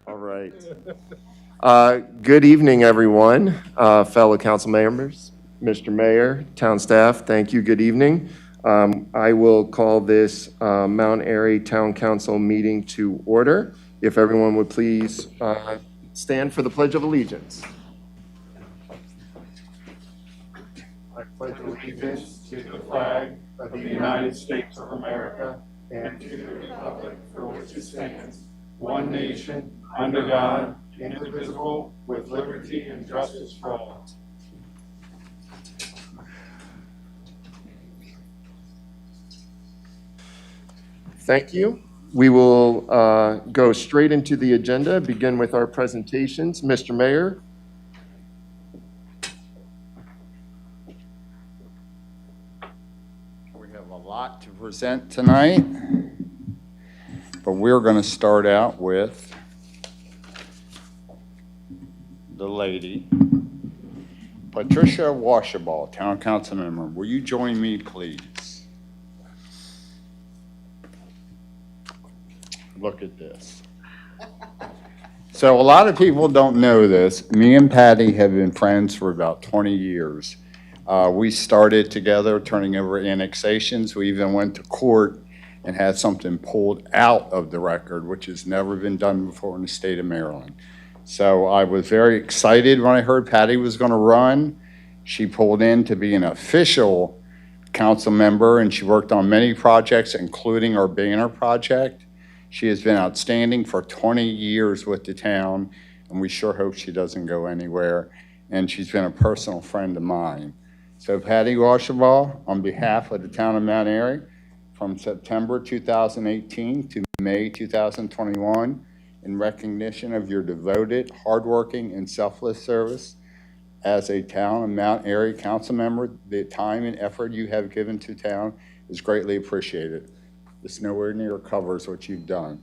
All right. Good evening, everyone, fellow council members, Mr. Mayor, town staff, thank you, good evening. I will call this Mount Airy Town Council meeting to order. If everyone would please stand for the Pledge of Allegiance. I pledge allegiance to the flag of the United States of America and to the republic for which it stands, one nation, under God, indivisible, with liberty and justice for all. Thank you. We will go straight into the agenda, begin with our presentations. Mr. Mayor. We have a lot to present tonight, but we're going to start out with the lady, Patricia Washaball, Town Council Member. Will you join me, please? Look at this. So a lot of people don't know this. Me and Patty have been friends for about 20 years. We started together turning over annexations. We even went to court and had something pulled out of the record, which has never been done before in the state of Maryland. So I was very excited when I heard Patty was going to run. She pulled in to be an official council member, and she worked on many projects, including our banner project. She has been outstanding for 20 years with the town, and we sure hope she doesn't go anywhere. And she's been a personal friend of mine. So Patty Washaball, on behalf of the town of Mount Airy, from September 2018 to May 2021, in recognition of your devoted, hardworking, and selfless service as a town of Mount Airy council member, the time and effort you have given to town is greatly appreciated. This nowhere near covers what you've done.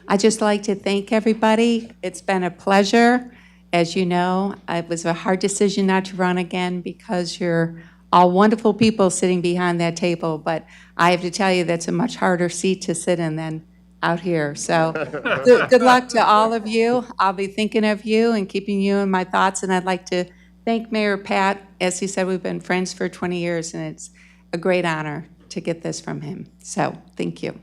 I'd just like to thank everybody. It's been a pleasure. As you know, it was a hard decision not to run again because you're all wonderful people sitting behind that table, but I have to tell you that's a much harder seat to sit in than out here. So good luck to all of you. I'll be thinking of you and keeping you in my thoughts, and I'd like to thank Mayor Pat. As he said, we've been friends for 20 years, and it's a great honor to get this from him. So thank you.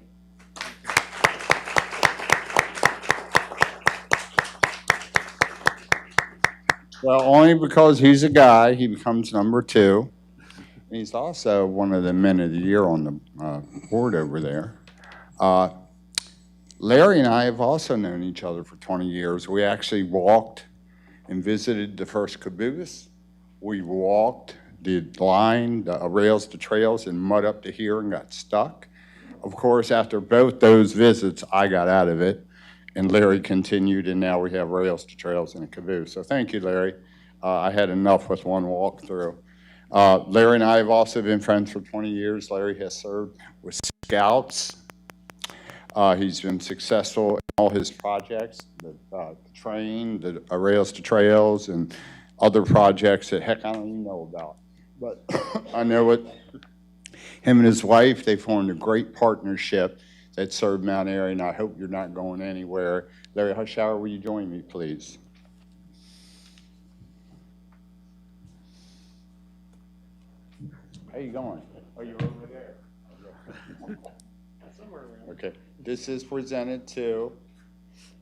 Well, only because he's a guy, he becomes number 2. He's also one of the men of the year on the board over there. Larry and I have also known each other for 20 years. We actually walked and visited the first caboose. We walked the line, the rails to trails, and mud up to here and got stuck. Of course, after both those visits, I got out of it. And Larry continued, and now we have rails to trails and a caboose. So thank you, Larry. I had enough with one walkthrough. Larry and I have also been friends for 20 years. Larry has served with Scouts. He's been successful in all his projects, the train, the rails to trails, and other projects that, heck, I don't even know about. But I know it. Him and his wife, they formed a great partnership that served Mount Airy, and I hope you're not going anywhere. Larry Hushauer, will you join me, please? How you going? Oh, you're over there. Somewhere around. Okay. This is presented to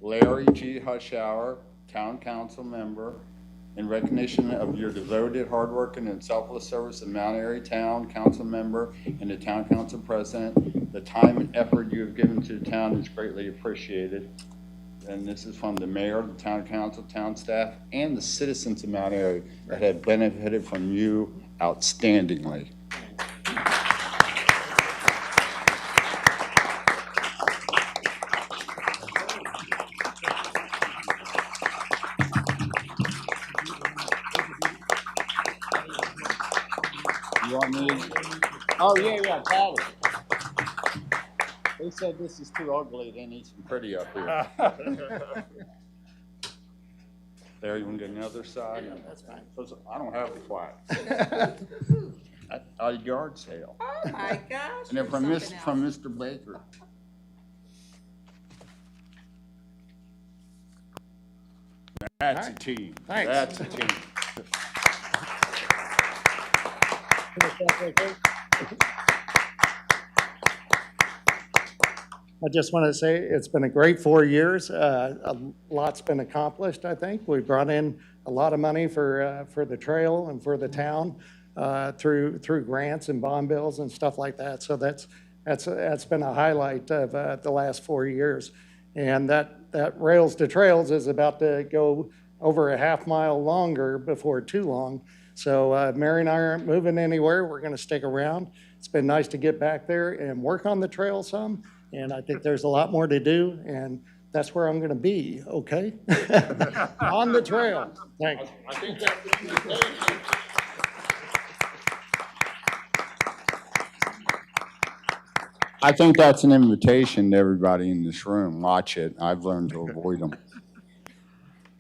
Larry G. Hushauer, Town Council Member, in recognition of your devoted, hardworking, and selfless service in Mount Airy Town Council Member and the Town Council President. The time and effort you have given to the town is greatly appreciated. And this is from the Mayor, the Town Council, town staff, and the citizens of Mount Airy that have benefited from you outstandingly. You want me? Oh, yeah, Patty. They said this is too ugly, they need some pretty up here. There, you want to get another side? Yeah, that's fine. I don't have the flat. A yard sale. Oh, my gosh. And they're from Mr. Baker. That's a team. Thanks. That's a team. I just want to say it's been a great 4 years. A lot's been accomplished, I think. We brought in a lot of money for the trail and for the town through grants and bond bills and stuff like that. So that's been a highlight of the last 4 years. And that Rails to Trails is about to go over a half mile longer before too long. So Mary and I aren't moving anywhere. We're going to stick around. It's been nice to get back there and work on the trail some. And I think there's a lot more to do, and that's where I'm going to be, okay? On the trail. Thanks. I think that's the invitation. I think that's an invitation to everybody in this room. Watch it. I've learned to avoid them.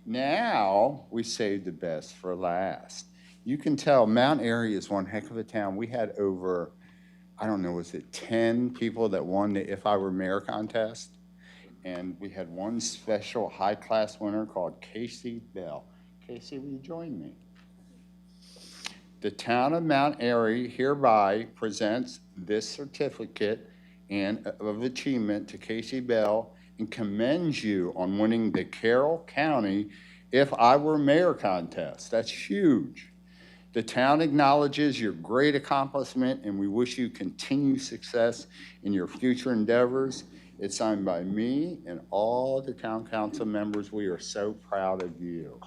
Now, we saved the best for last. You can tell Mount Airy is one heck of a town. We had over, I don't know, was it 10 people that won the If I Were Mayor contest? And we had one special high-class winner called Casey Bell. Casey, will you join me? The town of Mount Airy hereby presents this certificate of achievement to Casey Bell and commends you on winning the Carroll County If I Were Mayor contest. That's huge. The town acknowledges your great accomplishment, and we wish you continued success in your future endeavors. It's signed by me and all the town council members. We are so proud of you.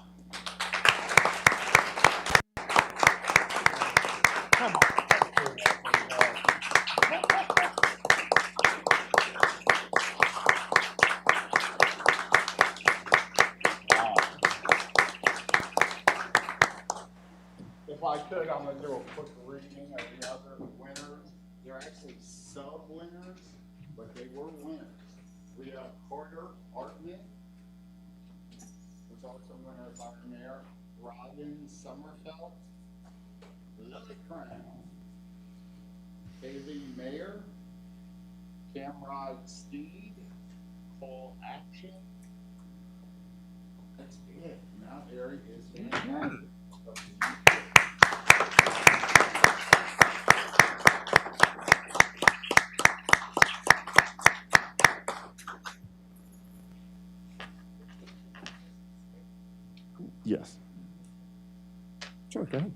If I could, I'm going to do a quick reading of the other winners. They're actually sub-winners, but they were winners. We have Carter Artman, who's also winner of our mayor, Robin Sommerfeld, Lily Crown, Haley Mayer, Camrod Steed, Cole Action. That's it. Mount Airy is fantastic. Yes. Sure, go ahead.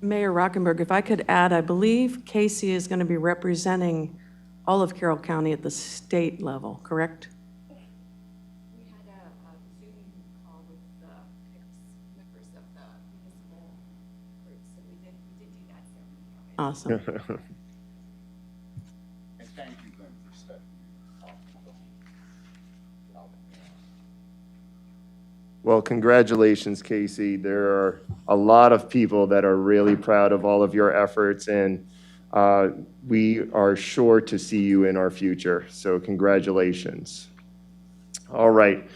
Mayor Rockenberg, if I could add, I believe Casey is going to be representing all of Carroll County at the state level, correct? We had a Zoom call with the members of the municipal group, so we did do that ceremony. Awesome. And thank you, Glenn, for stepping up. Well, congratulations, Casey. There are a lot of people that are really proud of all of your efforts, and we are sure to see you in our future. So congratulations. All right.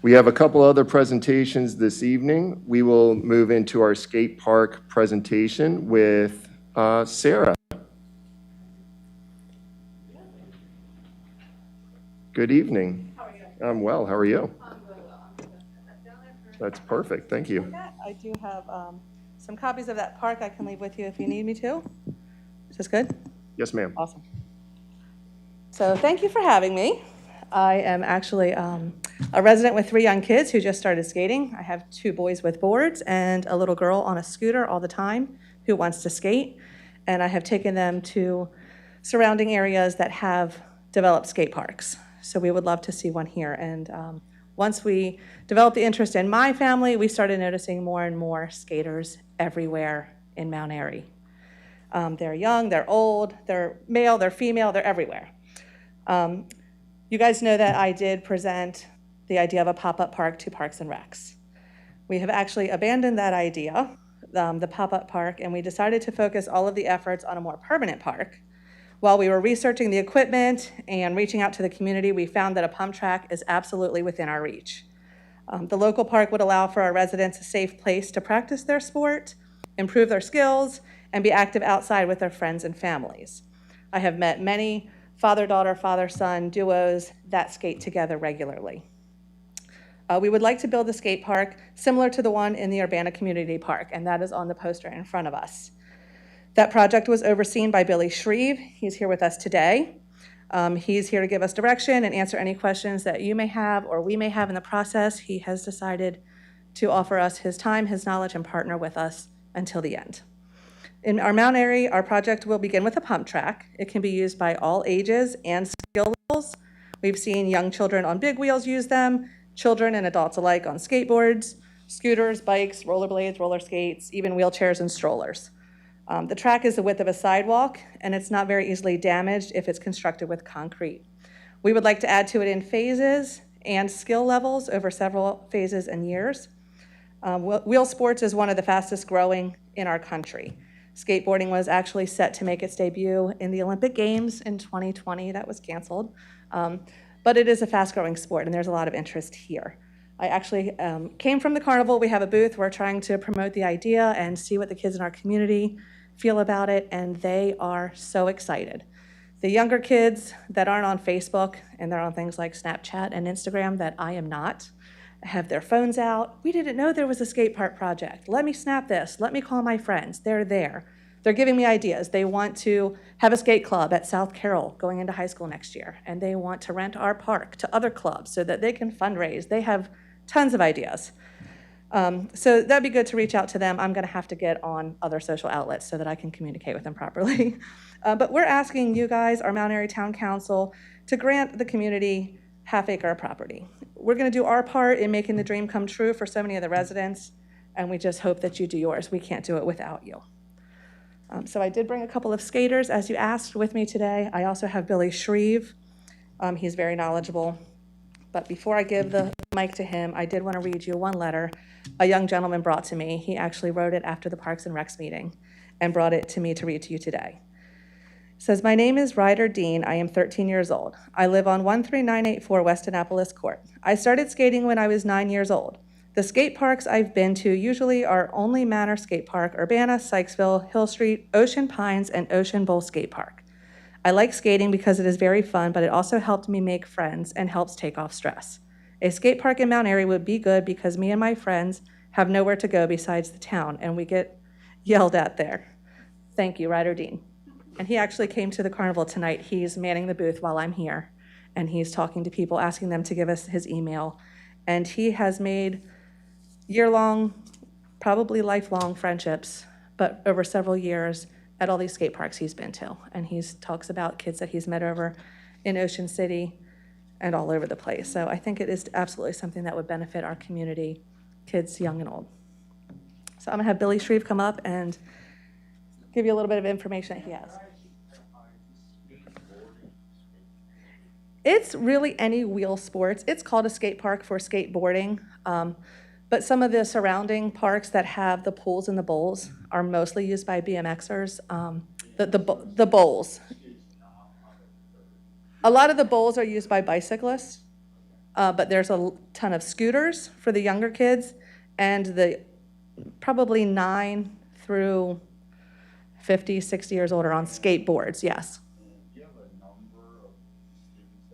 We have a couple other presentations this evening. We will move into our skate park presentation with Sarah. Good evening. How are you? I'm well. How are you? I'm really well. That's perfect. Thank you. I do have some copies of that park I can leave with you if you need me to. Is this good? Yes, ma'am. Awesome. So thank you for having me. I am actually a resident with 3 young kids who just started skating. I have 2 boys with boards and a little girl on a scooter all the time who wants to skate. And I have taken them to surrounding areas that have developed skate parks. So we would love to see one here. And once we developed the interest in my family, we started noticing more and more skaters everywhere in Mount Airy. They're young, they're old, they're male, they're female, they're everywhere. You guys know that I did present the idea of a pop-up park to Parks and Recs. We have actually abandoned that idea, the pop-up park, and we decided to focus all of the efforts on a more permanent park, While we were researching the equipment and reaching out to the community, we found that a pump track is absolutely within our reach. The local park would allow for our residents a safe place to practice their sport, improve their skills, and be active outside with their friends and families. I have met many father-daughter, father-son duos that skate together regularly. We would like to build a skate park similar to the one in the Urbana Community Park, and that is on the poster in front of us. That project was overseen by Billy Shreve. He's here with us today. He's here to give us direction and answer any questions that you may have or we may have in the process. He has decided to offer us his time, his knowledge, and partner with us until the end. In our Mount Airy, our project will begin with a pump track. It can be used by all ages and skill levels. We've seen young children on big wheels use them, children and adults alike on skateboards, scooters, bikes, rollerblades, roller skates, even wheelchairs and strollers. The track is the width of a sidewalk, and it's not very easily damaged if it's constructed with concrete. We would like to add to it in phases and skill levels over several phases and years. Wheel sports is one of the fastest growing in our country. Skateboarding was actually set to make its debut in the Olympic Games in 2020. That was canceled. But it is a fast-growing sport, and there's a lot of interest here. I actually came from the carnival. We have a booth. We're trying to promote the idea and see what the kids in our community feel about it, and they are so excited. The younger kids that aren't on Facebook, and they're on things like Snapchat and Instagram that I am not, have their phones out. We didn't know there was a skate park project. Let me snap this. Let me call my friends. They're there. They're giving me ideas. They want to have a skate club at South Carroll going into high school next year, and they want to rent our park to other clubs so that they can fundraise. They have tons of ideas. So that'd be good to reach out to them. I'm gonna have to get on other social outlets so that I can communicate with them properly. But we're asking you guys, our Mount Airy Town Council, to grant the community half-acre property. We're gonna do our part in making the dream come true for so many of the residents, and we just hope that you do yours. We can't do it without you. So I did bring a couple of skaters, as you asked, with me today. I also have Billy Shreve. He's very knowledgeable. But before I give the mic to him, I did want to read you one letter a young gentleman brought to me. He actually wrote it after the Parks and Recs meeting and brought it to me to read to you today. It says, "My name is Ryder Dean. I am 13 years old. I live on 13984 West Annapolis Court. I started skating when I was 9 years old. The skate parks I've been to usually are Only Manor Skate Park, Urbana, Sykesville, Hill Street, Ocean Pines, and Ocean Bowl Skate Park. I like skating because it is very fun, but it also helped me make friends and helps take off stress. A skate park in Mount Airy would be good because me and my friends have nowhere to go besides the town, and we get yelled at there. Thank you, Ryder Dean." And he actually came to the carnival tonight. He's manning the booth while I'm here, and he's talking to people, asking them to give us his email. And he has made year-long, probably lifelong friendships, but over several years at all these skate parks he's been to. And he talks about kids that he's met over in Ocean City and all over the place. So I think it is absolutely something that would benefit our community, kids young and old. So I'm gonna have Billy Shreve come up and give you a little bit of information that he has. It's really any wheel sports. It's called a skate park for skateboarding. But some of the surrounding parks that have the pools and the bowls are mostly used by BMXers. The bowls. A lot of the bowls are used by bicyclists, but there's a ton of scooters for the younger kids, and the probably 9 through 50, 60 years old are on skateboards, yes. Do you have a number of students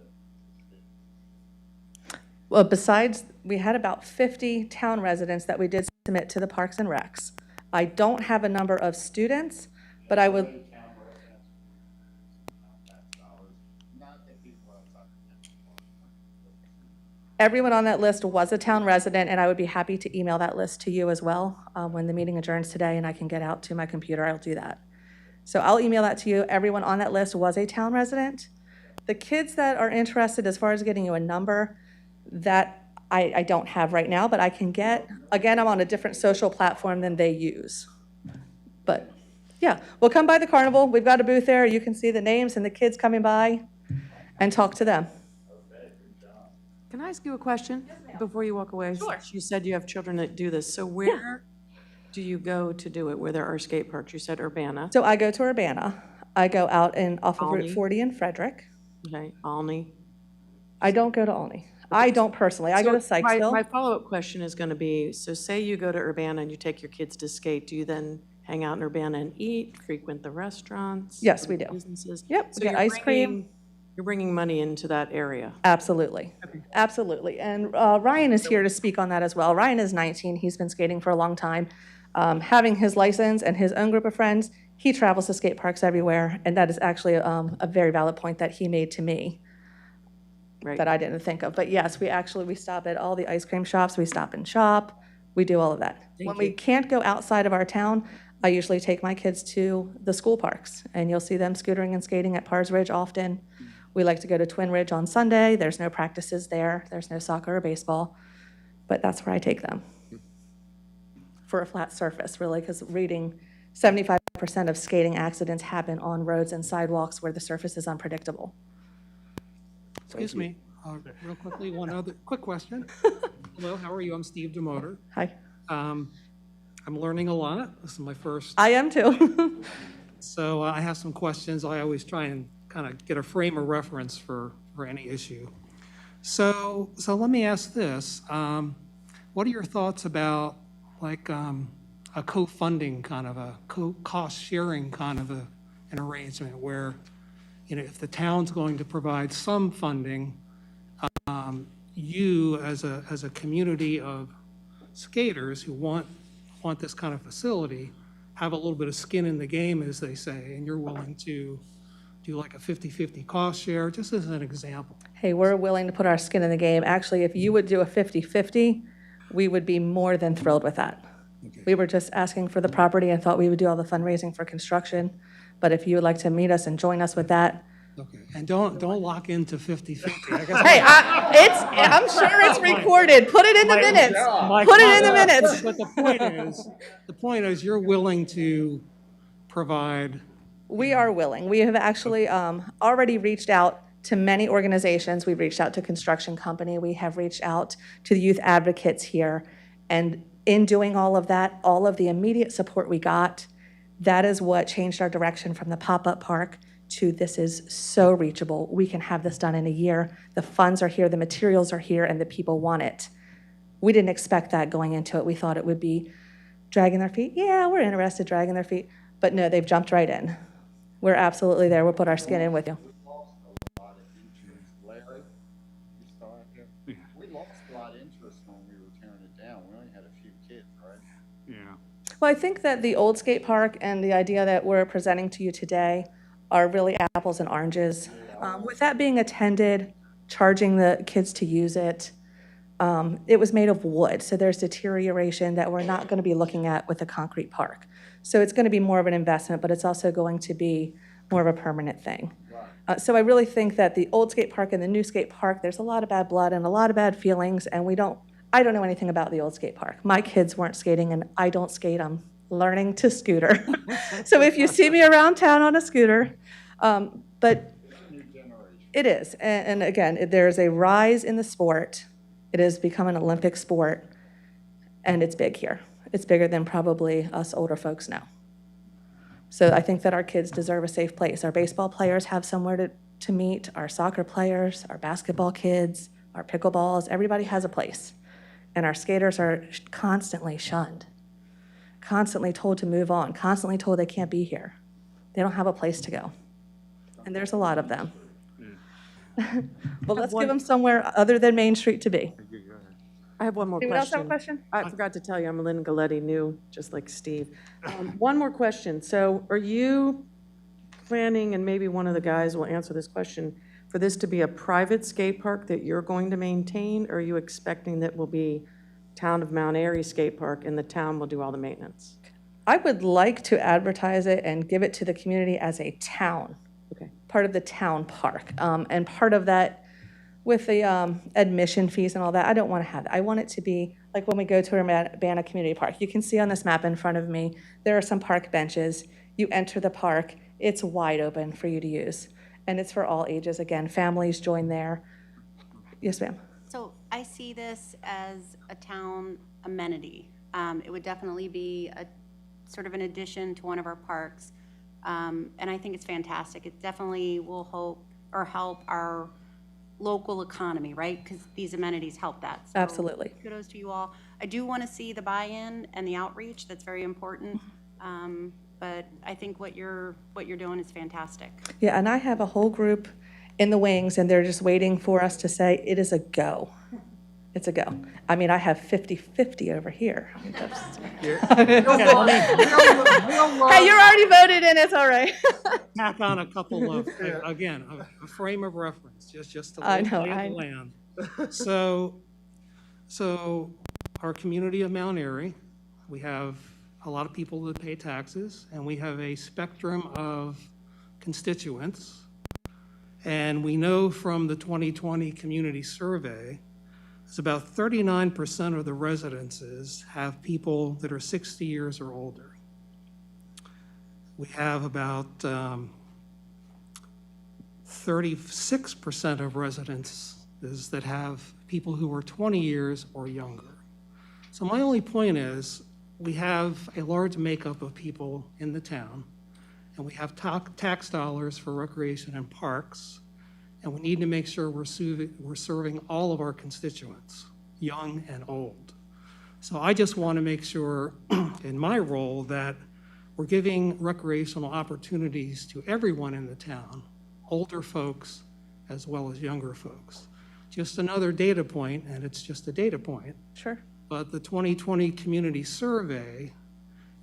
that? Well, besides, we had about 50 town residents that we did submit to the Parks and Recs. I don't have a number of students, but I would. Everyone on that list was a town resident, and I would be happy to email that list to you as well. When the meeting adjourns today and I can get out to my computer, I'll do that. So I'll email that to you. Everyone on that list was a town resident. The kids that are interested, as far as getting you a number, that I don't have right now, but I can get. Again, I'm on a different social platform than they use. But yeah, we'll come by the carnival. We've got a booth there. You can see the names and the kids coming by and talk to them. Can I ask you a question before you walk away? Sure. You said you have children that do this. So where do you go to do it, where there are skate parks? You said Urbana. So I go to Urbana. I go out and off of Route Alney? 40 in Frederick. Okay, Alney. I don't go to Olney. I don't personally. I go to So my Sykesville. follow-up question is going to be, so say you go to Urbana and you take your kids to skate, do you then hang out in Urbana and eat, frequent the restaurants? Yes, go we to do. Businesses? Yep, So we get you're ice cream. You're bringing money into that area. Absolutely. Absolutely. And Ryan is here to speak on that as well. Ryan is 19. He's been skating for a long time. Having his license and his own group of friends, he travels to skate parks everywhere. And that is actually a very valid point that he made to me Right. that I didn't think of. But yes, we stop at all the ice cream shops. We stop and shop. We do all of that. When we can't go outside of our town, I usually take my kids to the school parks. And you'll see them scootering and skating at Pars Ridge often. We like to go to Twin Ridge on Sunday. There's no practices there. There's no soccer or baseball. But that's where I take them. For a flat surface, really, because reading 75% of skating accidents happen on roads and sidewalks where the surface is unpredictable. Excuse me, real quickly, one other quick question. Hello, how are you? I'm Steve Domotor. Hi. I'm learning a lot. This is my first, I am too. so I have some questions. I always try and kind of get a frame of reference for any issue. So let me ask this. What are your thoughts about like a co-funding kind of a cost sharing kind of an arrangement where, if the town's going to provide some funding, you as a community of skaters who want this kind of facility have a little bit of skin in the game, as they say, and you're willing to do like a 50-50 cost share, just as an example. Hey, we're willing to put our skin in the game. Actually, if you would do a 50-50, we would be more than thrilled with that. We were just asking for the property and thought we would do all the fundraising for construction. But if you would like to meet us and join us with that. Okay, and don't lock into 50-50. I guess Hey, I'm sure it's recorded. Put it in the minutes. Put it in the minutes. But the point is you're willing to provide. We are willing. We have actually already reached out to many organizations. We've reached out to Construction Company. We have reached out to the youth advocates here. And in doing all of that, all of the immediate support we got, that is what changed our direction from the pop-up park to this is so reachable. We can have this done in a year. The funds are here, the materials are here, and the people want it. We didn't expect that going into it. We thought it would be dragging their feet. Yeah, we're interested, dragging their feet. But no, they've jumped right in. We're absolutely there. We'll put our skin in with you. Larry, you still out there? We lost a lot of interest when we were tearing it down. We only had a few kids, right? Yeah. Well, I think that the old skate park and the idea that we're presenting to you today are really apples and oranges. With that being attended, charging the kids to use it, it was made of wood, so there's deterioration that we're not going to be looking at with a concrete park. So it's going to be more of an investment, but it's also going to be more of a permanent thing. So I really think that the old skate park and the new skate park, there's a lot of bad blood and a lot of bad feelings, and I don't know anything about the old skate park. My kids weren't skating, and I don't skate. I'm learning to scooter. So if you see me around town on a scooter, but it is. And again, there's a rise in the sport. It has become an Olympic sport, and it's big here. It's bigger than probably us older folks know. So I think that our kids deserve a safe place. Our baseball players have somewhere to meet. Our soccer players, our basketball kids, our pickleballs, everybody has a place. And our skaters are constantly shunned, constantly told to move on, constantly told they can't be here. They don't have a place to go. And there's a lot of them. But let's give them somewhere other than Main Street to be. I have one more Anyone else have a question. question? I forgot to tell you, I'm Lynn Galletti, new, just like Steve. One more question. So are you planning, and maybe one of the guys will answer this question, for this to be a private skate park that you're going to maintain, or are you expecting that will be Town of Mount Airy Skate Park and the town will do all the maintenance? I would like to advertise it and give it to the community as a town, Okay. part of the town park. And part of that, with the admission fees and all that, I don't want to have that. I want it to be like when we go to Urbana Community Park. You can see on this map in front of me, there are some park benches. You enter the park, it's wide open for you to use. And it's for all ages. Again, families join there. Yes, ma'am. So I see this as a town amenity. It would definitely be a sort of an addition to one of our parks. And I think it's fantastic. It definitely will help our local economy, right? Because these amenities help that. So Absolutely. kudos to you all. I do want to see the buy-in and the outreach. That's very important. But I think what you're doing is fantastic. Yeah, and I have a whole group in the wings, and they're just waiting for us to say, it is a go. It's a go. I mean, I have 50-50 over here. Hey, you're already voted in, it's all right. Tack on a couple of, again, a frame of reference, just to I lay know, of I the know. land. So our community of Mount Airy, we have a lot of people that pay taxes, and we have a spectrum of constituents. And we know from the 2020 community survey, it's about 39% of the residences have people that are 60 years or older. We have about 36% of residences that have people who are 20 years or younger. So my only point is, we have a large makeup of people in the town, and we have tax dollars for recreation and parks, and we need to make sure we're serving all of our constituents, young and old. So I just want to make sure, in my role, that we're giving recreational opportunities to everyone in the town, older folks as well as younger folks. Just another data point, and it's just a data point, Sure. but the 2020 community survey,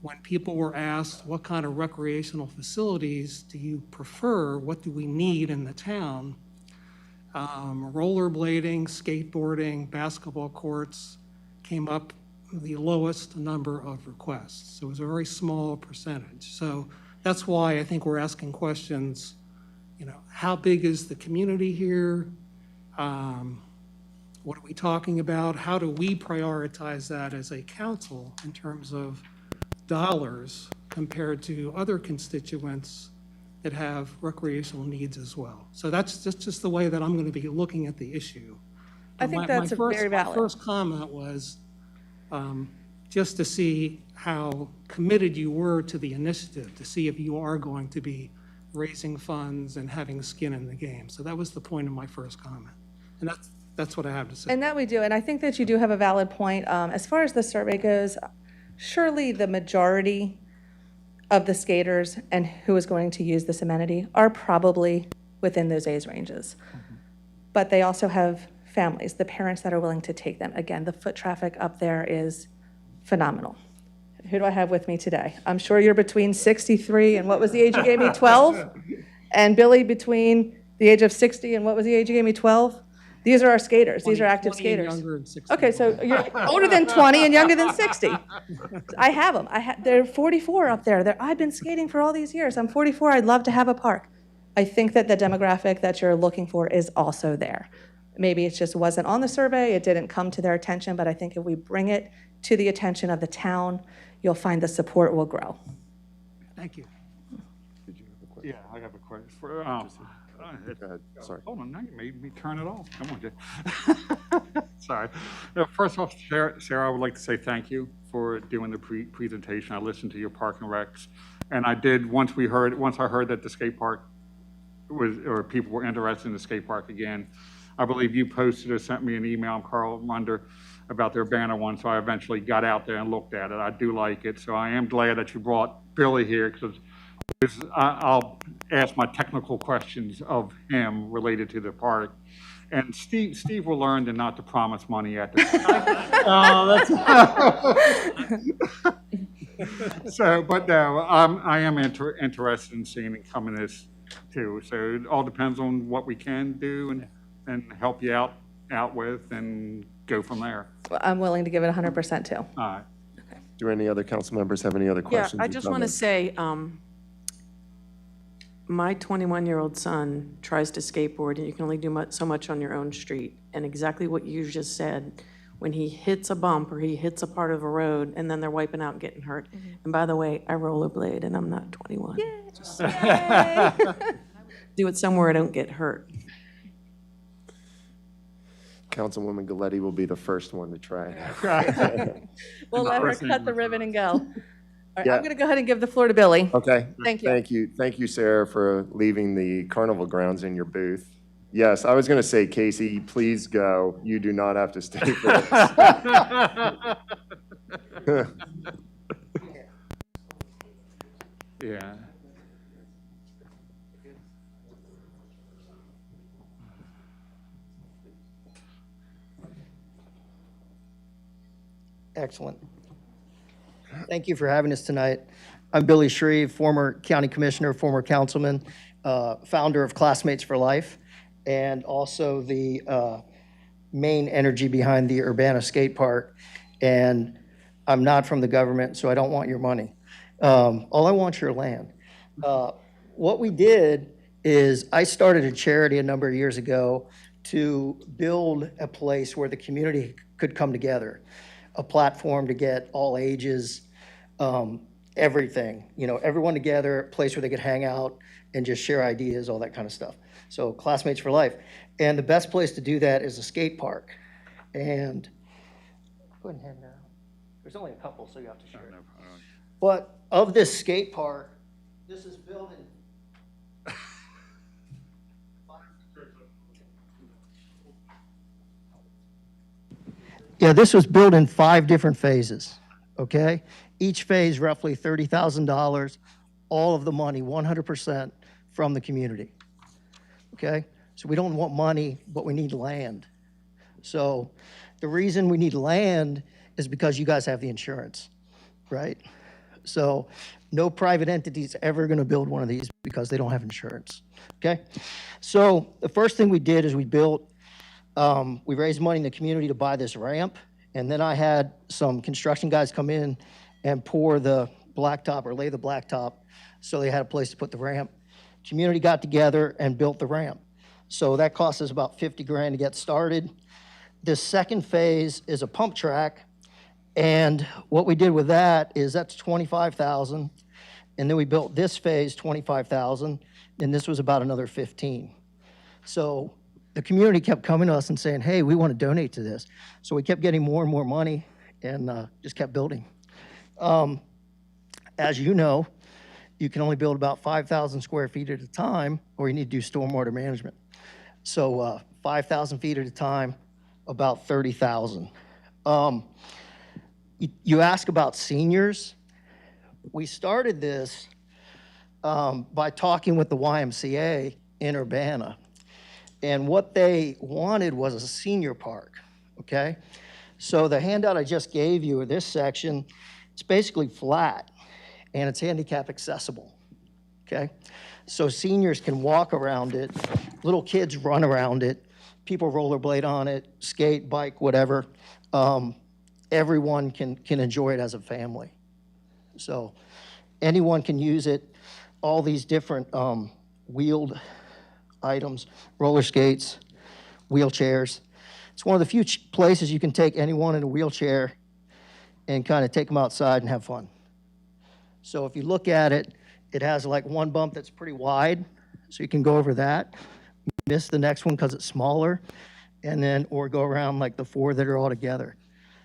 when people were asked what kind of recreational facilities do you prefer, what do we need in the town, rollerblading, skateboarding, basketball courts came up the lowest number of requests. So it was a very small percentage. So that's why I think we're asking questions, how big is the community here? What are we talking about? How do we prioritize that as a council in terms of dollars compared to other constituents that have recreational needs as well? So that's just the way that I'm going to be looking at the issue. I think that's very valid. My first comment was just to see how committed you were to the initiative, to see if you are going to be raising funds and having skin in the game. So that was the point of my first comment. And that's what I have to say. And that we do, and I think that you do have a valid point. As far as the survey goes, surely the majority of the skaters and who is going to use this amenity are probably within those age ranges. But they also have families, the parents that are willing to take them. Again, the foot traffic up there is phenomenal. Who do I have with me today? I'm sure you're between 63 and what was the age you gave me, 12? And Billy between the age of 60 and what was the age you gave me, 12? These are our skaters. These are active 20 and skaters. younger and 60. Okay, so you're older than 20 and younger than 60. I have them. They're 44 up there. I've been skating for all these years. I'm 44. I'd love to have a park. I think that the demographic that you're looking for is also there. Maybe it just wasn't on the survey. It didn't come to their attention, but I think if we bring it to the attention of the town, you'll find the support will grow. Thank you. Yeah, I have a question. Go ahead, sorry. Hold on, now you made me turn it off. Come on, Jay. Sorry. No, first off, Sarah, I would like to say thank you for doing the presentation. I listened to your park and recs, and I did once I heard that the skate park or people were interested in the skate park again. I believe you posted or sent me an email, Carl Munder, about their banner one, so I eventually got out there and looked at it. I do like it, so I am glad that you brought Billy here, because I'll ask my technical questions of him related to the park. And Steve will learn to not to promise money at the So, but no, I am interested in seeing it coming this too. So it all depends on what we can do and help you out with, and go from there. I'm willing to give it 100% too. All right. Do any other council members have any other Yeah, questions? I or just want to comments? say, my 21-year-old son tries to skateboard, and you can only do so much on your own street. And exactly what you just said, when he hits a bump or he hits a part of a road, and then they're wiping out and getting hurt. And by the way, I rollerblade, and I'm not 21. Just do it somewhere I don't get hurt. Councilwoman Galletti will be the first one to try it. We'll let her First thing cut the was ribbon and go. right, Yeah. I'm going to go ahead and give the floor to Billy. Okay. Thank you. Thank you. Thank you, Sarah, for leaving the carnival grounds in your booth. Yes, I was going to say, Casey, please go. You do not have to stay for this. Yeah. Excellent. Thank you for having us tonight. I'm Billy Shreve, former county commissioner, former councilman, founder of Classmates for Life, and also the main energy behind the Urbana Skate Park. And I'm not from the government, so I don't want your money. All I want is your land. What we did is I started a charity a number of years ago to build a place where the community could come together, a platform to get all ages, everything, everyone together, a place where they could hang out and just share ideas, all that kind of stuff. So Classmates for Life. And the best place to do that is a skate park. And go ahead and hand that out. There's only a couple, so you have to share it. But of this skate park, this is built in this was built in 5 different phases, okay? Each phase roughly $30,000, all of the money, 100% from the community, okay? So we don't want money, but we need land. So the reason we need land is because you guys have the insurance, right? So no private entity's ever gonna build one of these because they don't have insurance, okay? So the first thing we did is we raised money in the community to buy this ramp, and then I had some construction guys come in and pour the blacktop or lay the blacktop so they had a place to put the ramp. Community got together and built the ramp. So that cost us about 50 grand to get started. This second phase is a pump track, and what we did with that is that's 25,000, and then we built this phase, 25,000, and this was about another 15. So the community kept coming to us and saying, hey, we want to donate to this. So we kept getting more and more money and just kept building. As you know, you can only build about 5,000 square feet at a time, or you need to do stormwater management. So 5,000 feet at a time, about 30,000. You ask about seniors. We started this by talking with the YMCA in Urbana. And what they wanted was a senior park, okay? So the handout I just gave you, this section, it's basically flat and it's handicap accessible, okay? So seniors can walk around it, little kids run around it, people rollerblade on it, skate, bike, whatever. Everyone can enjoy it as a family. So anyone can use it, all these different wheeled items, roller skates, wheelchairs. It's one of the few places you can take anyone in a wheelchair and kind of take them outside and have fun. So if you look at it, it has like one bump that's pretty wide, so you can go over that, miss the next one because it's smaller, and then, or go around like the 4 that are all together.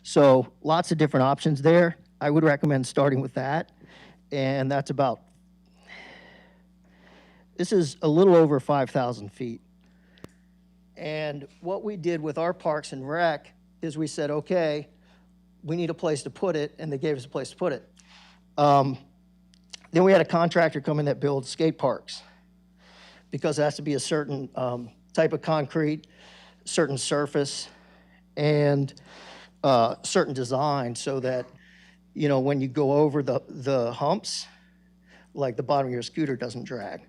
So lots of different options there. I would recommend starting with that, and that's about, this is a little over 5,000 feet. And what we did with our Parks and Rec is we said, okay, we need a place to put it, and they gave us a place to put it. Then we had a contractor come in that builds skate parks because it has to be a certain type of concrete, certain surface, and certain design so that, when you go over the humps, like the bottom of your scooter doesn't drag,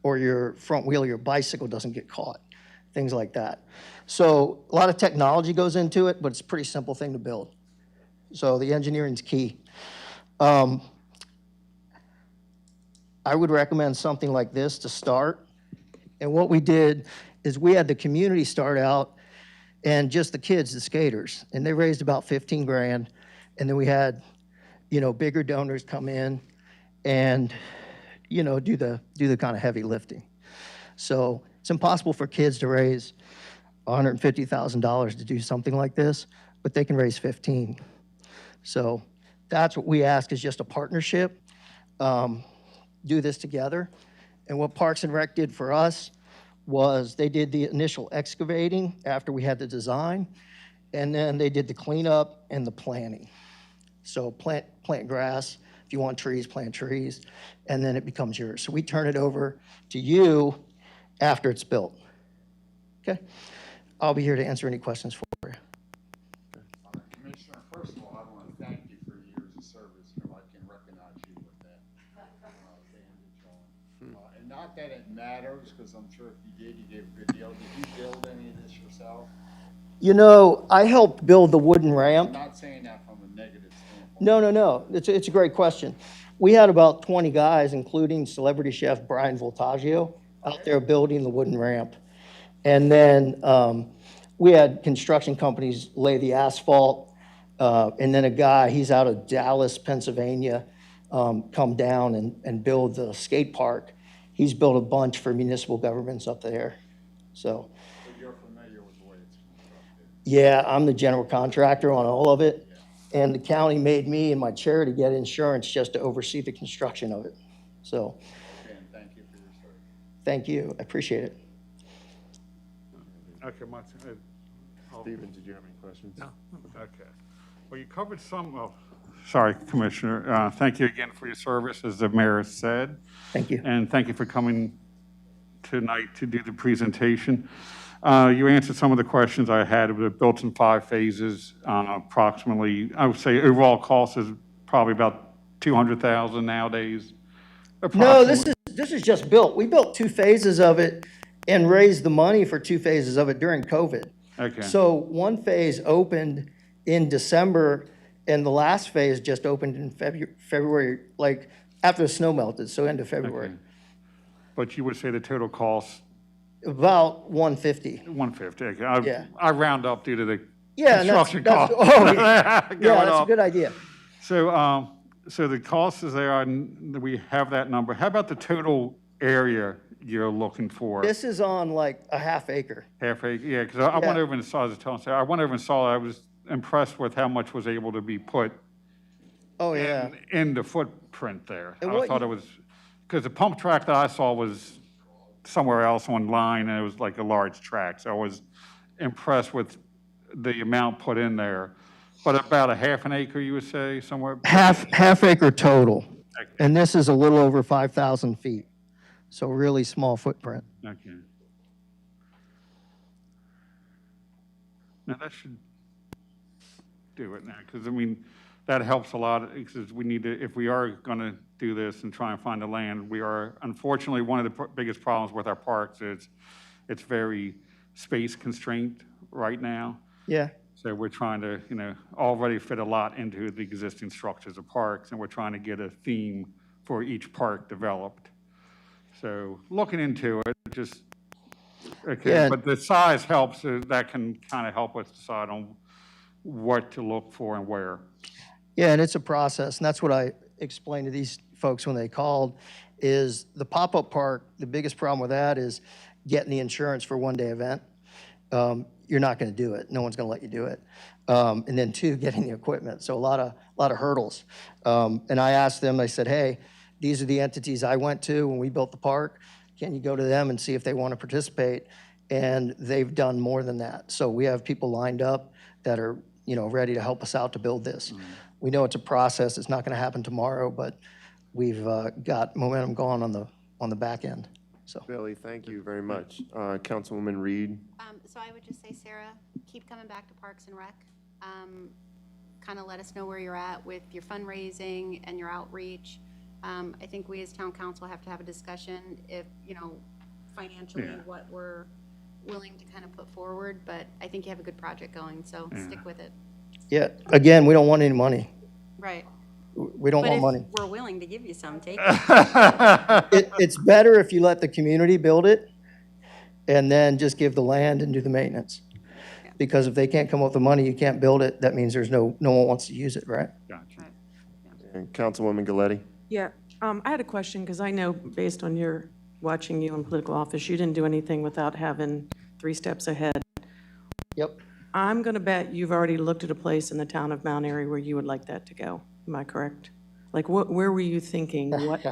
or your front wheel of your bicycle doesn't get caught, things like that. So a lot of technology goes into it, but it's a pretty simple thing to build. So the engineering's key. I would recommend something like this to start. And what we did is we had the community start out and just the kids, the skaters, and they raised about 15 grand. And then we had, bigger donors come in and, do the kind of heavy lifting. So it's impossible for kids to raise $150,000 to do something like this, but they can raise 15. So That's what we ask, is just a partnership, do this together. And what Parks and Rec did for us was they did the initial excavating after we had the design, and then they did the cleanup and the planting. So plant grass, if you want trees, plant trees, and then it becomes yours. So we turn it over to you after it's built. Okay? I'll be here to answer any questions for you. Commissioner, first of all, I want to thank you for your years of service, if I can recognize you with that bandage on. And not that it matters, because I'm sure if you did, you gave a good deal. Did you build any of this yourself? You know, I helped build the wooden ramp. I'm not saying that from a negative standpoint. No. It's a great question. We had about 20 guys, including celebrity chef Brian Voltaggio, out there building the wooden ramp. And then we had construction companies lay the asphalt. And then a guy, he's out of Dallas, Pennsylvania, come down and build the skate park. He's built a bunch for municipal governments up there. So, You're familiar with the way it's constructed. yeah, I'm the general contractor on all of it. And the county made me and my charity get insurance just to oversee the construction of it. So, Again, thank you for your service. thank you. I appreciate it. Okay, Stephen, did you have any questions? No. okay. Well, you covered some, well, sorry, Commissioner. Thank you again for your service, as the mayor said. Thank you. And thank you for coming tonight to do the presentation. You answered some of the questions I had. It was built in 5 phases, approximately, I would say overall cost is probably about $200,000 nowadays. No, this is just built. We built 2 phases of it and raised the money for 2 phases of it during COVID. Okay. So one phase opened in December, and the last phase just opened in February, like after the snow melted, so end of February. Okay. But you would say the total cost, About 150. 150, okay. Yeah. I round up due to the Yeah, and construction that's, cost. oh, yeah, going that's a up. good idea. So the cost is there, and we have that number. How about the total area you're looking for? This is on like a half acre. Half acre, yeah, because I went over and saw, as I told you, I went over and saw, I was impressed with how much was able to be put Oh, yeah. in the footprint there. And I what thought you- it was, because the pump track that I saw was somewhere else online, and it was like a large track, so I was impressed with the amount put in there. But about a half an acre, you would say, somewhere? Half acre total. Okay. And this is a little over 5,000 feet. So really small footprint. Okay. Now, that should do it now, because, I mean, that helps a lot, because we need to, if we are going to do this and try and find the land, we are, unfortunately, one of the biggest problems with our parks is it's very space constrained right now. Yeah. So we're trying to, already fit a lot into the existing structures of parks, and we're trying to get a theme for each park developed. So looking into it, just, okay, Yeah. but the size helps, that can kind of help us decide on what to look for and where. Yeah, and it's a process, and that's what I explained to these folks when they called, is the pop-up park, the biggest problem with that is getting the insurance for one-day event. You're not going to do it. No one's going to let you do it. And then 2, getting the equipment. So a lot of hurdles. And I asked them, I said, hey, these are the entities I went to when we built the park. Can you go to them and see if they want to participate? And they've done more than that. So we have people lined up that are, ready to help us out to build this. Mm-hmm. We know it's a process. It's not going to happen tomorrow, but we've got momentum going on the back end. So Billy, thank you very much. Councilwoman Reed? So I would just say, Sarah, keep coming back to Parks and Rec. Kind of let us know where you're at with your fundraising and your outreach. I think we as town council have to have a discussion if, financially what we're willing to kind of put forward, but I think you have a good project going, so stick with it. yeah, again, we don't want any money. Right. We don't want money. We're willing to give you some, take it. It's better if you let the community build it and then just give the land and do the maintenance. Yeah. Because if they can't come up with the money, you can't build it, that means there's no one wants to use it, right? Gotcha. And Councilwoman Galletti? Yeah, I had a question, because I know, based on your watching you in political office, you didn't do anything without having 3 steps ahead. Yep. I'm going to bet you've already looked at a place in the town of Mount Airy where you would like that to go. Am I correct? Like, where were you thinking? What?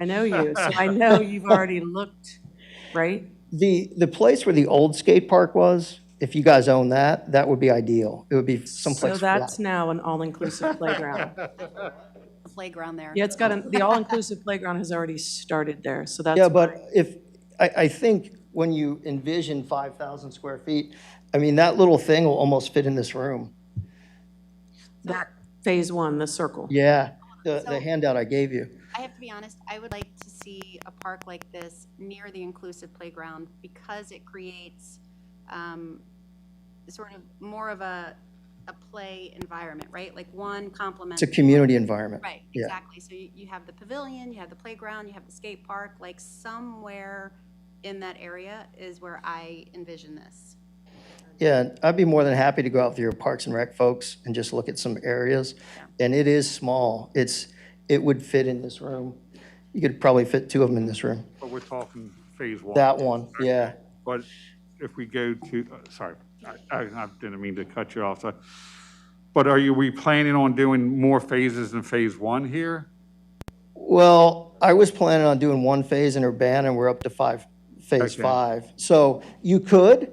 I know you, so I know you've already looked, right? The place where the old skate park was, if you guys own that, that would be ideal. It would be someplace So flat. that's now an all-inclusive playground. The playground there. Yeah, it's got the all-inclusive playground has already started there, so that's. Yeah, why. but I think when you envision 5,000 square feet, I mean, that little thing will almost fit in this room. That phase one, the circle. Yeah, the So- handout I gave you. I have to be honest, I would like to see a park like this near the inclusive playground because it creates sort of more of a play environment, right? Like one complements. It's a community environment. Right, Yeah. exactly. So you have the pavilion, you have the playground, you have the skate park, like somewhere in that area is where I envision this. Yeah, I'd be more than happy to go out with your Parks and Rec folks and just look at some areas. And it is small. It would fit in this room. You could probably fit 2 of them in this room. But we're talking phase one. That one, yeah. But if we go to, sorry, I didn't mean to cut you off. But we planning on doing more phases than phase one here? Well, I was planning on doing 1 phase in Urbana, and we're up to phase Okay. 5. So you could,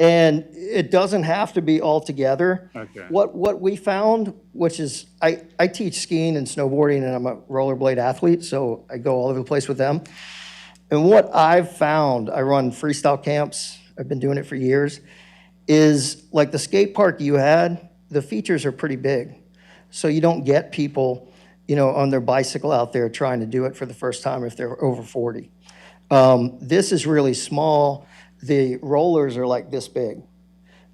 and it doesn't have to be all together. Okay. What we found, which is, I teach skiing and snowboarding, and I'm a rollerblade athlete, so I go all over the place with them. And what I've found, I run freestyle camps, I've been doing it for years, is like the skate park you had, the features are pretty big. So you don't get people, on their bicycle out there trying to do it for the first time if they're over 40. This is really small. The rollers are like this big.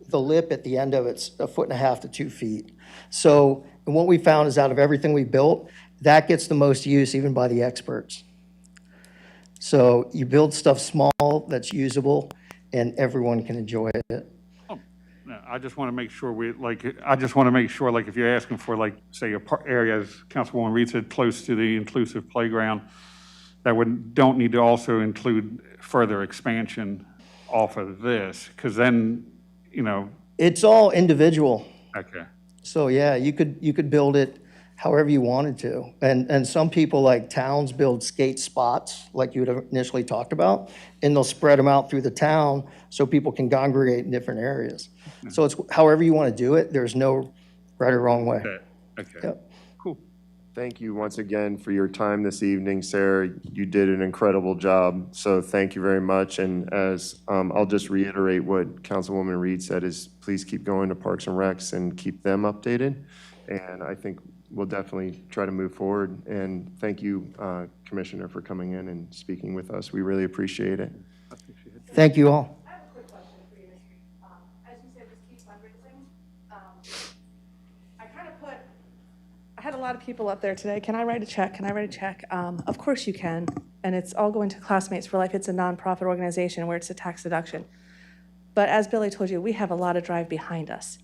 The lip at the end of it's 1.5 to 2 feet. So, and what we found is out of everything we built, that gets the most use even by the experts. So you build stuff small that's usable and everyone can enjoy it. No, I just want to make sure if you're asking for say area, as Councilwoman Reed said, close to the inclusive playground, that don't need to also include further expansion off of this, because then, It's all individual. okay. So yeah, you could build it however you wanted to. And some people, like towns, build skate spots like you had initially talked about, and they'll spread them out through the town so people can congregate in different areas. So it's however you want to do it. There's no right or wrong way. Okay. Yep. Cool. Thank you once again for your time this evening, Sarah. You did an incredible job, so thank you very much. And as I'll just reiterate what Councilwoman Reed said is please keep going to Parks and Recs and keep them updated. And I think we'll definitely try to move forward. And thank you, Commissioner, for coming in and speaking with us. We really appreciate it. Thank you all. I have a quick question for you, Ms. Reed. As you said, just keep fundraising. I had a lot of people up there today. Can I write a check? Can I write a check? Of course you can. And it's all going to Classmates for Life. It's a nonprofit organization where it's a tax deduction. But as Billy told you, we have a lot of drive behind us.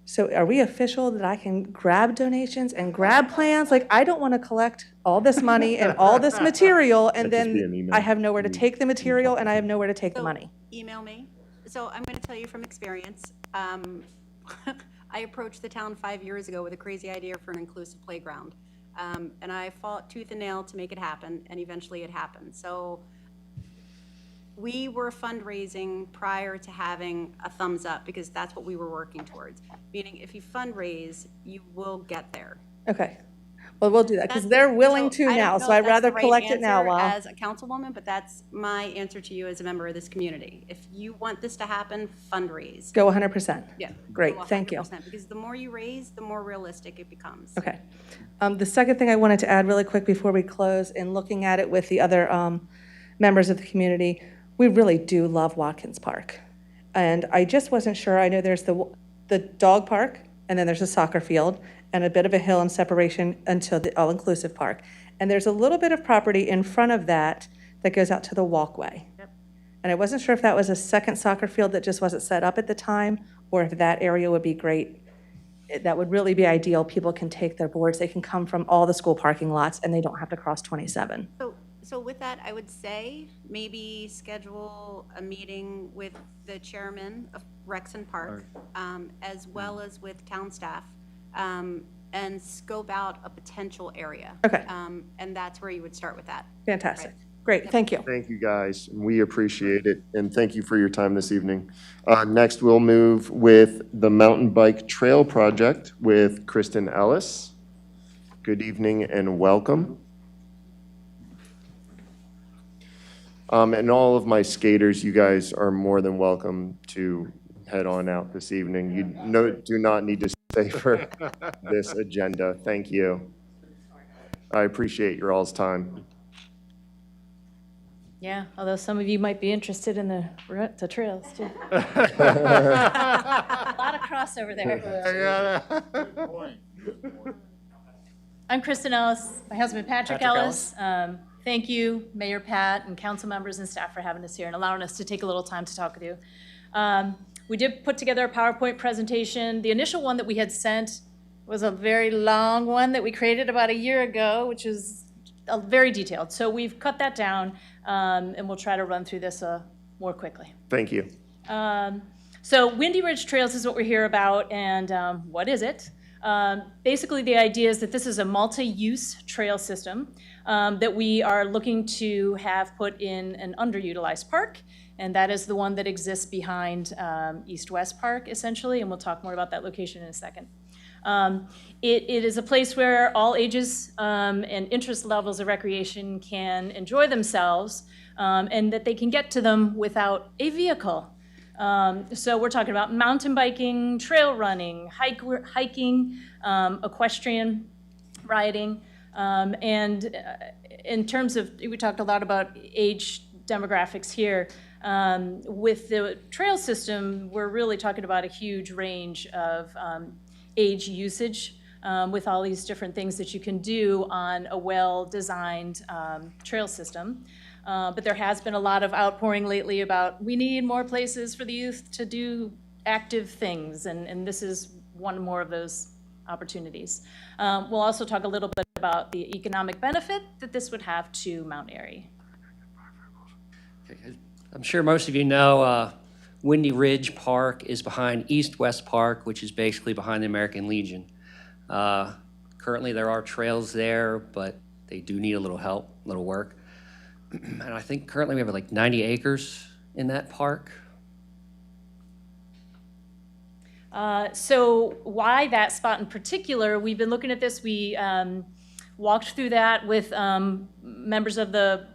So are we official that I can grab donations and grab plans? Like, I don't want to collect all this money and all this material, and That'd just be an then email. I have nowhere to take the material and I have nowhere to take the So, money. Email me. So I'm going to tell you from experience. I approached the town 5 years ago with a crazy idea for an inclusive playground. And I fought tooth and nail to make it happen, and eventually it happened. So we were fundraising prior to having a thumbs up because that's what we were working towards. Meaning if you fundraise, you will get there. Okay. Well, we'll do that because That's- they're willing so to I don't now, know so if I'd that's rather the right collect it now answer while. as a councilwoman, but that's my answer to you as a member of this community. If you want this to happen, fundraise. Go 100%. Yeah. Great, go thank you. 100%, because the more you raise, the more realistic it becomes. Okay. The second thing I wanted to add really quick before we close, in looking at it with the other members of the community, we really do love Watkins Park. And I just wasn't sure, I know there's the dog park, and then there's a soccer field, and a bit of a hill and separation until the all-inclusive park. And there's a little bit of property in front of that that goes out to the walkway. Yep. And I wasn't sure if that was a second soccer field that just wasn't set up at the time, or if that area would be great. That would really be ideal. People can take their boards, they can come from all the school parking lots, and they don't have to cross 27. So with that, I would say maybe schedule a meeting with the chairman of Rex and Park, as well as with town staff, and scope out a potential area. Okay. And that's where you would start with that. Fantastic. Great, thank you. Thank you, guys. We appreciate it, and thank you for your time this evening. Next, we'll move with the Mountain Bike Trail Project with Kristen Ellis. Good evening and welcome. And all of my skaters, you guys are more than welcome to head on out this evening. You do not need to stay for this agenda. Thank you. I appreciate your all's time. Yeah, although some of you might be interested in the trails too. A lot of crossover there. I'm Kristen Ellis, my husband Patrick Ellis. Thank you, Mayor Pat and council members and staff for having us here and allowing us to take a little time to talk with you. We did put together a PowerPoint presentation. The initial one that we had sent was a very long one that we created about a year ago, which is very detailed. So we've cut that down, and we'll try to run through this more quickly. Thank you. So Windy Ridge Trails is what we're here about, and what is it? Basically, the idea is that this is a multi-use trail system that we are looking to have put in an underutilized park, and that is the one that exists behind East-West Park, essentially, and we'll talk more about that location in a second. It is a place where all ages and interest levels of recreation can enjoy themselves, and that they can get to them without a vehicle. So we're talking about mountain biking, trail running, hiking, equestrian riding, and in terms of, we talked a lot about age demographics here. With the trail system, we're really talking about a huge range of age usage with all these different things that you can do on a well-designed trail system. But there has been a lot of outpouring lately about we need more places for the youth to do active things, and this is one more of those opportunities. We'll also talk a little bit about the economic benefit that this would have to Mount Airy. I'm sure most of you know Windy Ridge Park is behind East-West Park, which is basically behind the American Legion. Currently there are trails there, but they do need a little help, a little work. And I think currently we have like 90 acres in that park. So why that spot in particular? We've been looking at this. We walked through that with members of the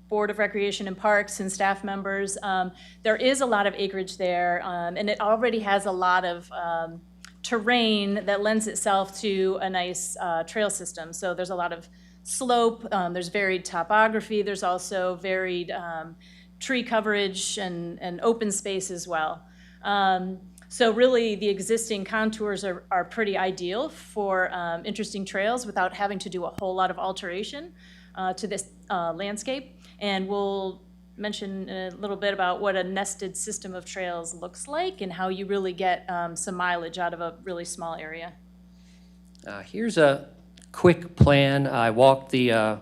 Board of Recreation and Parks and staff members. There is a lot of acreage there, and it already has a lot of terrain that lends itself to a nice trail system. So there's a lot of slope, there's varied topography, there's also varied tree coverage and open space as well. So really the existing contours are pretty ideal for interesting trails without having to do a whole lot of alteration to this landscape. And we'll mention a little bit about what a nested system of trails looks like and how you really get some mileage out of a really small area. Here's a quick plan. I walked the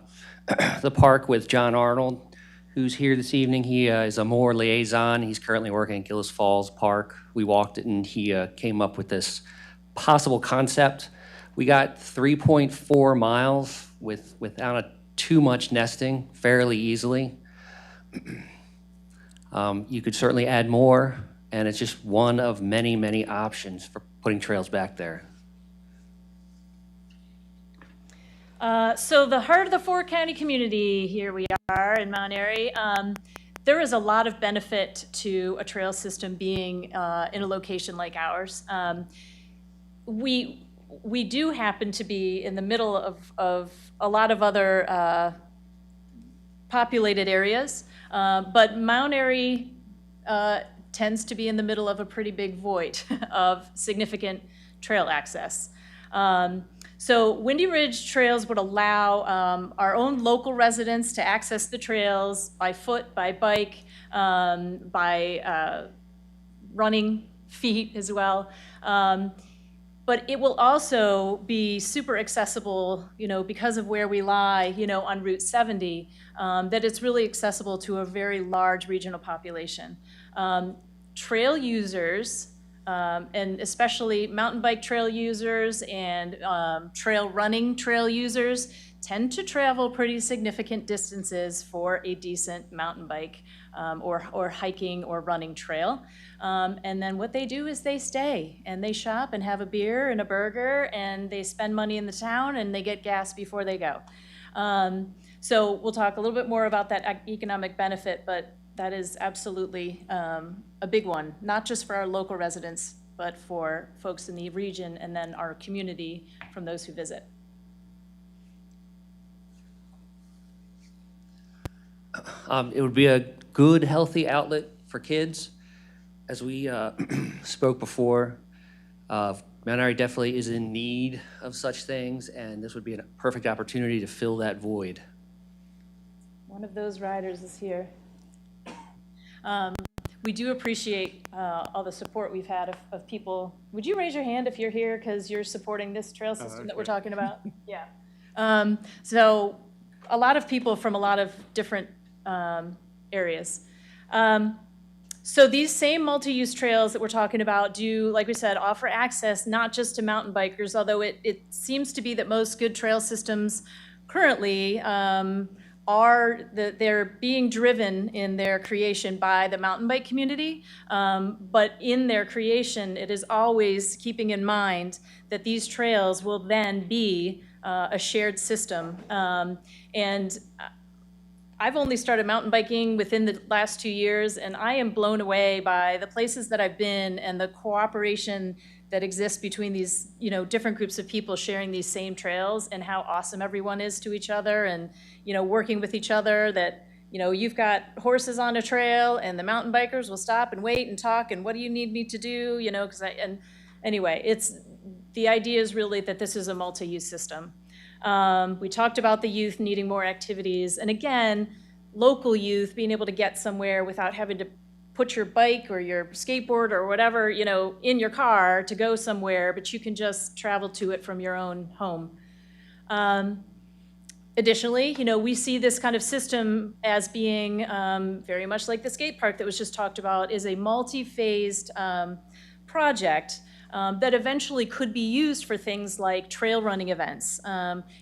park with John Arnold, who's here this evening. He is a Moore liaison. He's currently working at Gillis Falls Park. We walked it and he came up with this possible concept. We got 3.4 miles without too much nesting fairly easily. You could certainly add more, and it's just one of many, many options for putting trails back there. So the heart of the four-county community, here we are in Mount Airy. There is a lot of benefit to a trail system being in a location like ours. We do happen to be in the middle of a lot of other populated areas, but Mount Airy tends to be in the middle of a pretty big void of significant trail access. So Windy Ridge Trails would allow our own local residents to access the trails by foot, by bike, by running feet as well. But it will also be super accessible, because of where we lie, on Route 70, that it's really accessible to a very large regional population. Trail users and especially mountain bike trail users and trail running trail users tend to travel pretty significant distances for a decent mountain bike or hiking or running trail. And then what they do is they stay and they shop and have a beer and a burger and they spend money in the town and they get gas before they go. So we'll talk a little bit more about that economic benefit, but that is absolutely a big one, not just for our local residents, but for folks in the region and then our community from those who visit. It would be a good, healthy outlet for kids. As we spoke before, Mount Airy definitely is in need of such things, and this would be a perfect opportunity to fill that void. One of those riders is here. We do appreciate all the support we've had of people. Would you raise your hand if you're here because you're supporting this trail system that we're talking about? Yeah. So a lot of people from a lot of different areas. So these same multi-use trails that we're talking about do, like we said, offer access not just to mountain bikers, although it seems to be that most good trail systems currently they're being driven in their creation by the mountain bike community, but in their creation, it is always keeping in mind that these trails will then be a shared system. And I've only started mountain biking within the last 2 years, and I am blown away by the places that I've been and the cooperation that exists between these, different groups of people sharing these same trails and how awesome everyone is to each other and, working with each other that, you've got horses on a trail and the mountain bikers will stop and wait and talk and what do you need me to do, anyway, the idea is really that this is a multi-use system. We talked about the youth needing more activities, and again, local youth being able to get somewhere without having to put your bike or your skateboard or whatever, in your car to go somewhere, but you can just travel to it from your own home. Additionally, we see this kind of system as being very much like the skate park that was just talked about, is a multi-phased project that eventually could be used for things like trail running events.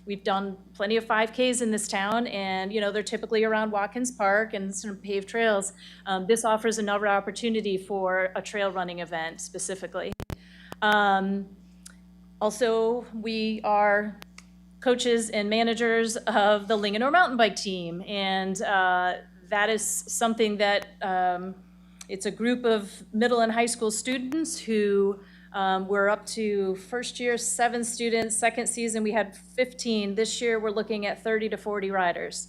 We've done plenty of 5Ks in this town, and they're typically around Watkins Park and some paved trails. This offers another opportunity for a trail running event specifically. Also, we are coaches and managers of the Linganore mountain bike team, and that is something that it's a group of middle and high school students who we're up to first year 7 students, second season we had 15. This year we're looking at 30 to 40 riders.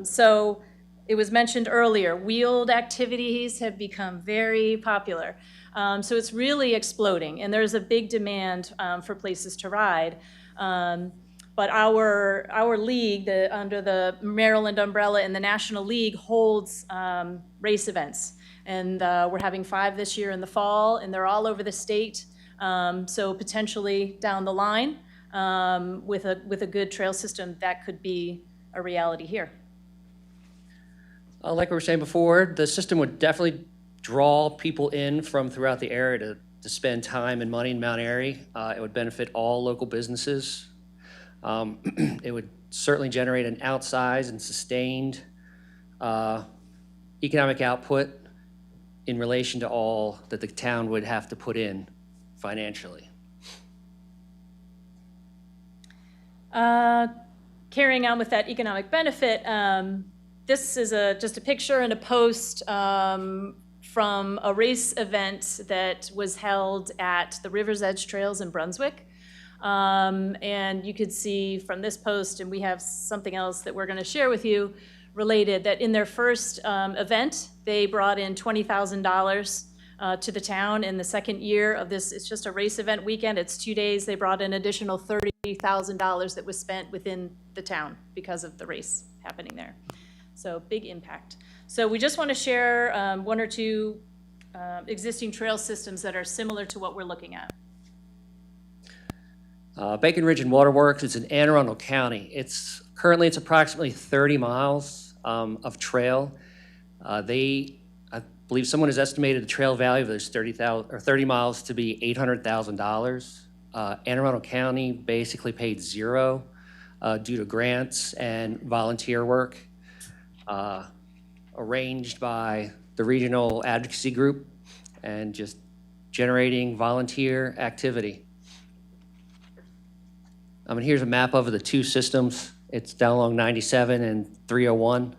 So it was mentioned earlier, wheeled activities have become very popular. So it's really exploding and there's a big demand for places to ride. But our league, under the Maryland umbrella and the National League, holds race events. And we're having 5 this year in the fall, and they're all over the state. So potentially down the line, with a good trail system, that could be a reality here. Like we were saying before, the system would definitely draw people in from throughout the area to spend time and money in Mount Airy. It would benefit all local businesses. It would certainly generate an outsized and sustained economic output in relation to all that the town would have to put in financially. Carrying on with that economic benefit, this is just a picture and a post from a race event that was held at the River's Edge Trails in Brunswick. And you could see from this post, and we have something else that we're going to share with you related, that in their first event, they brought in $20,000 to the town. In the second year of this, it's just a race event weekend, it's 2 days, they brought in additional $30,000 that was spent within the town because of the race happening there. So big impact. So we just want to share 1 or 2 existing trail systems that are similar to what we're looking at. Bacon Ridge and Waterworks is in Anne Arundel County. Currently it's approximately 30 miles of trail. They I believe someone has estimated the trail value of those 30 miles to be $800,000. Anne Arundel County basically paid zero due to grants and volunteer work arranged by the regional advocacy group and just generating volunteer activity. And here's a map of the two systems. It's down along 97 and 301.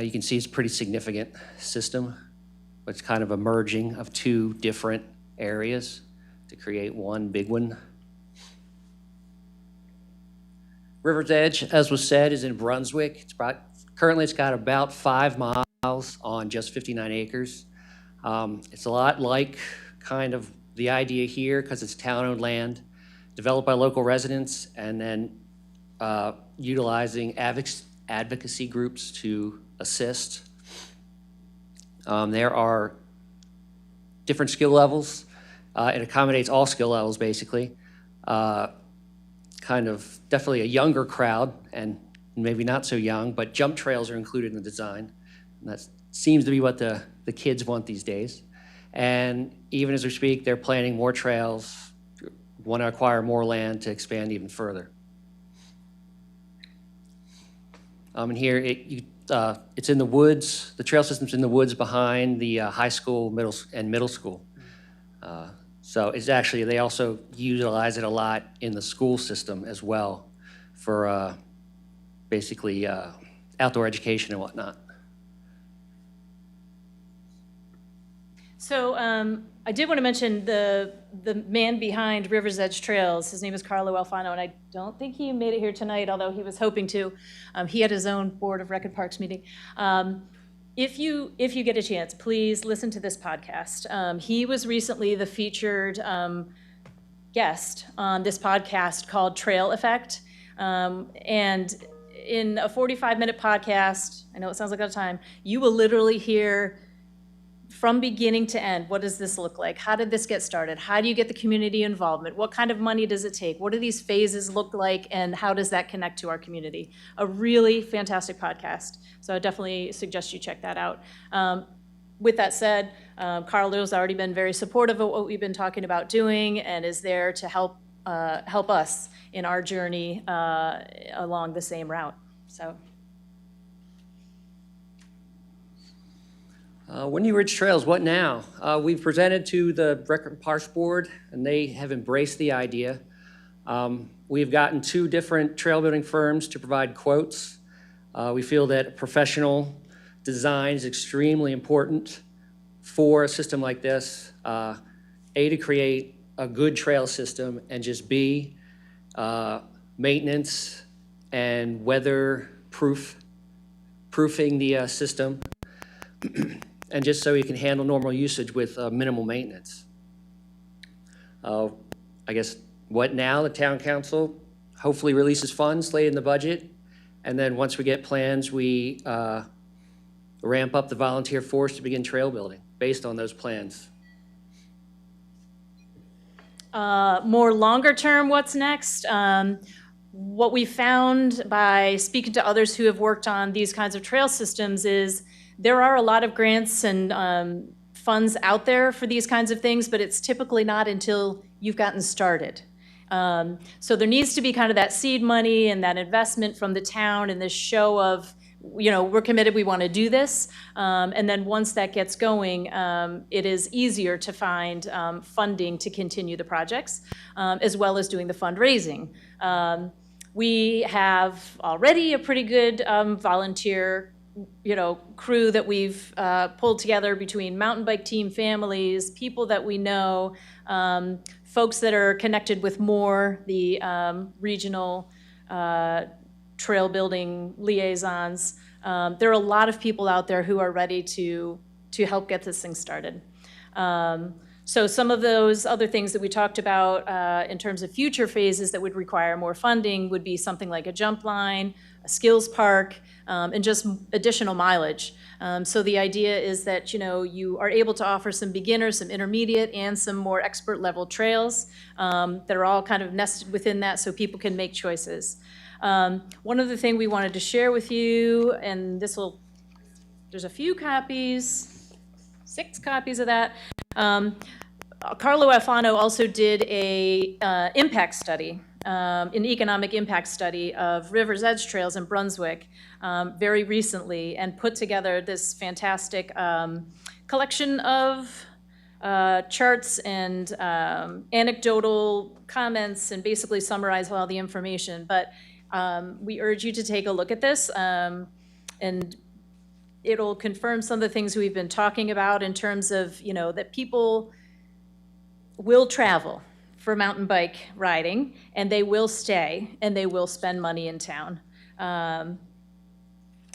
You can see it's a pretty significant system, but it's kind of a merging of two different areas to create one big one. River's Edge, as was said, is in Brunswick. Currently it's got about 5 miles on just 59 acres. It's a lot like kind of the idea here because it's town-owned land, developed by local residents, and then utilizing advocacy groups to assist. There are different skill levels. It accommodates all skill levels, basically. Kind of definitely a younger crowd, and maybe not so young, but jump trails are included in the design. And that seems to be what the kids want these days. And even as we speak, they're planning more trails, want to acquire more land to expand even further. And here, it's in the woods. The trail system's in the woods behind the high school, middle school. So it's actually, they also utilize it a lot in the school system as well for basically outdoor education and whatnot. So I did want to mention the man behind River's Edge Trails. His name is Carlo Alfano, and I don't think he made it here tonight, although he was hoping to. He had his own Board of Rec and Parks meeting. If you get a chance, please listen to this podcast. He was recently the featured guest on this podcast called Trail Effect. And in a 45-minute podcast, I know it sounds like a lot of time, you will literally hear from beginning to end, what does this look like? How did this get started? How do you get the community involvement? What kind of money does it take? What do these phases look like? And how does that connect to our community? A really fantastic podcast. So I definitely suggest you check that out. With that said, Carlo's already been very supportive of what we've been talking about doing and is there to help us in our journey along the same route. So. Windy Ridge Trails, what now? We've presented to the Rec and Parks Board, and they have embraced the idea. We've gotten 2 different trail building firms to provide quotes. We feel that professional design is extremely important for a system like this. A, to create a good trail system, and just B, maintenance and weather proofing the system. And just so you can handle normal usage with minimal maintenance. I guess what now? The town council hopefully releases funds late in the budget, and then once we get plans, we ramp up the volunteer force to begin trail building based on those plans. More longer term, what's next? What we found by speaking to others who have worked on these kinds of trail systems is there are a lot of grants and funds out there for these kinds of things, but it's typically not until you've gotten started. So there needs to be kind of that seed money and that investment from the town and this show of, you know, we're committed, we want to do this. And then once that gets going, it is easier to find funding to continue the projects, as well as doing the fundraising. We have already a pretty good volunteer crew that we've pulled together between mountain bike team families, people that we know, folks that are connected with more, the regional trail building liaisons. There are a lot of people out there who are ready to help get this thing started. So some of those other things that we talked about in terms of future phases that would require more funding would be something like a jump line, a skills park, and just additional mileage. So the idea is that you are able to offer some beginner, some intermediate, and some more expert level trails that are all kind of nested within that so people can make choices. One other thing we wanted to share with you, and this will There's a few copies, 6 copies of that. Carlo Alfano also did a impact study, an economic impact study of River's Edge trails in Brunswick very recently, and put together this fantastic collection of charts and anecdotal comments, and basically summarize all the information. But we urge you to take a look at this, and it'll confirm some of the things we've been talking about in terms of, you know, that people will travel for mountain bike riding, and they will stay, and they will spend money in town.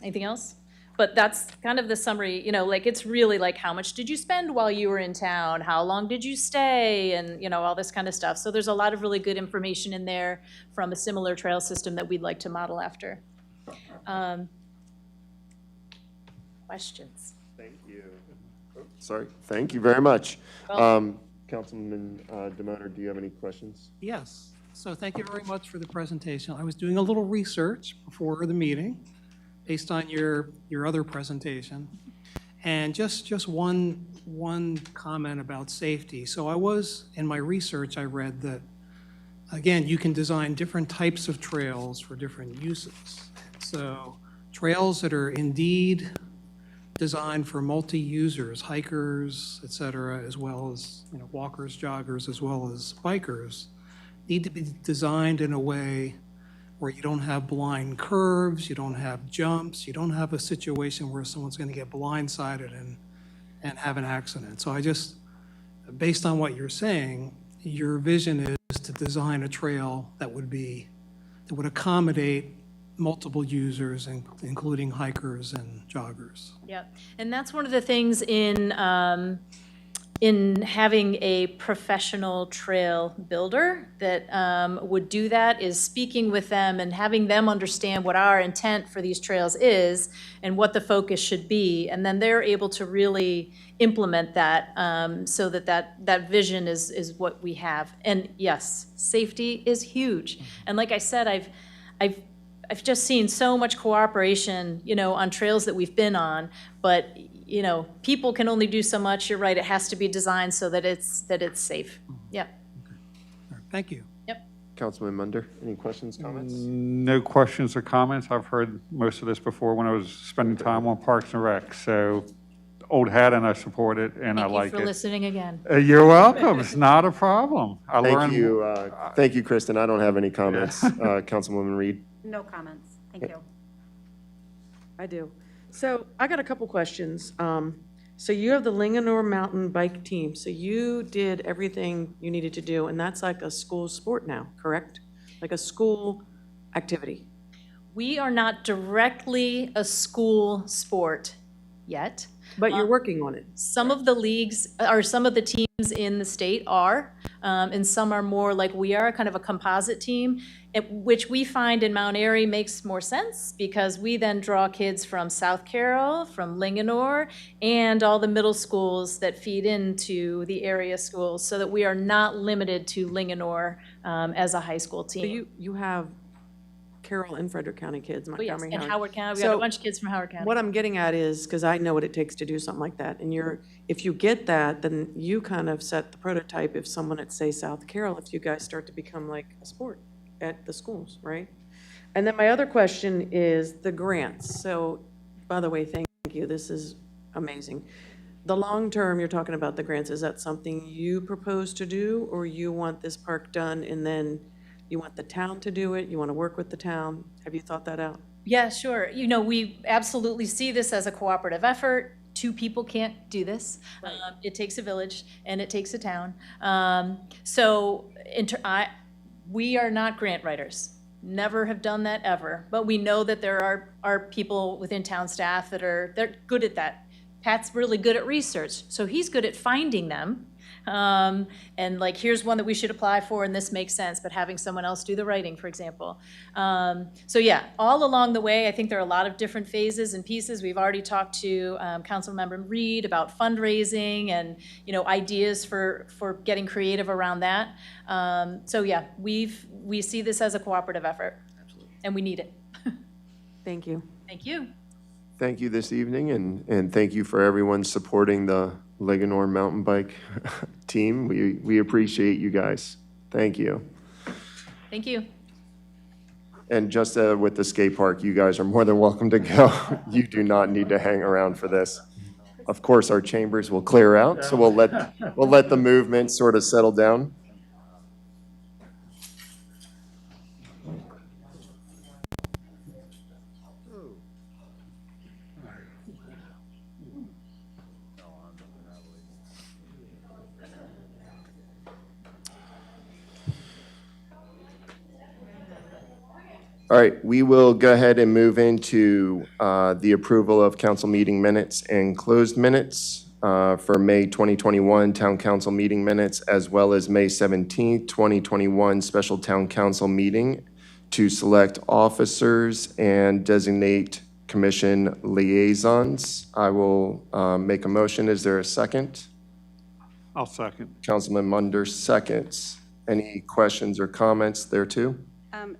Anything else? But that's kind of the summary, you know, like, it's really like, how much did you spend while you were in town? How long did you stay? And, you know, all this kind of stuff. So there's a lot of really good information in there from a similar trail system that we'd like to model after. Questions? Thank you. Oh, sorry, thank you very much. Councilman Domotor, do you have any questions? Yes, so thank you very much for the presentation. I was doing a little research before the meeting based on your other presentation. And just one comment about safety. So in my research, I read that, again, you can design different types of trails for different uses. So trails that are indeed designed for multi-users, hikers, et cetera, as well as, you know, walkers, joggers, as well as bikers, need to be designed in a way where you don't have blind curves, you don't have jumps, you don't have a situation where someone's going to get blindsided and have an accident. So based on what you're saying, your vision is to design a trail that would accommodate multiple users, including hikers and joggers. Yep, and that's one of the things in having a professional trail builder that would do that, is speaking with them and having them understand what our intent for these trails is and what the focus should be, and then they're able to really implement that, so that vision is what we have. And yes, safety is huge. And like I said, I've just seen so much cooperation, you know, on trails that we've been on, but, you know, people can only do so much. You're right, it has to be designed so that it's safe. Yeah. All right, thank you. Yep. Councilman Munder, any questions, comments? No questions or comments. I've heard most of this before when I was spending time on Parks and Rec. So old hat, and I support it, and I like it. Thank you for listening again. You're welcome. It's not a problem. Thank you, Kristen. I don't have any comments. Councilwoman Reed. No comments. Thank you. I do. So I got a couple questions. So you have the Linganore Mountain Bike Team. So you did everything you needed to do, and that's like a school sport now, correct? Like a school activity. We are not directly a school sport yet. But you're working on it. Some of the leagues, or some of the teams in the state are, and some are more like we are, kind of a composite team, which we find in Mount Airy makes more sense, because we then draw kids from South Carroll, from Linganore, and all the middle schools that feed into the area schools, so that we are not limited to Linganore as a high school team. So you have Carroll and Frederick County kids, Oh, yes, Montgomery and Howard County, we So got a bunch of kids from Howard County. What I'm getting at is, because I know what it takes to do something like that, and if you get that, then you kind of set the prototype if someone at, say, South Carroll, if you guys start to become like a sport at the schools, right? And then my other question is the grants. So, by the way, thank you, this is amazing. The long term, you're talking about the grants, is that something you propose to do, or you want this park done and then you want the town to do it? You want to work with the town? Have you thought that out? Yeah, sure. You know, we absolutely see this as a cooperative effort. 2 people can't do this. Right. It takes a village and it takes a town. We are not grant writers. Never have done that ever. But we know that there are people within town staff they're good at that. Pat's really good at research, so he's good at finding them. And like, here's one that we should apply for, and this makes sense, but having someone else do the writing, for example. So yeah, all along the way, I think there are a lot of different phases and pieces. We've already talked to Councilmember Reed about fundraising and, you know, ideas for getting creative around that. So yeah, we see this as a cooperative effort. Absolutely. And we need it. Thank you. Thank you. thank you this evening, and thank you for everyone supporting the Leganor mountain bike team. We appreciate you guys. Thank you. Thank you. And just with the skate park, you guys are more than welcome to go. You do not need to hang around for this. Of course, our chambers will clear out, so we'll let the movement sort of settle down. All right, we will go ahead and move into the approval of council meeting minutes and closed minutes for May 2021 Town Council meeting minutes, as well as May 17th, 2021 special Town Council meeting to select officers and designate commission liaisons. I will make a motion. Is there a second? I'll second. Councilman Munder seconds. Any questions or comments there too?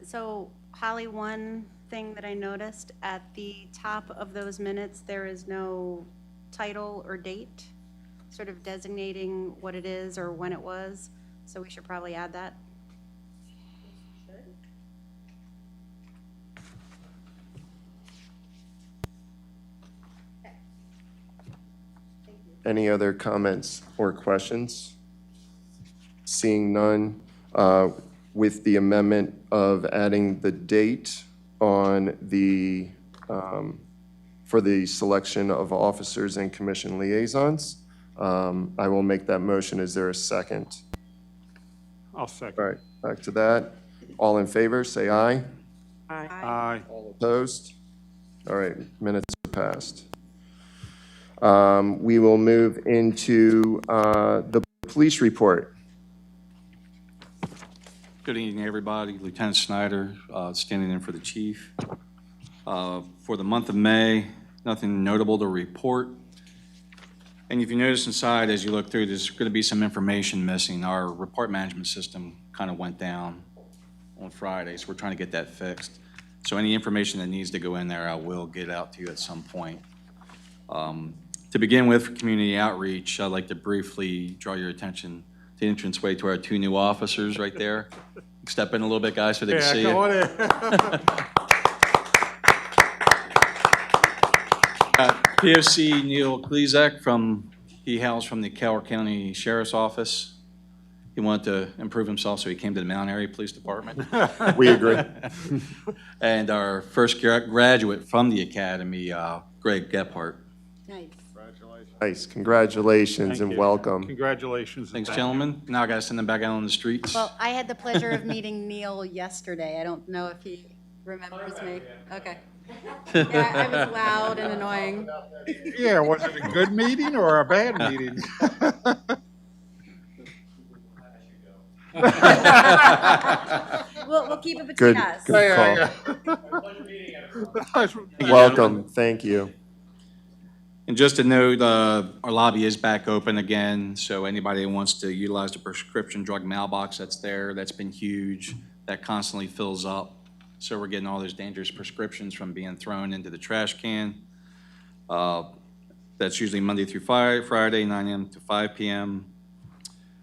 So Holly, one thing that I noticed at the top of those minutes, there is no title or date, sort of designating what it is or when it was. So we should probably add that. Any other comments or questions? Seeing none, with the amendment of adding the date on the, for the selection of officers and commission liaisons, I will make that motion. Is there a second? I'll second. All right, back to that. All in favor, say aye. Aye. All opposed? All right, minutes are passed. We will move into the police report. Good evening, everybody. Lieutenant Snyder, standing in for the chief. For the month of May, nothing notable to report. And if you notice inside, as you look through, there's going to be some information missing. Our report management system kind of went down on Friday, so we're trying to get that fixed. So any information that needs to go in there, I will get out to you at some point. To begin with, for community outreach, I'd like to briefly draw your attention to the entranceway to our two new officers right there. Step in a little bit, guys, so they can see you. Come on in. POC Neil Klezak he hails from the Carroll County Sheriff's Office. He wanted to improve himself, so he came to the Mount Airy Police Department. We agree. And our first graduate from the academy, Greg Gephardt. Nice. Nice, congratulations and welcome. Congratulations. and Thanks, thank you. gentlemen. Now I gotta send them back out on the streets. Well, I had the pleasure of meeting Neil yesterday. I don't know if he remembers me. Okay. Yeah, I was loud and annoying. Yeah, was it a good meeting or a bad meeting? We'll keep it between Good, us. good call. Welcome, thank you. And just to note, our lobby is back open again, so anybody that wants to utilize the prescription drug mailbox that's there, that's been huge. That constantly fills up. So we're getting all those dangerous prescriptions from being thrown into the trash can. That's usually Monday through Friday, 9 a.m. to 5 p.m.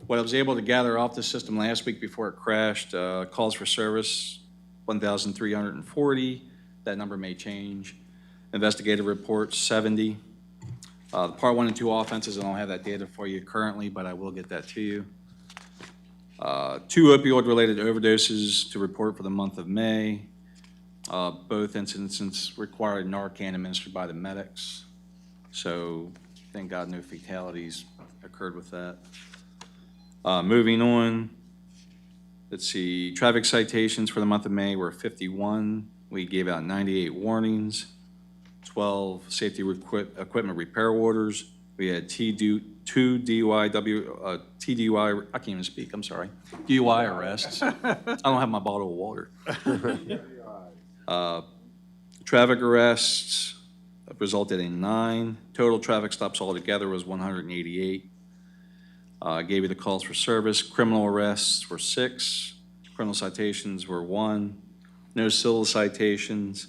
What I was able to gather off the system last week before it crashed, calls for service, 1,340. That number may change. Investigative reports, 70. The Part 1 and 2 offenses, I don't have that data for you currently, but I will get that to you. 2 opioid-related overdoses to report for the month of May. Both incidents required Narcan administered by the medics. So thank God no fatalities occurred with that. Moving on, let's see, traffic citations for the month of May were 51. We gave out 98 warnings, 12 safety equipment repair orders. We had two TDUI, I can't even speak, I'm sorry, DUI arrests. I don't have my bottle of water. Traffic arrests resulted in 9. Total traffic stops altogether was 188. I gave you the calls for service. Criminal arrests were 6. Criminal citations were 1. No civil citations.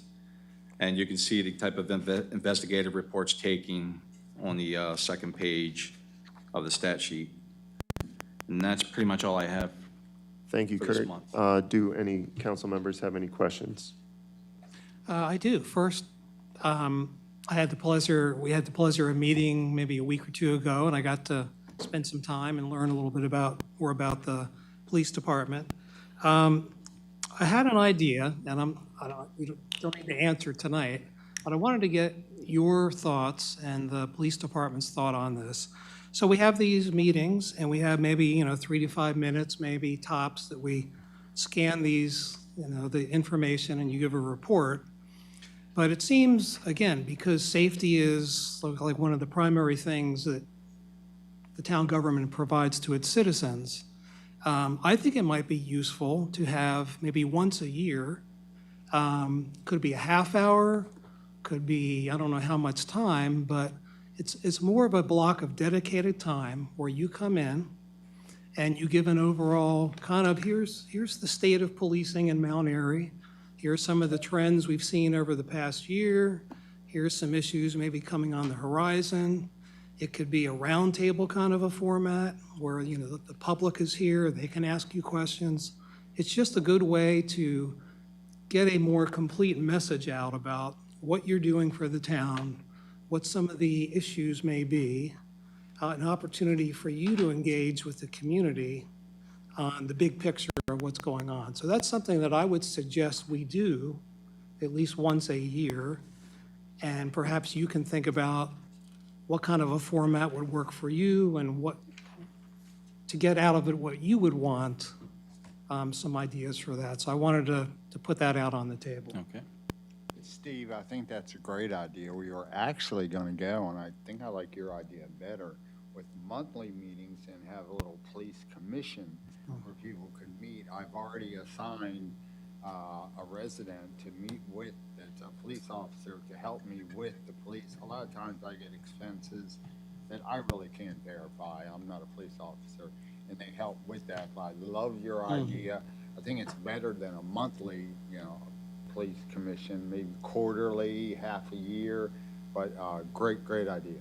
And you can see the type of investigative reports taking on the second page of the stat sheet. And that's pretty much all I have. Thank you, For this Kurt. month. Do any council members have any questions? I do. First, we had the pleasure of meeting maybe a week or two ago, and I got to spend some time and learn a little bit more about the police department. I had an idea, and we don't need to answer tonight, but I wanted to get your thoughts and the police department's thought on this. So we have these meetings, and we have maybe 3 to 5 minutes, maybe tops, that we scan these, the information, and you give a report. But it seems, again, because safety is like one of the primary things that the town government provides to its citizens, I think it might be useful to have maybe once a year, could be a half hour, could be, I don't know how much time, but it's more of a block of dedicated time where you come in and you give an overall kind of, here's the state of policing in Mount Airy. Here's some of the trends we've seen over the past year. Here's some issues maybe coming on the horizon. It could be a roundtable kind of a format where, the public is here, they can ask you questions. It's just a good way to get a more complete message out about what you're doing for the town, what some of the issues may be, an opportunity for you to engage with the community on the big picture of what's going on. So that's something that I would suggest we do at least once a year. And perhaps you can think about what kind of a format would work for you and what, to get out of it what you would want, some ideas for that. So I wanted to put that out on the table. Okay. Steve, I think that's a great idea. We are actually going to go, and I think I like your idea better, with monthly meetings and have a little police commission where people could meet. I've already assigned a resident to meet with, that's a police officer, to help me with the police. A lot of times I get expenses that I really can't verify. I'm not a police officer, and they help with that. But I love your idea. I think it's better than a monthly, police commission, maybe quarterly, half a year, but great idea.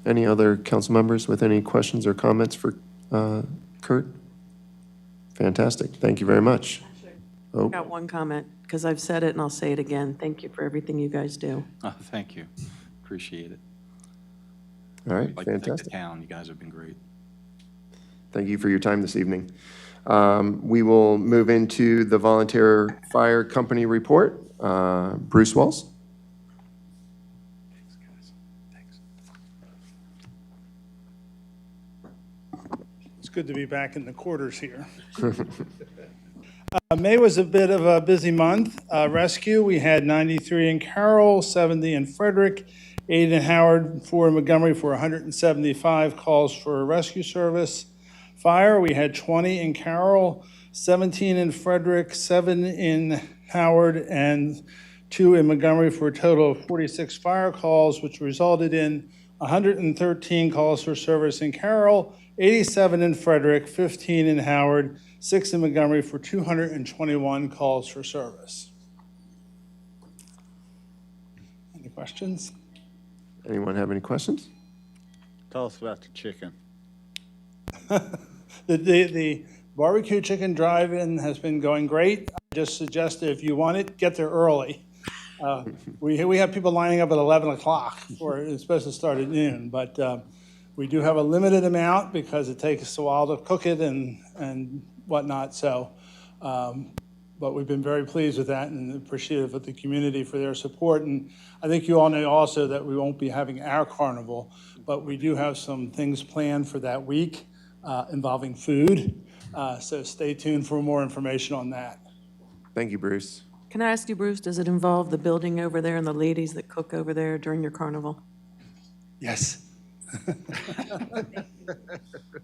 Any other council members with any questions or comments for Kurt? Fantastic. Thank you very much. Oh, Got one comment, because I've said it and I'll say it again. Thank you for everything you guys do. Oh, thank you. Appreciate it. all right, I'd like to thank the fantastic. town. You guys have been great. Thank you for your time this evening. We will move into the Volunteer Fire Company report. Bruce Walls. Thanks, guys. Thanks. It's good to be back in the quarters here. May was a bit of a busy month. Rescue, we had 93 in Carroll, 70 in Frederick, 8 in Howard, 4 in Montgomery for 175 calls for rescue service. Fire, we had 20 in Carroll, 17 in Frederick, 7 in Howard, and 2 in Montgomery for a total of 46 fire calls, which resulted in 113 calls for service in Carroll, 87 in Frederick, 15 in Howard, 6 in Montgomery for 221 calls for service. Any questions? Anyone have any questions? Tell us about the chicken. The barbecue chicken drive-in has been going great. I just suggest if you want it, get there early. We have people lining up at 11 o'clock, or it's supposed to start at noon, but we do have a limited amount because it takes a while to cook it and whatnot, so, but we've been very pleased with that and appreciative of the community for their support. And I think you all know also that we won't be having our carnival, but we do have some things planned for that week involving food, so stay tuned for more information on that. Thank you, Bruce. Can I ask you, Bruce, does it involve the building over there and the ladies that cook over there during your carnival? Yes.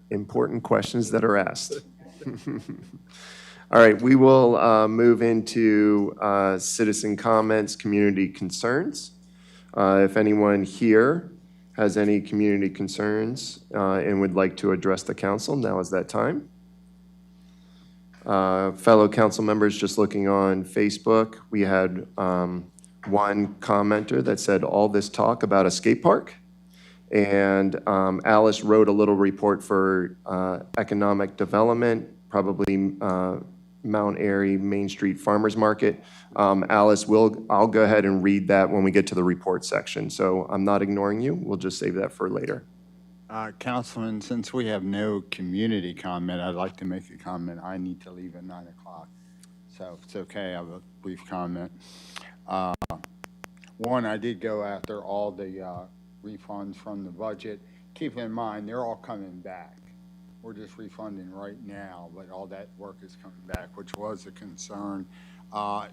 Important questions that are asked. All right, we will move into citizen comments, community concerns. If anyone here has any community concerns and would like to address the council, now is that time. Fellow council members, just looking on Facebook, we had one commenter that said, all this talk about a skate park. And Alice wrote a little report for economic development, probably Mount Airy Main Street Farmers Market. Alice, I'll go ahead and read that when we get to the report section. So I'm not ignoring you. We'll just save that for later. Councilman, since we have no community comment, I'd like to make a comment. I need to leave at 9 o'clock. So if it's okay, I have a brief comment. One, I did go after all the refunds from the budget. Keep in mind, they're all coming back. We're just refunding right now, but all that work is coming back, which was a concern.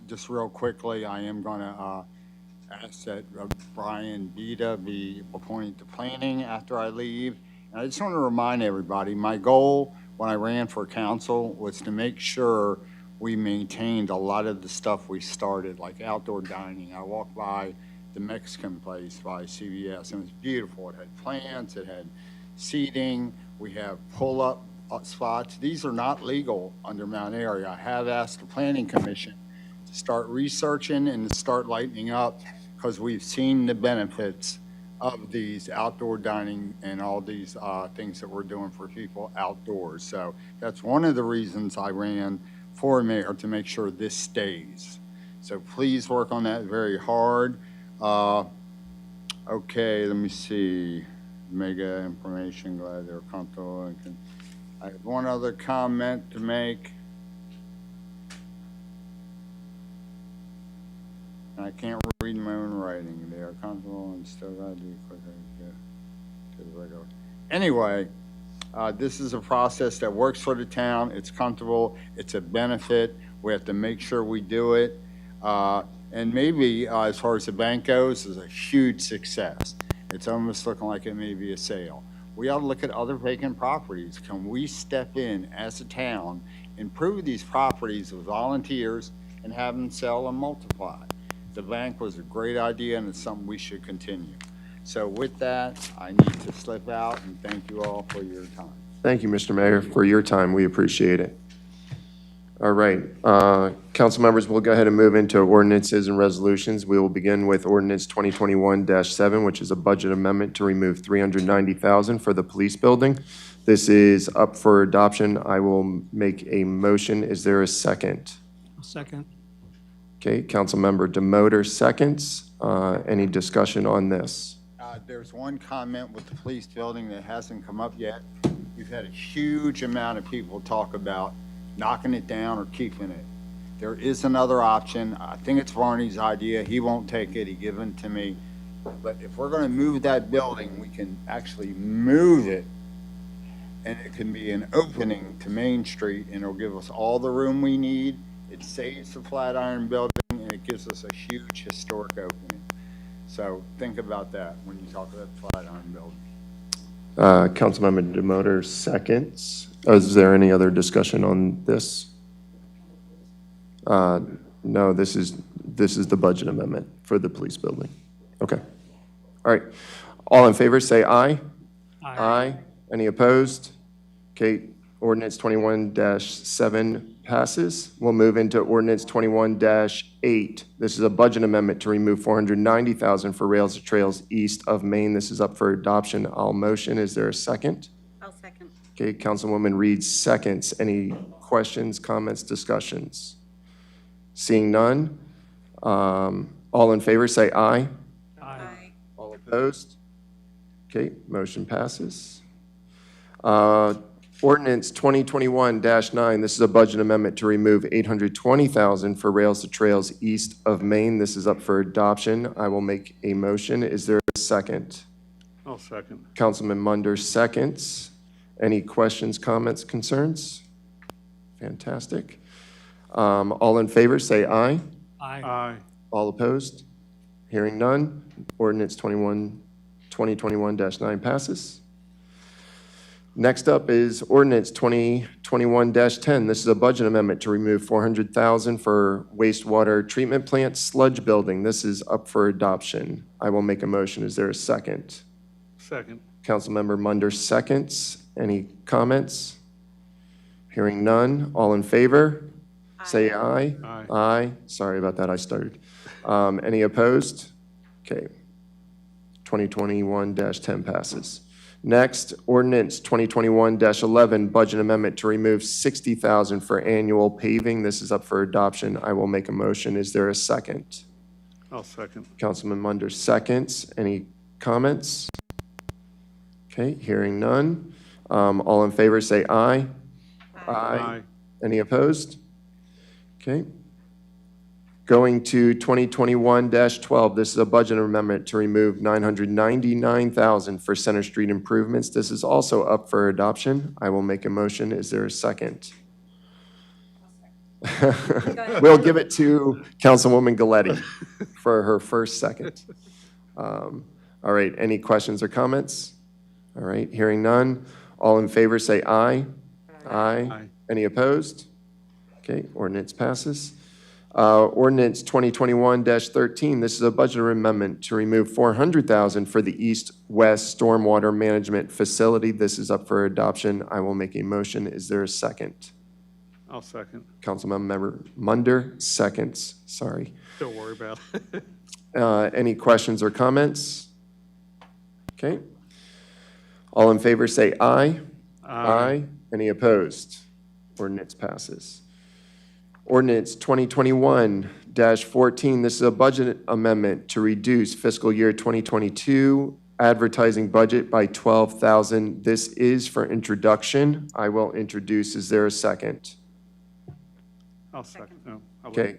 Just real quickly, I am going to ask that Brian Beta be appointed to planning after I leave. And I just want to remind everybody, my goal when I ran for council was to make sure we maintained a lot of the stuff we started, like outdoor dining. I walked by the Mexican place by CVS, and it was beautiful. It had plants, it had seating, we have pull-up spots. These are not legal under Mount Airy. I have asked the Planning Commission to start researching and to start lightening up, because we've seen the benefits of these outdoor dining and all these things that we're doing for people outdoors. So that's one of the reasons I ran for mayor, to make sure this stays. So please work on that very hard. Okay, let me see. Mega information, glad they're comfortable. I have one other comment to make. I can't read my own writing. They are comfortable and still gotta do quicker to the regular. Anyway, this is a process that works for the town. It's comfortable. It's a benefit. We have to make sure we do it. And maybe as far as the bank goes, is a huge success. It's almost looking like it may be a sale. We ought to look at other vacant properties. Can we step in as a town, improve these properties with volunteers, and have them sell and multiply? The bank was a great idea, and it's something we should continue. So with that, I need to slip out, and thank you all for your time. Thank you, Mr. Mayor, for your time. We appreciate it. All right, council members, we'll go ahead and move into ordinances and resolutions. We will begin with ordinance 2021-7, which is a budget amendment to remove $390,000 for the police building. This is up for adoption. I will make a motion. Is there a second? Second. Okay, Councilmember Domotor seconds. Any discussion on this? There's one comment with the police building that hasn't come up yet. We've had a huge amount of people talk about knocking it down or keeping it. There is another option. I think it's Varney's idea. He won't take it. He gave it to me. But if we're going to move that building, we can actually move it, and it can be an opening to Main Street, and it'll give us all the room we need. It saves the Flatiron building, and it gives us a huge historic opening. So think about that when you talk about the Flatiron building. Councilmember Demoter seconds. Is there any other discussion on this? No, this is the budget amendment for the police building. Okay. All right. All in favor, say aye. Aye. Any opposed? Okay, ordinance 21-7 passes. We'll move into ordinance 21-8. This is a budget amendment to remove $490,000 for rails and trails east of Main. This is up for adoption. I'll motion. Is there a second? I'll second. Okay, Councilwoman Reed seconds. Any questions, comments, discussions? Seeing none. All in favor, say aye. Aye. All opposed? Okay, motion passes. Ordinance 2021-9, this is a budget amendment to remove $820,000 for rails to trails east of Main. This is up for adoption. I will make a motion. Is there a second? I'll second. Councilman Munder seconds. Any questions, comments, concerns? Fantastic. All in favor, say aye. Aye. Aye. All opposed? Hearing none. Ordinance 2021-9 passes. Next up is ordinance 2021-10. This is a budget amendment to remove $400,000 for wastewater treatment plant sludge building. This is up for adoption. I will make a motion. Is there a second? Second. Councilmember Munder seconds. Any comments? Hearing none, all in favor? Say aye. Aye. Aye. Sorry about that, I stuttered. Any opposed? Okay. 2021-10 passes. Next, ordinance 2021-11, budget amendment to remove $60,000 for annual paving. This is up for adoption. I will make a motion. Is there a second? I'll second. Councilman Munder seconds. Any comments? Okay, hearing none. All in favor, say aye. Aye. Any opposed? Okay. Going to 2021-12, this is a budget amendment to remove $999,000 for Center Street improvements. This is also up for adoption. I will make a motion. Is there a second? We'll give it to Councilwoman Galletti for her first second. All right, any questions or comments? All right, hearing none. All in favor, say aye. Aye. Any opposed? Okay, ordinance passes. Ordinance 2021-13, this is a budget amendment to remove $400,000 for the east-west stormwater management facility. This is up for adoption. I will make a motion. Is there a second? I'll second. Councilmember Munder, seconds. Sorry. Don't worry about it. Any questions or comments? Okay. All in favor say aye. Aye. Any opposed? Ordinance passes. Ordinance 2021-14, this is a budget amendment to reduce fiscal year 2022 advertising budget by $12,000. This is for introduction. I will introduce. Is there a second? I'll second. No, I'll Okay.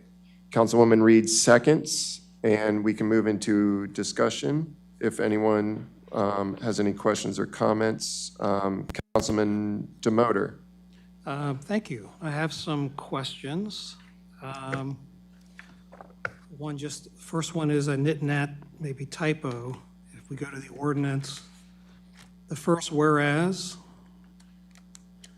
Councilwoman Reed seconds, and we can move into discussion. If anyone has any questions or comments, Councilman Domotor. Thank you. I have some questions. First one is a nit-nat, maybe typo. If we go to the ordinance, the first whereas,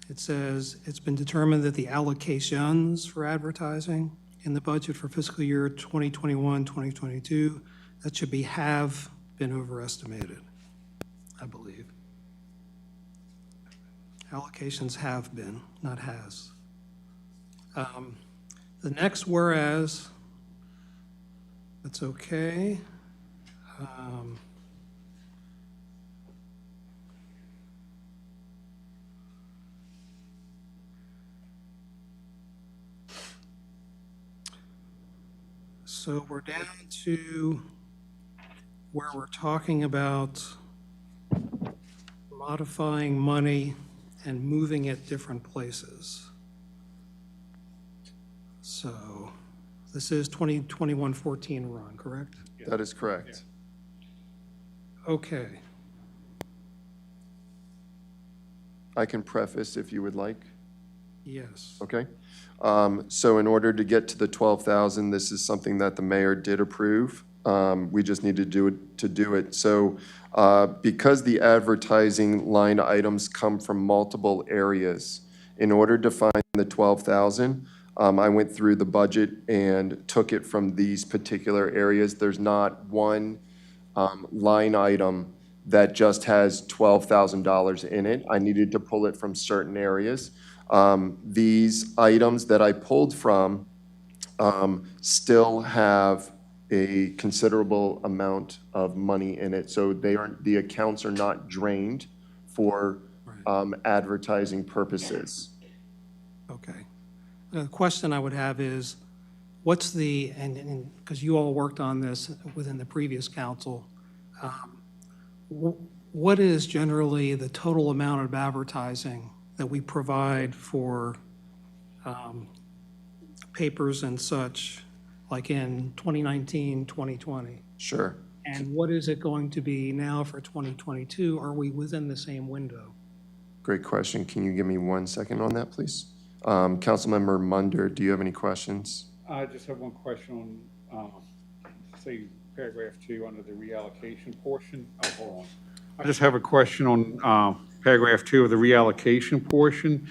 it says, it's been determined that the allocations for advertising in the budget for fiscal year 2021, 2022, that should be have been overestimated, I believe. Allocations have been, not has. The next whereas, that's okay. So we're down to where we're talking about modifying money and moving it different places. So this is 2021-14 run, correct? That is correct. Okay. I can preface if you would like. Yes. Okay. So in order to get to the 12,000, this is something that the mayor did approve. We just need to do it. So because the advertising line items come from multiple areas, in order to find the 12,000, I went through the budget and took it from these particular areas. There's not one line item that just has $12,000 in it. I needed to pull it from certain areas. These items that I pulled from still have a considerable amount of money in it, so the accounts are not drained for advertising purposes. Okay. The question I would have is, what's the, and because you all worked on this within the previous council, what is generally the total amount of advertising that we provide for papers and such, like in 2019, 2020? Sure. And what is it going to be now for 2022? Are we within the same window? Great question. Can you give me 1 second on that, please? Councilmember Munder, do you have any questions? I just have one question on, say, paragraph 2 under the reallocation portion. Oh, hold on. I just have a question on paragraph 2 of the reallocation portion.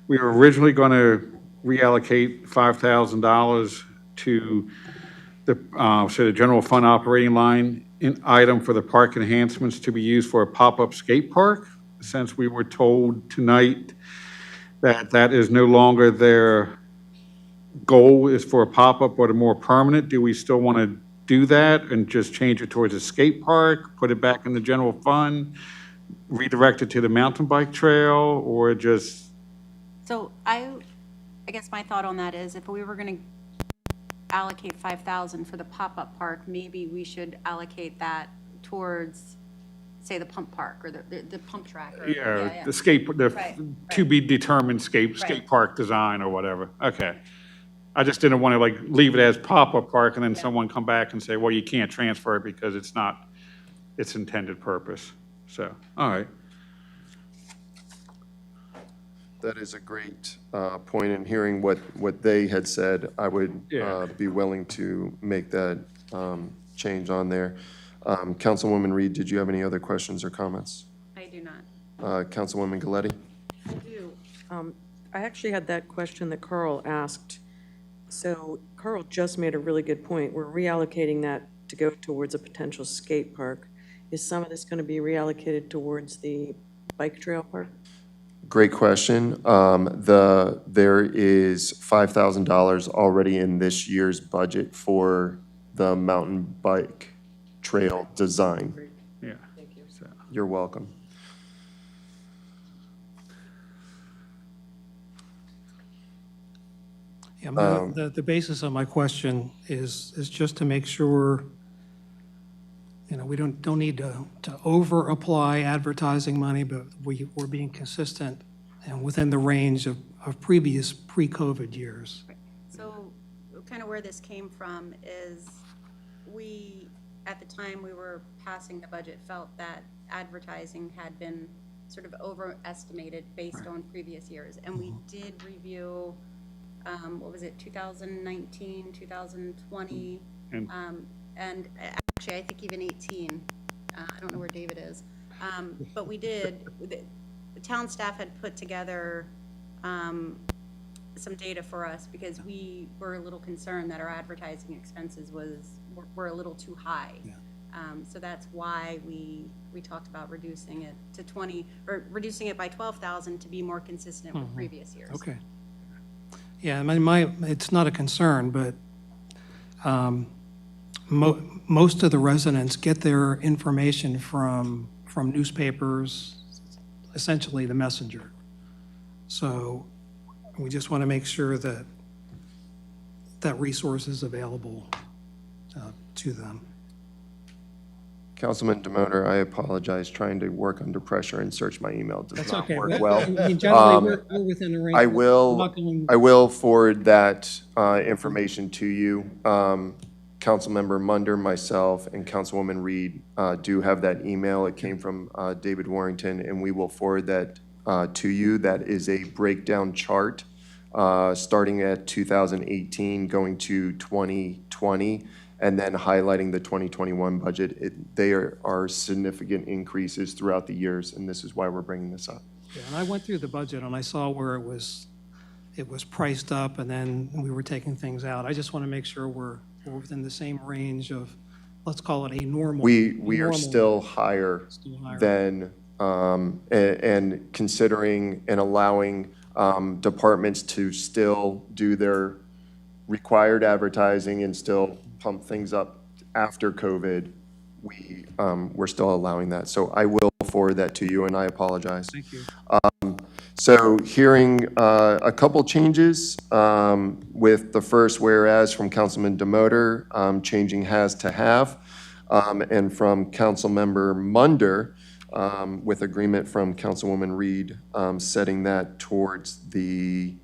We were originally going to reallocate $5,000 to the, say, the general fund operating line item for the park enhancements to be used for a pop-up skate park. Since we were told tonight that is no longer their goal is for a pop-up or a more permanent? Do we still want to do that and just change it towards a skate park, put it back in the general fund, redirect it to the mountain bike trail, or just? So I guess my thought on that is if we were going to allocate 5,000 for the pop-up park, maybe we should allocate that towards, say, the pump park or the pump track. Or, Yeah, the skate, Right, to be determined skate park design or whatever. Okay. I just didn't want to like leave it as pop-up park and then someone come back and say, well, you can't transfer it because it's not its intended purpose. So, all right. That is a great point. In hearing what they had said, I would be willing to make that change on there. Councilwoman Reed, did you have any other questions or comments? I do not. Councilwoman Galletti? I do. I actually had that question that Carl asked. So Carl just made a really good point. We're reallocating that to go towards a potential skate park. Is some of this going to be reallocated towards the bike trail park? Great question. There is $5,000 already in this year's budget for the mountain bike trail design. Yeah. Thank you. You're welcome. Yeah, the basis of my question is just to make sure, you know, we don't need to over-apply advertising money, but we're being consistent and within the range of previous pre-COVID years. So kind of where this came from is we, at the time we were passing the budget, felt that advertising had been sort of overestimated based on previous years. And we did review, what was it, 2019, 2020, and actually I think even 18. I don't know where David is. But we did, the town staff had put together some data for us because we were a little concerned that our advertising expenses were a little too high. Yeah. So that's why we talked about reducing it to 20, or reducing it by 12,000 to be more consistent with previous years. Okay. Yeah, I mean, it's not a concern, but most of the residents get their information from newspapers, essentially the messenger. So we just want to make sure that that resource is available to them. Councilman Domotor, I apologize. Trying to work under pressure and search my email does not Okay. work well. I mean, generally, we're within the range. I will forward that information to you. Councilmember Munder, myself, and Councilwoman Reed do have that email. It came from David Warrington, and we will forward that to you. That is a breakdown chart starting at 2018, going to 2020, and then highlighting the 2021 budget. They are significant increases throughout the years, and this is why we're bringing this up. Yeah, and I went through the budget and I saw where it was priced up and then we were taking things out. I just want to make sure we're within the same range of, let's call it a normal. We are still higher than, and considering and allowing departments to still do their required advertising and still pump things up after COVID, we're still allowing that. So I will forward that to you, and I apologize. Thank you. So hearing a couple changes with the first whereas from Councilman Domotor, changing has to have, and from Councilmember Munder, with agreement from Councilwoman Reed, setting that towards the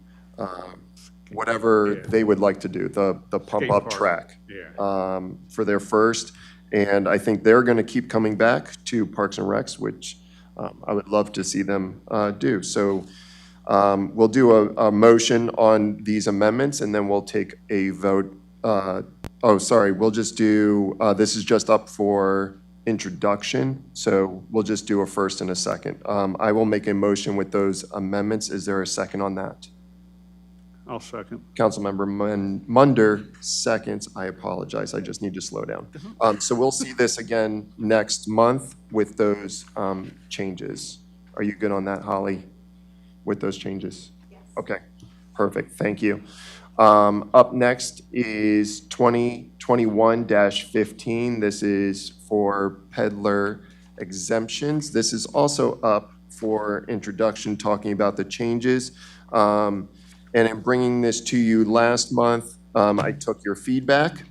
whatever they would like to do, the pump-up track for their first. And I think they're going to keep coming back to Parks and Recs, which I would love to see them do. So we'll do a motion on these amendments, and then we'll take a vote. We'll just do, this is just up for introduction, so we'll just do a first and a second. I will make a motion with those amendments. Is there a second on that? I'll second. Councilmember Munder seconds. I apologize. I just need to slow down. So we'll see this again next month with those changes. Are you good on that, Holly, with those changes? Yes. Okay, perfect, thank you. Up next is 2021-15. This is for peddler exemptions. This is also up for introduction, talking about the changes. And in bringing this to you last month, I took your feedback.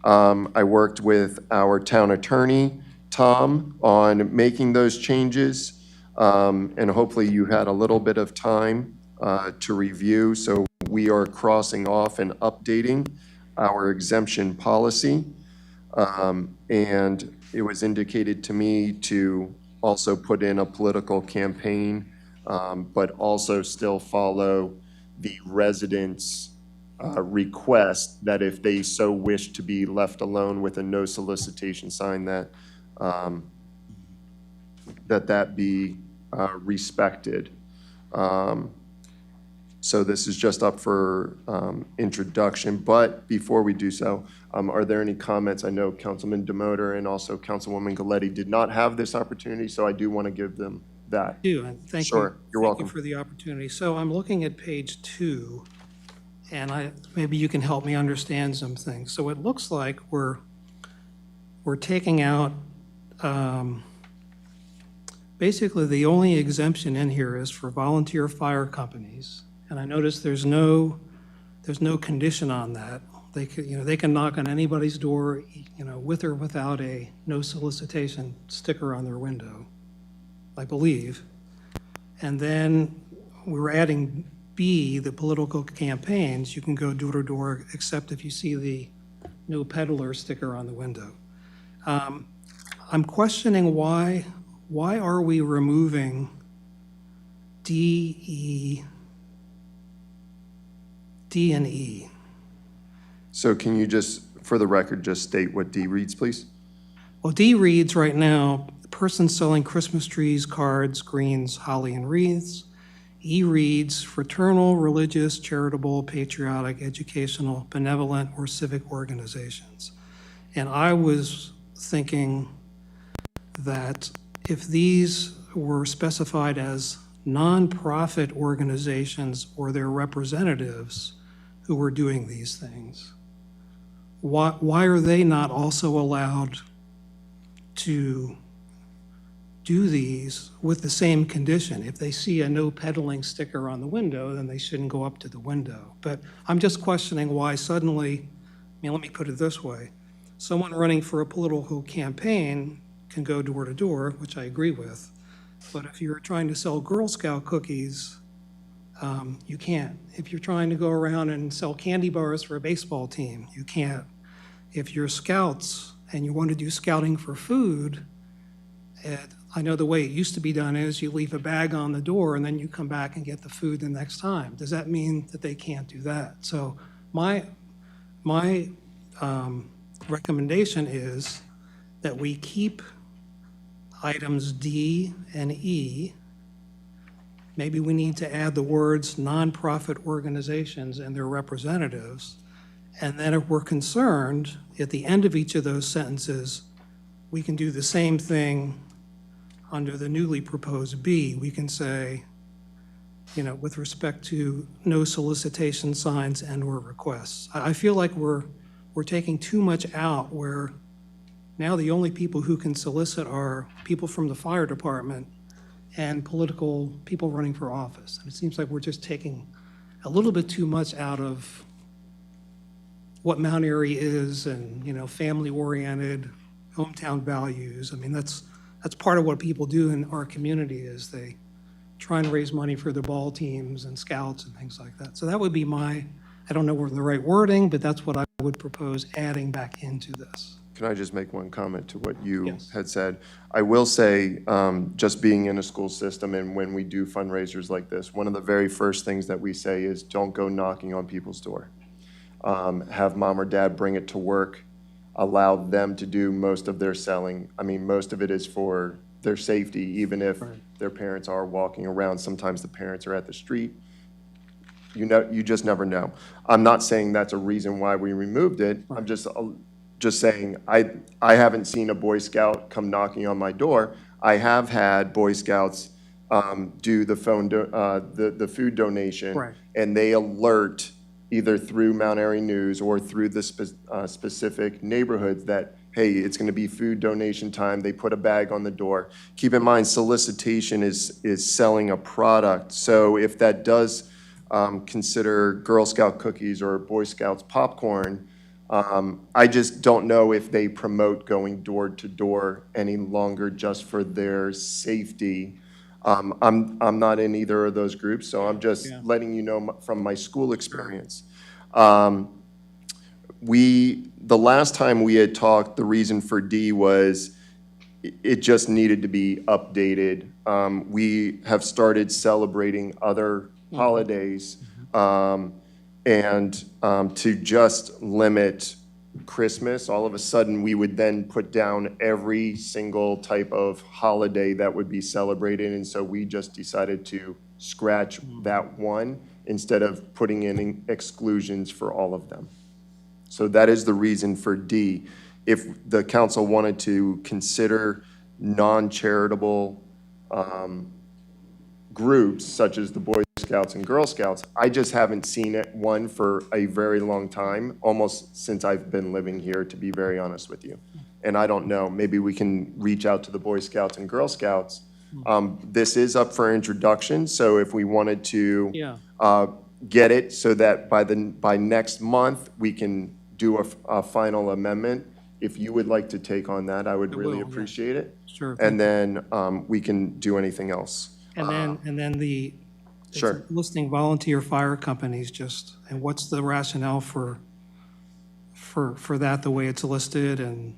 I worked with our town attorney, Tom, on making those changes. And hopefully you had a little bit of time to review. So we are crossing off and updating our exemption policy. And it was indicated to me to also put in a political campaign, but also still follow the residents' request that if they so wish to be left alone with a no solicitation sign, that that be respected. So this is just up for introduction, but before we do so, are there any comments? I know Councilman Domotor and also Councilwoman Galletti did not have this opportunity, so I do want to give them that. And thank you. Sure, you're welcome. Thank you for the opportunity. So I'm looking at page 2, and maybe you can help me understand some things. So it looks like we're taking out, basically the only exemption in here is for volunteer fire companies. And I noticed there's no condition on that. They can knock on anybody's door, with or without a no solicitation sticker on their window, I believe. And then we're adding B, the political campaigns. You can go door to door, except if you see the no peddler sticker on the window. I'm questioning why are we removing D and E? So can you just, for the record, just state what D reads, please? Well, D reads right now, person selling Christmas trees, cards, greens, holly, and wreaths. E reads fraternal, religious, charitable, patriotic, educational, benevolent, or civic organizations. And I was thinking that if these were specified as nonprofit organizations or their representatives who were doing these things, why are they not also allowed to do these with the same condition? If they see a no peddling sticker on the window, then they shouldn't go up to the window. But I'm just questioning why suddenly, let me put it this way. Someone running for a political campaign can go door to door, which I agree with. But if you're trying to sell Girl Scout cookies, you can't. If you're trying to go around and sell candy bars for a baseball team, you can't. If you're scouts and you want to do scouting for food, I know the way it used to be done is you leave a bag on the door and then you come back and get the food the next time. Does that mean that they can't do that? So my recommendation is that we keep items D and E. Maybe we need to add the words nonprofit organizations and their representatives. And then if we're concerned, at the end of each of those sentences, we can do the same thing under the newly proposed B. We can say, with respect to no solicitation signs and or requests. I feel like we're taking too much out where now the only people who can solicit are people from the fire department and political people running for office. And it seems like we're just taking a little bit too much out of what Mount Airy is and, family-oriented, hometown values. I mean, that's part of what people do in our community is they try and raise money for the ball teams and scouts and things like that. So that would be I don't know the right wording, but that's what I would propose adding back into this. Can I just make one comment to what you Yes. had said? I will say, just being in a school system and when we do fundraisers like this, one of the very first things that we say is don't go knocking on people's door. Have mom or dad bring it to work, allow them to do most of their selling. I mean, most of it is for their safety, even if their parents are walking around. Sometimes the parents are at the street. You just never know. I'm not saying that's a reason why we removed it. I'm just saying I haven't seen a Boy Scout come knocking on my door. I have had Boy Scouts do the the food donation. Right. And they alert either through Mount Airy News or through the specific neighborhoods that, hey, it's going to be food donation time. They put a bag on the door. Keep in mind, solicitation is selling a product. So if that does consider Girl Scout cookies or Boy Scouts popcorn, I just don't know if they promote going door to door any longer just for their safety. I'm not in either of those groups, so I'm just letting you know from my school experience. The last time we had talked, the reason for D was it just needed to be updated. We have started celebrating other holidays, and to just limit Christmas, all of a sudden, we would then put down every single type of holiday that would be celebrated, and so we just decided to scratch that one instead of putting in exclusions for all of them. So that is the reason for D. If the council wanted to consider non-charitable groups, such as the Boy Scouts and Girl Scouts, I just haven't seen one for a very long time, almost since I've been living here, to be very honest with you. And I don't know, maybe we can reach out to the Boy Scouts and Girl Scouts. This is up for introduction, so if we wanted to get it so that by next month, we can do a final amendment. If you would like to take on that, I would really appreciate it. Sure. And then we can do anything else. And then the Sure. listing volunteer fire companies and what's the rationale for that, the way it's listed, and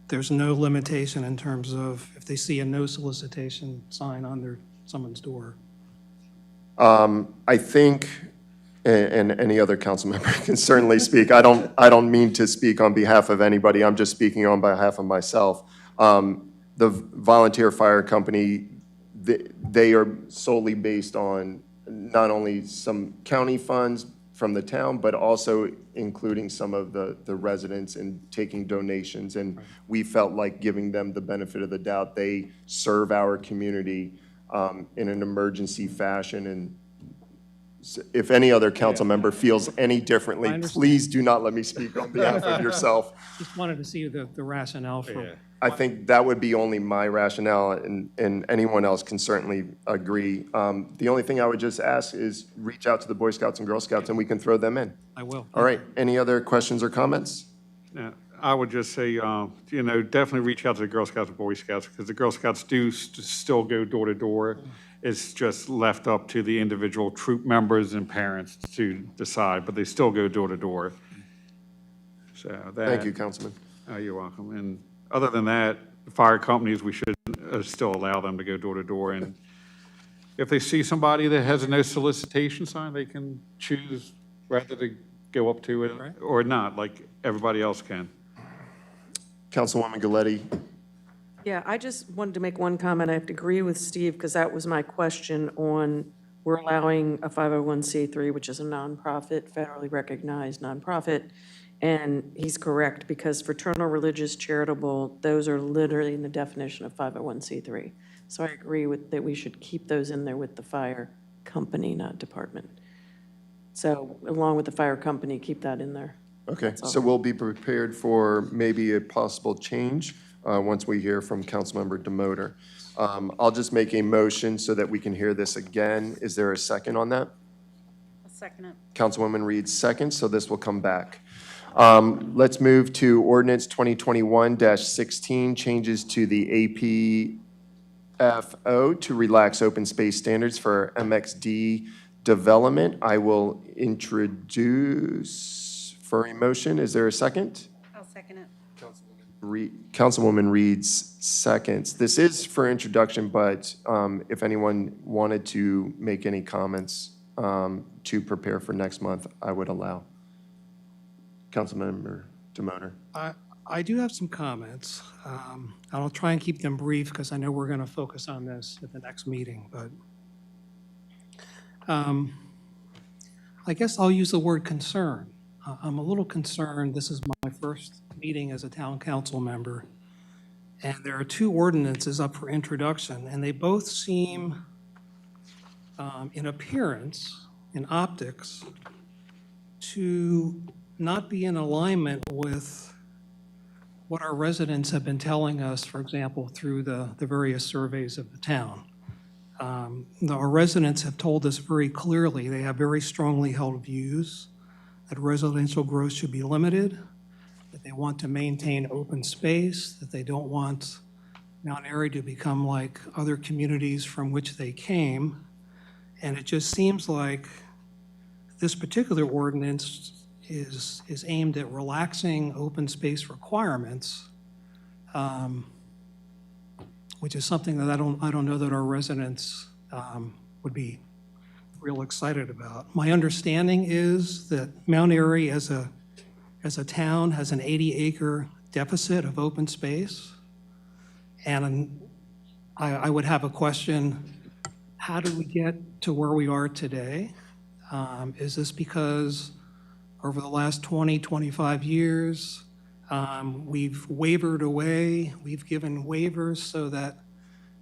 there's no limitation in terms of if they see a no solicitation sign on someone's door. I think, and any other council member can certainly speak. I don't mean to speak on behalf of anybody. I'm just speaking on behalf of myself. The volunteer fire company, they are solely based on not only some county funds from the town, but also including some of the residents and taking donations. And we felt like giving them the benefit of the doubt. They serve our community in an emergency fashion. And if any other council member feels any differently, please do not let me speak on behalf of yourself. Just wanted to see the rationale for. I think that would be only my rationale, and anyone else can certainly agree. The only thing I would just ask is reach out to the Boy Scouts and Girl Scouts, and we can throw them in. I will. All right, any other questions or comments? Yeah, I would just say, definitely reach out to the Girl Scouts and Boy Scouts, because the Girl Scouts do still go door to door. It's just left up to the individual troop members and parents to decide, but they still go door to door. So that. Thank you, Councilman. You're welcome. And other than that, the fire companies, we should still allow them to go door to door. And if they see somebody that has a no solicitation sign, they can choose whether to go up to it or not, like everybody else can. Councilwoman Galetti. Yeah, I just wanted to make one comment. I have to agree with Steve, because that was my question on, we're allowing a 501c3, which is a nonprofit, federally recognized nonprofit. And he's correct, because fraternal, religious, charitable, those are literally in the definition of 501c3. So I agree with that we should keep those in there with the fire company, not department. So along with the fire company, keep that in there. Okay, so we'll be prepared for maybe a possible change once we hear from Councilmember Domotor. I'll just make a motion so that we can hear this again. Is there a second on that? I'll second it. Councilwoman Reed seconds, so this will come back. Let's move to ordinance 2021-16, changes to the APFO to relax open space standards for MXD development. I will introduce for a motion. Is there a second? I'll second it. Councilwoman Reed's seconds. This is for introduction, but if anyone wanted to make any comments to prepare for next month, I would allow. Councilmember Domotor. I do have some comments. I'll try and keep them brief because I know we're going to focus on this at the next meeting, but I guess I'll use the word concern. I'm a little concerned. This is my first meeting as a town council member, and there are two ordinances up for introduction, and they both seem in appearance, in optics, to not be in alignment with what our residents have been telling us, for example, through the various surveys of the town. Our residents have told us very clearly, they have very strongly held views that residential growth should be limited, that they want to maintain open space, that they don't want Mount Airy to become like other communities from which they came. And it just seems like this particular ordinance is aimed at relaxing open space requirements, which is something that I don't know that our residents would be real excited about. My understanding is that Mount Airy as a town has an 80-acre deficit of open space. And I would have a question, how did we get to where we are today? Is this because over the last 20, 25 years, we've wavered away, we've given waivers so that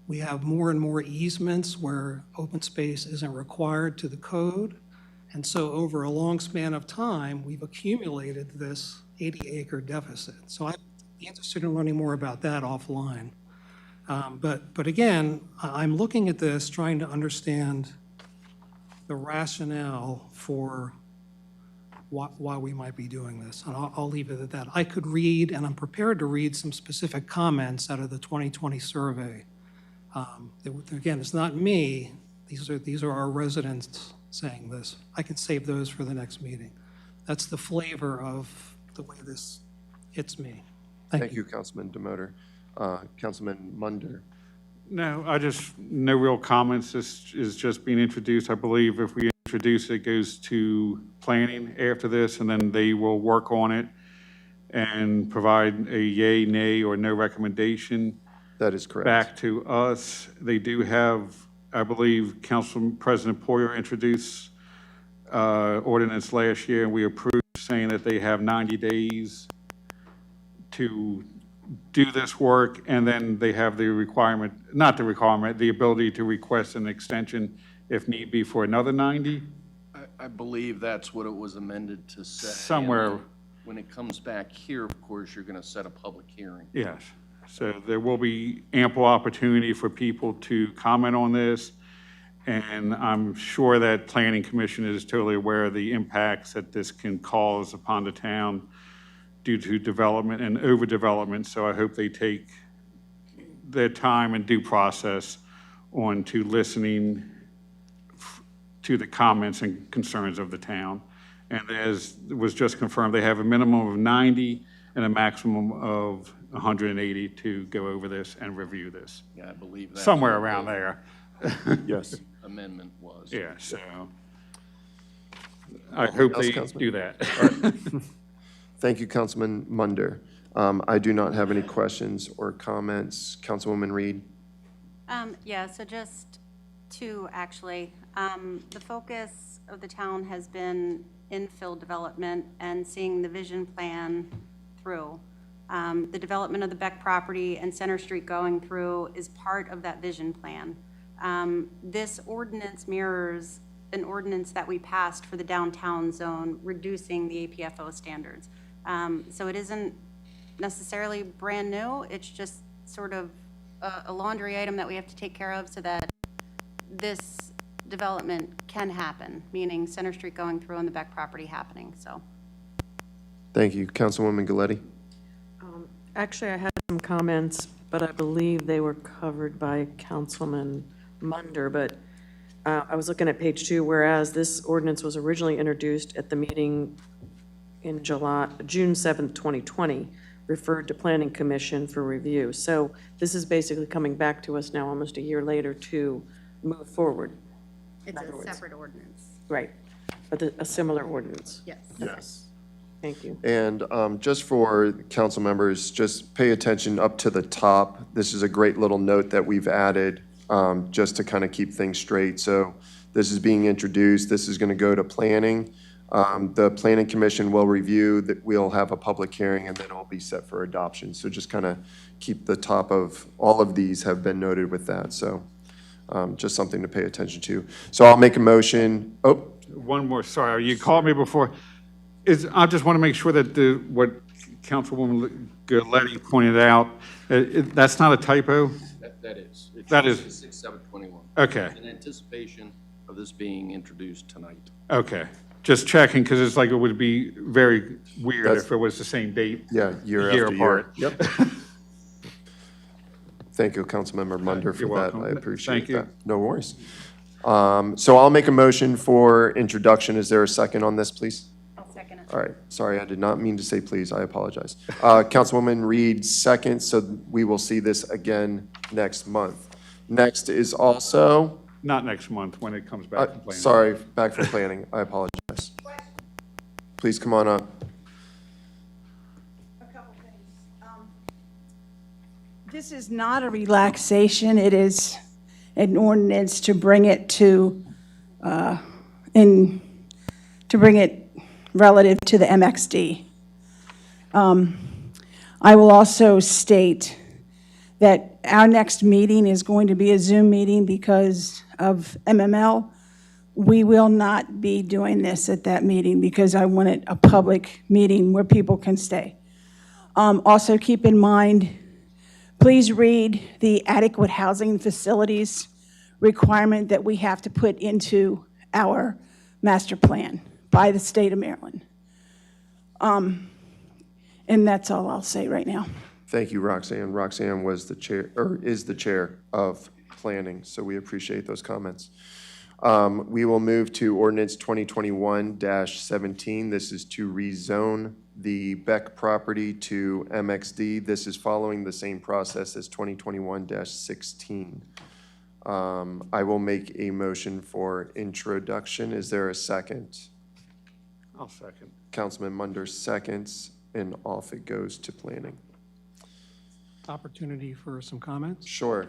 we have more and more easements where open space isn't required to the code? And so over a long span of time, we've accumulated this 80-acre deficit. So I'd be interested in learning more about that offline. But again, I'm looking at this, trying to understand the rationale for why we might be doing this. And I'll leave it at that. I could read, and I'm prepared to read some specific comments out of the 2020 survey. Again, it's not me. These are our residents saying this. I can save those for the next meeting. That's the flavor of the way this hits me. Thank you. Councilman Domotor. Councilman Munder. No, no real comments. This is just being introduced. I believe if we introduce it, it goes to planning after this, and then they will work on it and provide a yay, nay, or no recommendation. That is correct. Back to us. They do have, I believe, Council President Poirier introduced ordinance last year, and we approved, saying that they have 90 days to do this work, and then they have the requirement, not the requirement, the ability to request an extension if need be for another 90? I believe that's what it was amended to say. Somewhere. When it comes back here, of course, you're going to set a public hearing. Yes. So there will be ample opportunity for people to comment on this, and I'm sure that Planning Commission is totally aware of the impacts that this can cause upon the town due to development and overdevelopment. So I hope they take their time and due process on to listening to the comments and concerns of the town. And as was just confirmed, they have a minimum of 90 and a maximum of 180 to go over this and review this. Yeah, I believe that's somewhere around there. Yes. Amendment was. Yeah, so I hope they do that. Thank you, Councilman Munder. I do not have any questions or comments. Councilwoman Reed? Yeah, so just two, actually. The focus of the town has been infill development and seeing the vision plan through. The development of the Beck property and Center Street going through is part of that vision plan. This ordinance mirrors an ordinance that we passed for the downtown zone, reducing the APFO standards. So it isn't necessarily brand new. It's just sort of a laundry item that we have to take care of so that this development can happen, meaning Center Street going through and the Beck property happening, so. Thank you. Councilwoman Galletti? Actually, I had some comments, but I believe they were covered by Councilman Munder, but I was looking at page 2, whereas this ordinance was originally introduced at the meeting in June 7th, 2020, referred to Planning Commission for review. So this is basically coming back to us now almost a year later to move forward. It's a separate ordinance. Right, but a similar ordinance. Yes. Yes. Thank you. And just for council members, just pay attention up to the top. This is a great little note that we've added just to kind of keep things straight. So this is being introduced. This is going to go to planning. The Planning Commission will review that. We'll have a public hearing, and then it'll be set for adoption. So just kind of keep the top of all of these have been noted with that. So just something to pay attention to. So I'll make a motion. Oh, One more, sorry, you called me before. I just want to make sure that what Councilwoman Galetti pointed out, that's not a typo? That is. It That shows is- 6/7/21. Okay. In anticipation of this being introduced tonight. Okay, just checking, because it's like it would be very weird That's- if it was the same date. yeah, year a year after year. apart. Yep. Thank you, Councilmember Munder, for You're that. welcome. I appreciate Thank you. that. No worries. So I'll make a motion for introduction. Is there a second on this, please? I'll second it. All right, sorry, I did not mean to say please, I apologize. Councilwoman Reed, second, so we will see this again next month. Next is also, Not next month, when it comes back from planning. sorry, back from planning, I apologize. Please come on up. A couple things. This is not a relaxation, it is an ordinance to bring it to bring it relative to the MXD. I will also state that our next meeting is going to be a Zoom meeting because of MML. We will not be doing this at that meeting because I want it a public meeting where people can stay. Also keep in mind, please read the adequate housing facilities requirement that we have to put into our master plan by the state of Maryland. And that's all I'll say right now. Thank you, Roxanne. Roxanne was the chair, or is the chair of planning, so we appreciate those comments. We will move to ordinance 2021-17. This is to rezone the Beck property to MXD. This is following the same process as 2021-16. I will make a motion for introduction. Is there a second? I'll second. Councilman Munder seconds, and off it goes to planning. Opportunity for some comments. Sure.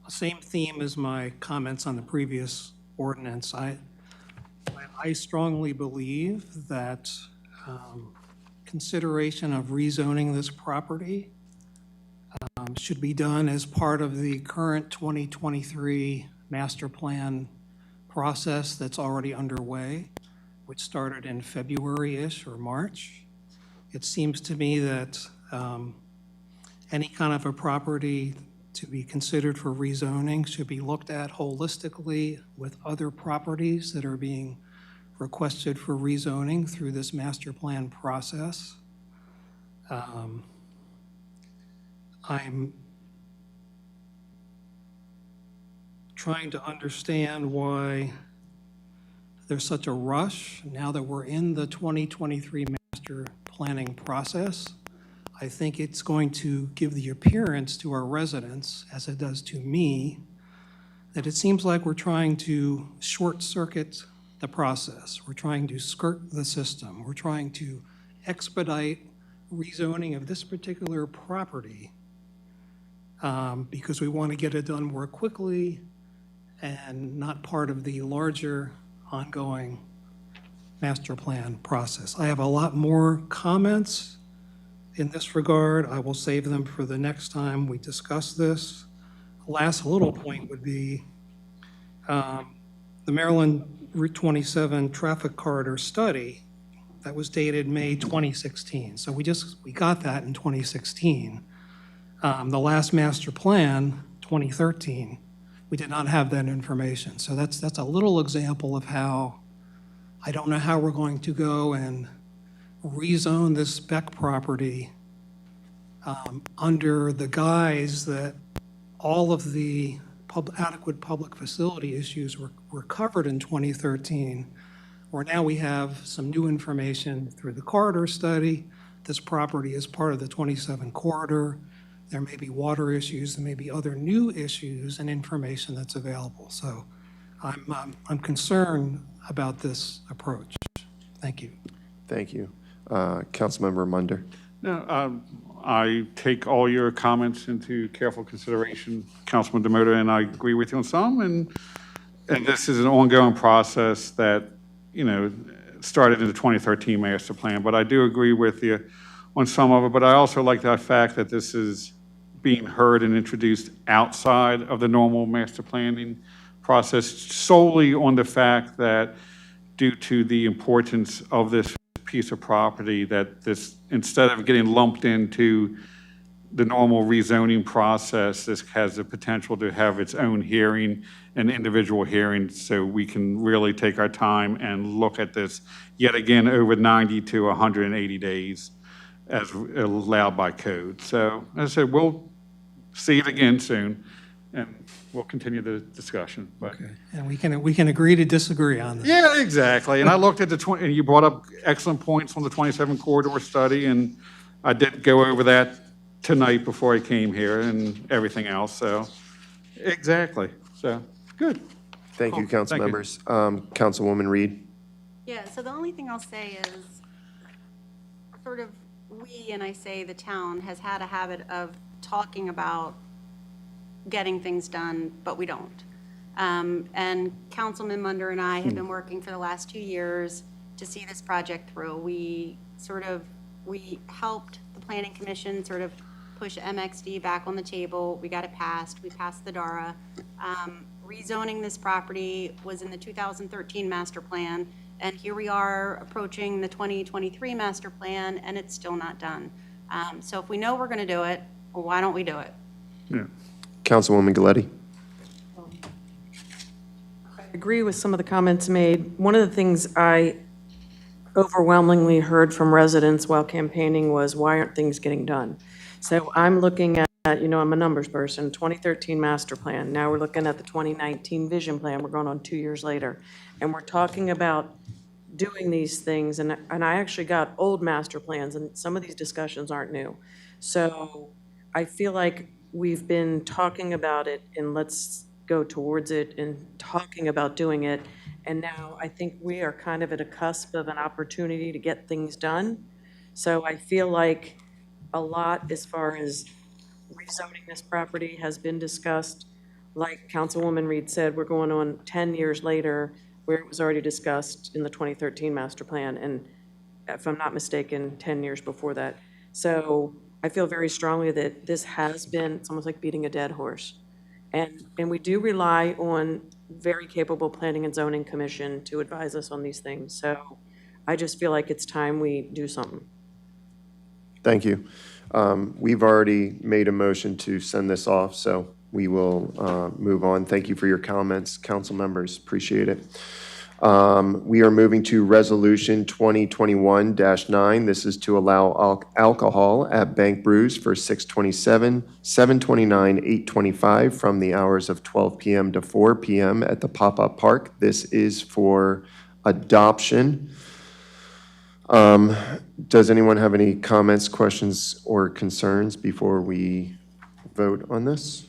Same theme as my comments on the previous ordinance. I strongly believe that consideration of rezoning this property should be done as part of the current 2023 master plan process that's already underway, which started in February-ish or March. It seems to me that any kind of a property to be considered for rezoning should be looked at holistically with other properties that are being requested for rezoning through this master plan process. I'm trying to understand why there's such a rush now that we're in the 2023 master planning process. I think it's going to give the appearance to our residents, as it does to me, that it seems like we're trying to short-circuit the process. We're trying to skirt the system. We're trying to expedite rezoning of this particular property because we want to get it done more quickly and not part of the larger ongoing master plan process. I have a lot more comments in this regard. I will save them for the next time we discuss this. Last little point would be the Maryland Route 27 traffic corridor study that was dated May 2016. So we got that in 2016. The last master plan, 2013, we did not have that information. So that's a little example of how I don't know how we're going to go and rezone this Beck property under the guise that all of the adequate public facility issues were covered in 2013, where now we have some new information through the corridor study. This property is part of the 27 corridor. There may be water issues, there may be other new issues and information that's available. So I'm concerned about this approach. Thank you. Thank you. Councilmember Munder. No, I take all your comments into careful consideration, Councilman Domotor, and I agree with you on some. And this is an ongoing process that, started in the 2013 master plan. But I do agree with you on some of it. But I also like the fact that this is being heard and introduced outside of the normal master planning process, solely on the fact that due to the importance of this piece of property, that this, instead of getting lumped into the normal rezoning process, this has the potential to have its own hearing, an individual hearing, so we can really take our time and look at this yet again over 90 to 180 days as allowed by code. So as I said, we'll see it again soon, and we'll continue the discussion. But And we can agree to disagree on this. yeah, exactly. And I looked at the 20, and you brought up excellent points on the 27 corridor study, and I did go over that tonight before I came here and everything else. So exactly. So good. Thank you, Cool. council Thank you. members. Councilwoman Reed? Yeah, so the only thing I'll say is, sort of, we, and I say the town, has had a habit of talking about getting things done, but we don't. And Councilman Munder and I have been working for the last 2 years to see this project through. We helped the Planning Commission sort of push MXD back on the table. We got it passed. We passed the DARA. Rezoning this property was in the 2013 master plan, and here we are approaching the 2023 master plan, and it's still not done. So if we know we're going to do it, well, why don't we do it? Yeah. Councilwoman Galetti? I agree with some of the comments made. One of the things I overwhelmingly heard from residents while campaigning was, why aren't things getting done? So I'm looking at, I'm a numbers person, 2013 master plan. Now we're looking at the 2019 vision plan. We're going on 2 years later. And we're talking about doing these things. And I actually got old master plans, and some of these discussions aren't new. So I feel like we've been talking about it, and let's go towards it and talking about doing it. And now I think we are kind of at a cusp of an opportunity to get things done. So I feel like a lot as far as rezoning this property has been discussed. Like Councilwoman Reed said, we're going on 10 years later where it was already discussed in the 2013 master plan, and if I'm not mistaken, 10 years before that. So I feel very strongly that this has been, it's almost like beating a dead horse. And we do rely on very capable Planning and Zoning Commission to advise us on these things. So I just feel like it's time we do something. Thank you. We've already made a motion to send this off, so we will move on. Thank you for your comments, council members. Appreciate it. We are moving to Resolution 2021-9. This is to allow alcohol at Bank Brews for 6/27, 7/29, 8/25 from the hours of 12 p.m. to 4 p.m. at the pop-up park. This is for adoption. Does anyone have any comments, questions, or concerns before we vote on this?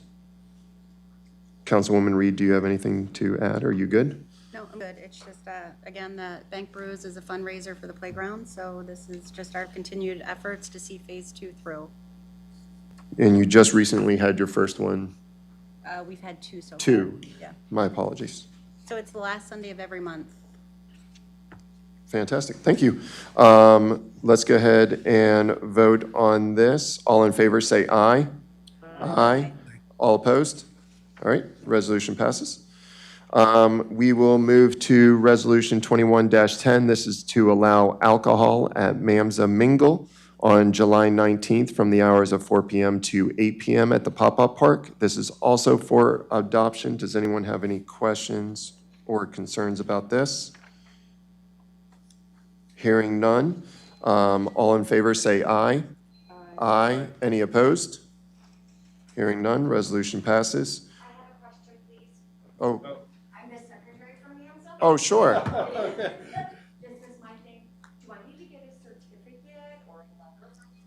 Councilwoman Reed, do you have anything to add? Are you good? No, I'm good. It's just, again, the Bank Brews is a fundraiser for the playground, so this is just our continued efforts to see Phase 2 through. And you just recently had your first one? We've had 2 so far. 2? Yeah. My apologies. So it's the last Sunday of every month. Fantastic, thank you. Let's go ahead and vote on this. All in favor, say aye. Aye. All opposed? All right, resolution passes. We will move to Resolution 21-10. This is to allow alcohol at Mamza Mingle on July 19th from the hours of 4 p.m. to 8 p.m. at the pop-up park. This is also for adoption. Does anyone have any questions or concerns about this? Hearing none. All in favor say aye. Aye. Any opposed? Hearing none, resolution passes. I have a question, please. Oh, I'm the secretary for Mamza. oh, sure. This is my thing. Do I need to get a certificate or a letter from you?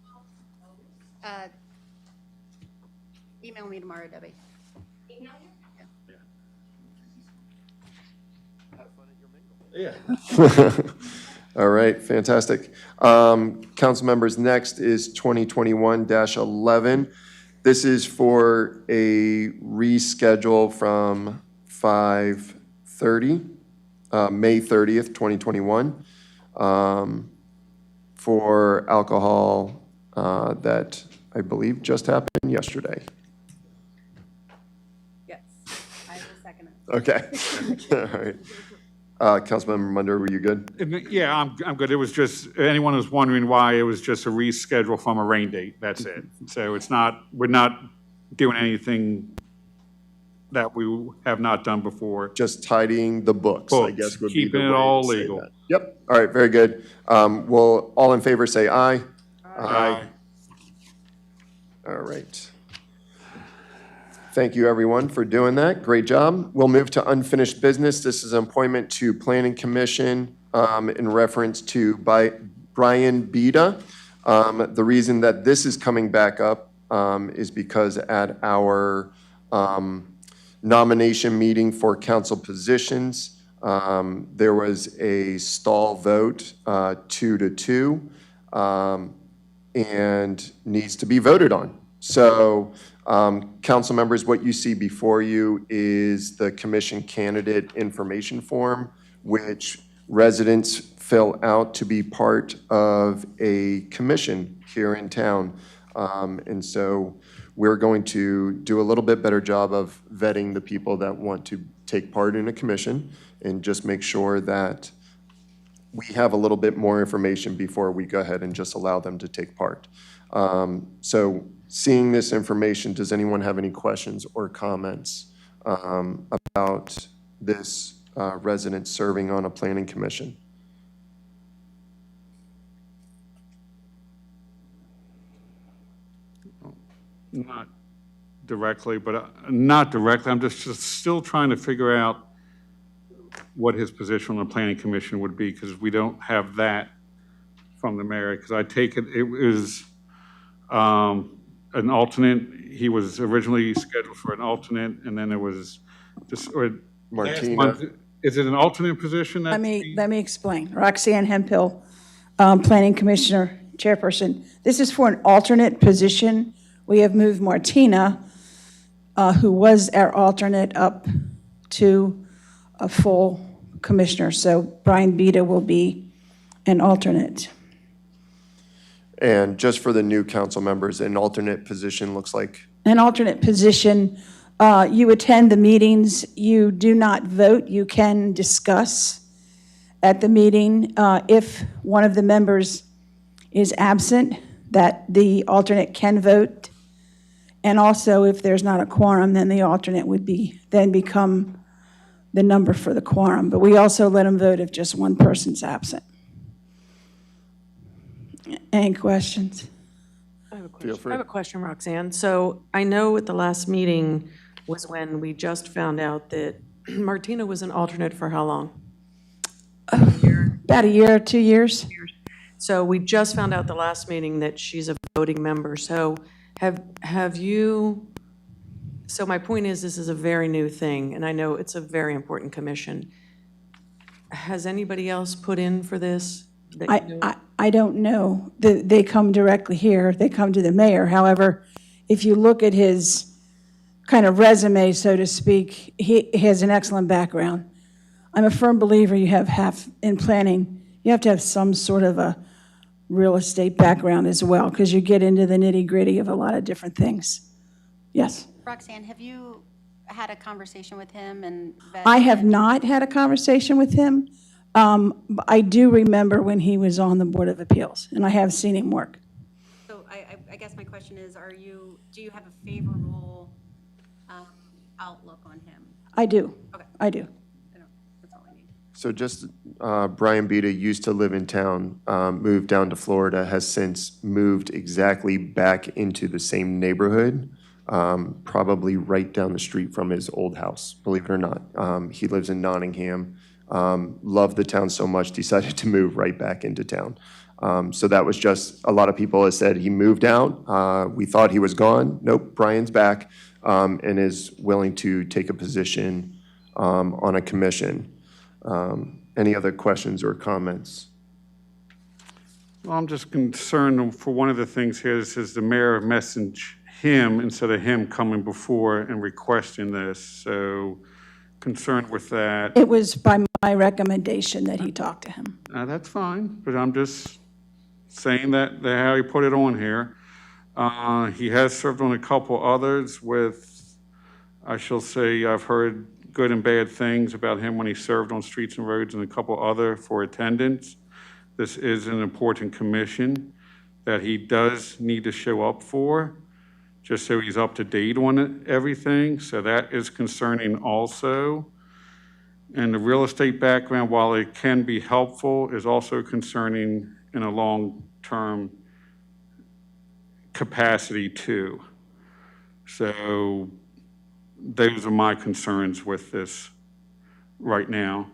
Email me tomorrow, Debbie. Email you? All right, fantastic. Council members, next is 2021-11. This is for a reschedule from 5:30, May 30th, 2021, for alcohol that I believe just happened yesterday? Yes, I will second it. Okay. All right. Councilmember Munder, were you good? Yeah, I'm good. It was just, anyone who's wondering why, it was just a reschedule from a rain date. That's it. So it's not, we're not doing anything that we have not done before. Just tidying the books, I guess would be the Keeping way it all to say legal. that. Yep. All right, very good. Will all in favor say aye? Aye. All right. Thank you, everyone, for doing that. Great job. We'll move to unfinished business. This is an appointment to Planning Commission in reference to Brian Beda. The reason that this is coming back up is because at our nomination meeting for council positions, there was a stall vote, 2-2, and needs to be voted on. So, council members, what you see before you is the commission candidate information form, which residents fill out to be part of a commission here in town. And so we're going to do a little bit better job of vetting the people that want to take part in a commission and just make sure that we have a little bit more information before we go ahead and just allow them to take part. So seeing this information, does anyone have any questions or comments about this resident serving on a planning commission? Not directly, but not directly. I'm just still trying to figure out what his position on the planning commission would be, because we don't have that from the mayor. Because I take it was an alternate. He was originally scheduled for an alternate, and then it was just Martina. Is it an alternate position? Let me explain. Roxanne Hemphill, Planning Commissioner, Chairperson. This is for an alternate position. We have moved Martina, who was our alternate, up to a full commissioner. So Brian Beda will be an alternate. And just for the new council members, an alternate position looks like? An alternate position, you attend the meetings, you do not vote, you can discuss at the meeting. If one of the members is absent, that the alternate can vote. And also, if there's not a quorum, then the alternate would then become the number for the quorum. But we also let them vote if just one person's absent. Any questions? I have a Feel question. free. I have a question, Roxanne. So I know at the last meeting was when we just found out that Martina was an alternate for how long? About a year, 2 years. So we just found out the last meeting that she's a voting member. So have you, so my point is, this is a very new thing, and I know it's a very important commission. Has anybody else put in for this? that you know? I don't know. They come directly here. They come to the mayor. However, if you look at his kind of resume, so to speak, he has an excellent background. I'm a firm believer you have in planning, you have to have some sort of a real estate background as well, because you get into the nitty-gritty of a lot of different things. Yes? Roxanne, have you had a conversation with him and? I have not had a conversation with him. But I do remember when he was on the Board of Appeals, and I have seen him work. So I guess my question is, do you have a favorable outlook on him? I do. Okay. I do. That's all I need. So just, Brian Beda used to live in town, moved down to Florida, has since moved exactly back into the same neighborhood, probably right down the street from his old house, believe it or not. He lives in Nottingham, loved the town so much, decided to move right back into town. So that was just, a lot of people have said he moved out. We thought he was gone. Nope, Brian's back, and is willing to take a position on a commission. Any other questions or comments? Well, I'm just concerned for one of the things here. It says the mayor messaged him instead of him coming before and requesting this. So concerned with that. It was by my recommendation that he talked to him. That's fine, but I'm just saying that how he put it on here. He has served on a couple others with, I shall say, I've heard good and bad things about him when he served on Streets and Roads and a couple other for attendance. This is an important commission that he does need to show up for, just so he's up to date on everything. So that is concerning also. And the real estate background, while it can be helpful, is also concerning in a long-term capacity too. So those are my concerns with this right now.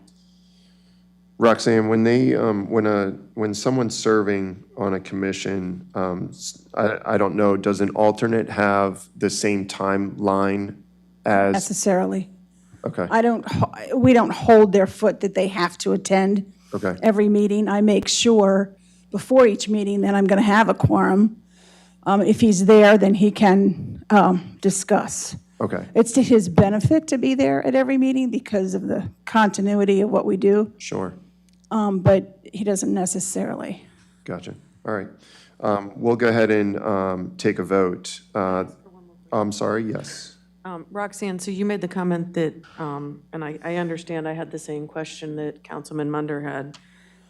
Roxanne, when they, when someone's serving on a commission, I don't know, does an alternate have the same timeline as? Necessarily. Okay, We don't hold their foot that they have to attend okay, every meeting. I make sure before each meeting that I'm going to have a quorum. If he's there, then he can discuss. okay, It's to his benefit to be there at every meeting because of the continuity of what we do, sure, but he doesn't necessarily. gotcha. All right. We'll go ahead and take a vote. I'm sorry, yes. Roxanne, so you made the comment that, and I understand I had the same question that Councilman Munder had,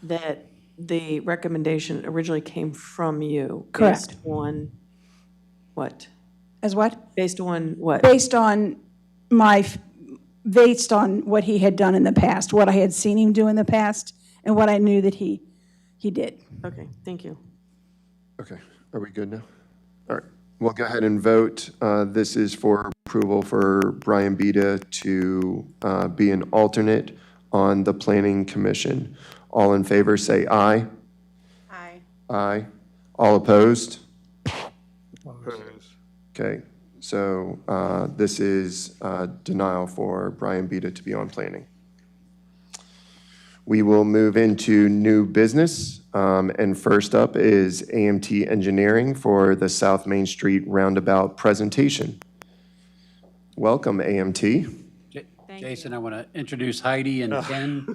that the recommendation originally came from you. Correct. Based on what? As what? Based on what? Based on what he had done in the past, what I had seen him do in the past, and what I knew that he did. Okay, thank you. Okay, are we good now? All right, we'll go ahead and vote. This is for approval for Brian Beda to be an alternate on the Planning Commission. All in favor, say aye. Aye. Aye. All opposed? Opposed. Okay, so this is denial for Brian Beda to be on planning. We will move into new business, and first up is AMT Engineering for the South Main Street Roundabout presentation. Welcome, AMT. Jason, I want to introduce Heidi and Ken.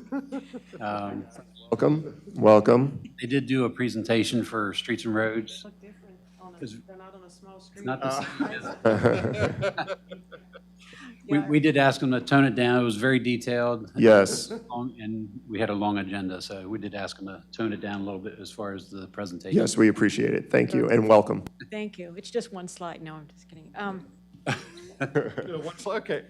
Welcome, welcome. They did do a presentation for Streets and Roads. Look different. They're not on a small street. It's not the same. We did ask them to tone it down. It was very detailed. Yes. And we had a long agenda, so we did ask them to tone it down a little bit as far as the presentation. Yes, we appreciate it. Thank you, and welcome. Thank you. It's just one slide. No, I'm just kidding. Okay.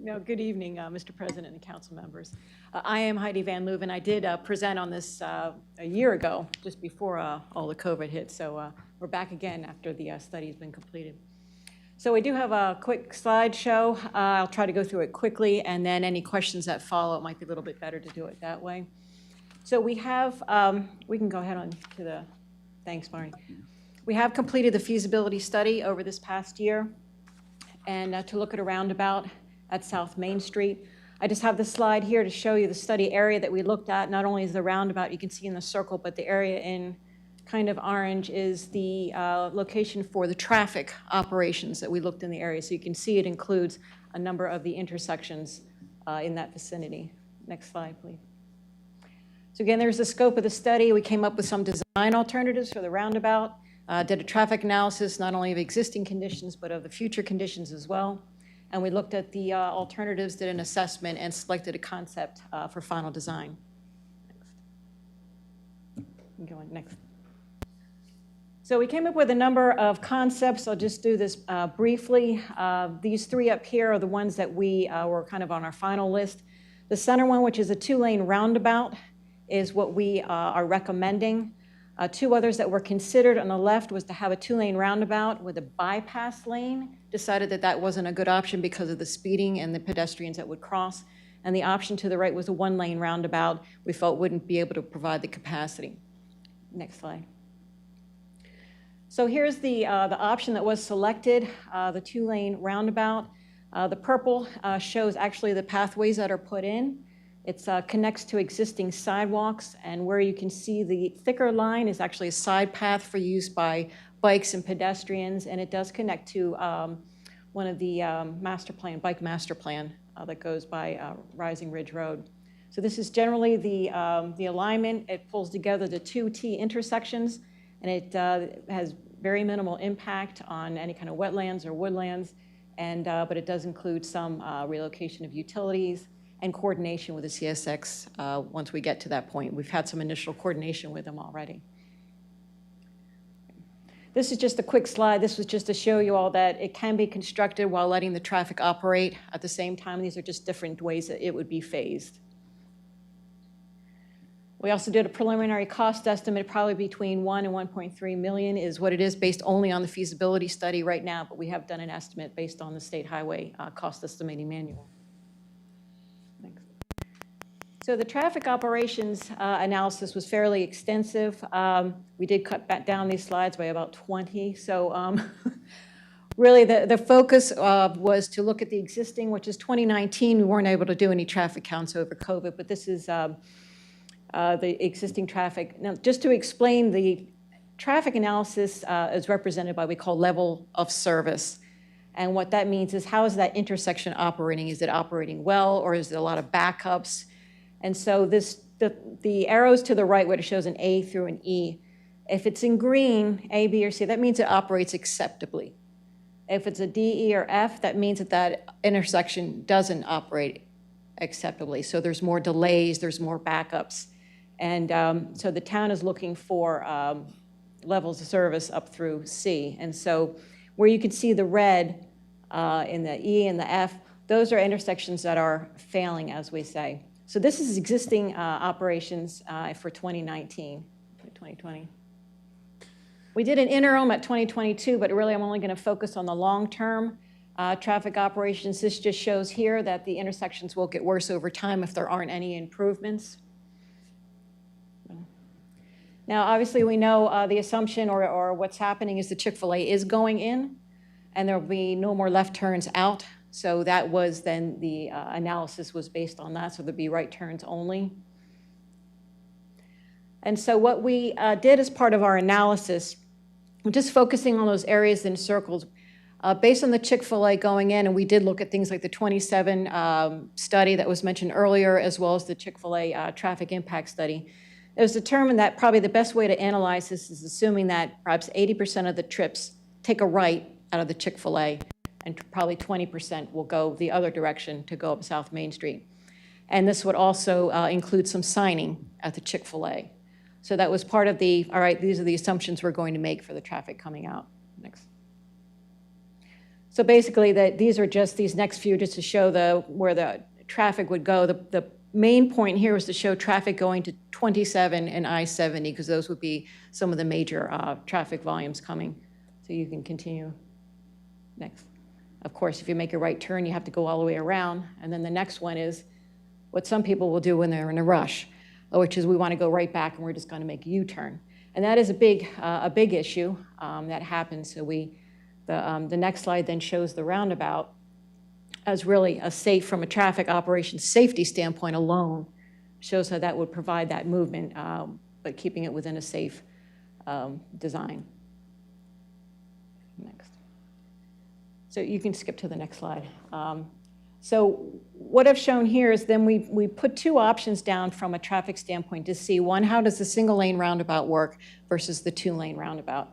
No, good evening, Mr. President and council members. I am Heidi Van Leuven. I did present on this a year ago, just before all the COVID hit. So we're back again after the study has been completed. So we do have a quick slideshow. I'll try to go through it quickly, and then any questions that follow, it might be a little bit better to do it that way. So we have, we can go ahead on to the, thanks, Marty. We have completed the feasibility study over this past year, and to look at a roundabout at South Main Street. I just have the slide here to show you the study area that we looked at. Not only is the roundabout you can see in the circle, but the area in kind of orange is the location for the traffic operations that we looked in the area. So you can see it includes a number of the intersections in that vicinity. Next slide, please. So again, there's the scope of the study. We came up with some design alternatives for the roundabout. Did a traffic analysis, not only of existing conditions, but of the future conditions as well. And we looked at the alternatives, did an assessment, and selected a concept for final design. Next. Go on, next. So we came up with a number of concepts. I'll just do this briefly. These three up here are the ones that we were kind of on our final list. The center one, which is a 2-lane roundabout, is what we are recommending. Two others that were considered on the left was to have a 2-lane roundabout with a bypass lane. Decided that that wasn't a good option because of the speeding and the pedestrians that would cross. And the option to the right was a 1-lane roundabout we felt wouldn't be able to provide the capacity. Next slide. So here's the option that was selected, the 2-lane roundabout. The purple shows actually the pathways that are put in. It connects to existing sidewalks, and where you can see the thicker line is actually a side path for use by bikes and pedestrians, and it does connect to one of the bike master plan that goes by Rising Ridge Road. So this is generally the alignment. It pulls together the two T intersections, and it has very minimal impact on any kind of wetlands or woodlands, and but it does include some relocation of utilities and coordination with the CSX once we get to that point. We've had some initial coordination with them already. This is just a quick slide. This was just to show you all that it can be constructed while letting the traffic operate at the same time. These are just different ways that it would be phased. We also did a preliminary cost estimate, probably between 1 and 1.3 million is what it is based only on the feasibility study right now, but we have done an estimate based on the State Highway Cost Estimating Manual. Thanks. So the traffic operations analysis was fairly extensive. We did cut back down these slides by about 20. So really the focus was to look at the existing, which is 2019. We weren't able to do any traffic counts over COVID, but this is the existing traffic. Now, just to explain, the traffic analysis is represented by what we call level of service. And what that means is how is that intersection operating? Is it operating well, or is there a lot of backups? And so the arrows to the right, where it shows an A through an E, if it's in green, A, B, or C, that means it operates acceptably. If it's a D, E, or F, that means that that intersection doesn't operate acceptably. So there's more delays, there's more backups. And so the town is looking for levels of service up through C. And so where you can see the red in the E and the F, those are intersections that are failing, as we say. So this is existing operations for 2019, 2020. We did an interim at 2022, but really I'm only going to focus on the long-term traffic operations. This just shows here that the intersections will get worse over time if there aren't any improvements. Now, obviously, we know the assumption or what's happening is the Chick-fil-A is going in, and there will be no more left turns out. So that was then the analysis was based on that, so there'd be right turns only. And so what we did as part of our analysis, just focusing on those areas in circles, based on the Chick-fil-A going in, and we did look at things like the 27 study that was mentioned earlier, as well as the Chick-fil-A traffic impact study. It was determined that probably the best way to analyze this is assuming that perhaps 80% of the trips take a right out of the Chick-fil-A, and probably 20% will go the other direction to go up South Main Street. And this would also include some signing at the Chick-fil-A. So that was part of the, all right, these are the assumptions we're going to make for the traffic coming out. Next. So basically, these are just these next few just to show where the traffic would go. The main point here was to show traffic going to 27 and I-70, because those would be some of the major traffic volumes coming. So you can continue. Next. Of course, if you make a right turn, you have to go all the way around. And then the next one is what some people will do when they're in a rush, which is we want to go right back and we're just going to make a U-turn. And that is a big issue that happens. So the next slide then shows the roundabout as really a safe, from a traffic operations safety standpoint alone, shows how that would provide that movement, but keeping it within a safe design. Next. So you can skip to the next slide. So what I've shown here is then we put two options down from a traffic standpoint to see, one, how does the single lane roundabout work versus the 2-lane roundabout?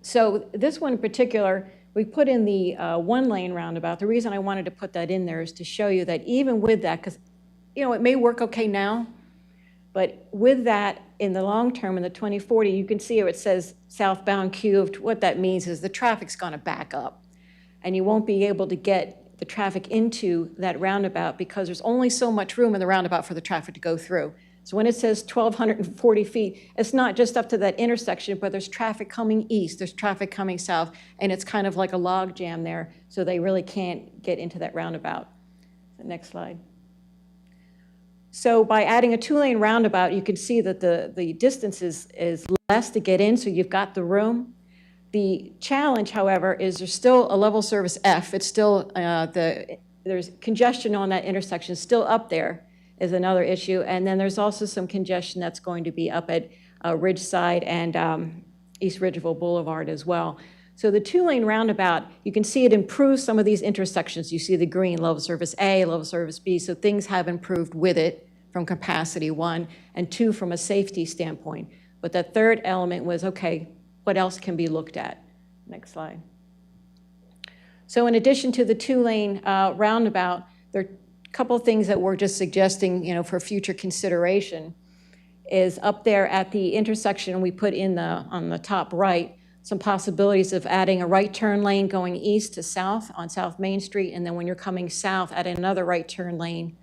So this one in particular, we put in the 1-lane roundabout. The reason I wanted to put that in there is to show you that even with that, because it may work okay now, but with that in the long term, in the 2040, you can see here it says southbound queue. What that means is the traffic's going to back up, and you won't be able to get the traffic into that roundabout because there's only so much room in the roundabout for the traffic to go through. So when it says 1,240 feet, it's not just up to that intersection, but there's traffic coming east, there's traffic coming south, and it's kind of like a log jam there, so they really can't get into that roundabout. The next slide. So by adding a 2-lane roundabout, you can see that the distance is less to get in, so you've got the room. The challenge, however, is there's still a level service F. It's still, there's congestion on that intersection still up there is another issue. And then there's also some congestion that's going to be up at Ridgeside and East Ridgeville Boulevard as well. So the 2-lane roundabout, you can see it improves some of these intersections. You see the green, level service A, level service B, so things have improved with it from capacity, 1, and 2, from a safety standpoint. But the third element was, okay, what else can be looked at? Next slide. So in addition to the two-lane roundabout, there are a couple of things that we're just suggesting, for future consideration. Is up there at the intersection, we put in on the top right, some possibilities of adding a right turn lane going east to south on South Main Street, and then when you're coming south, add another right turn lane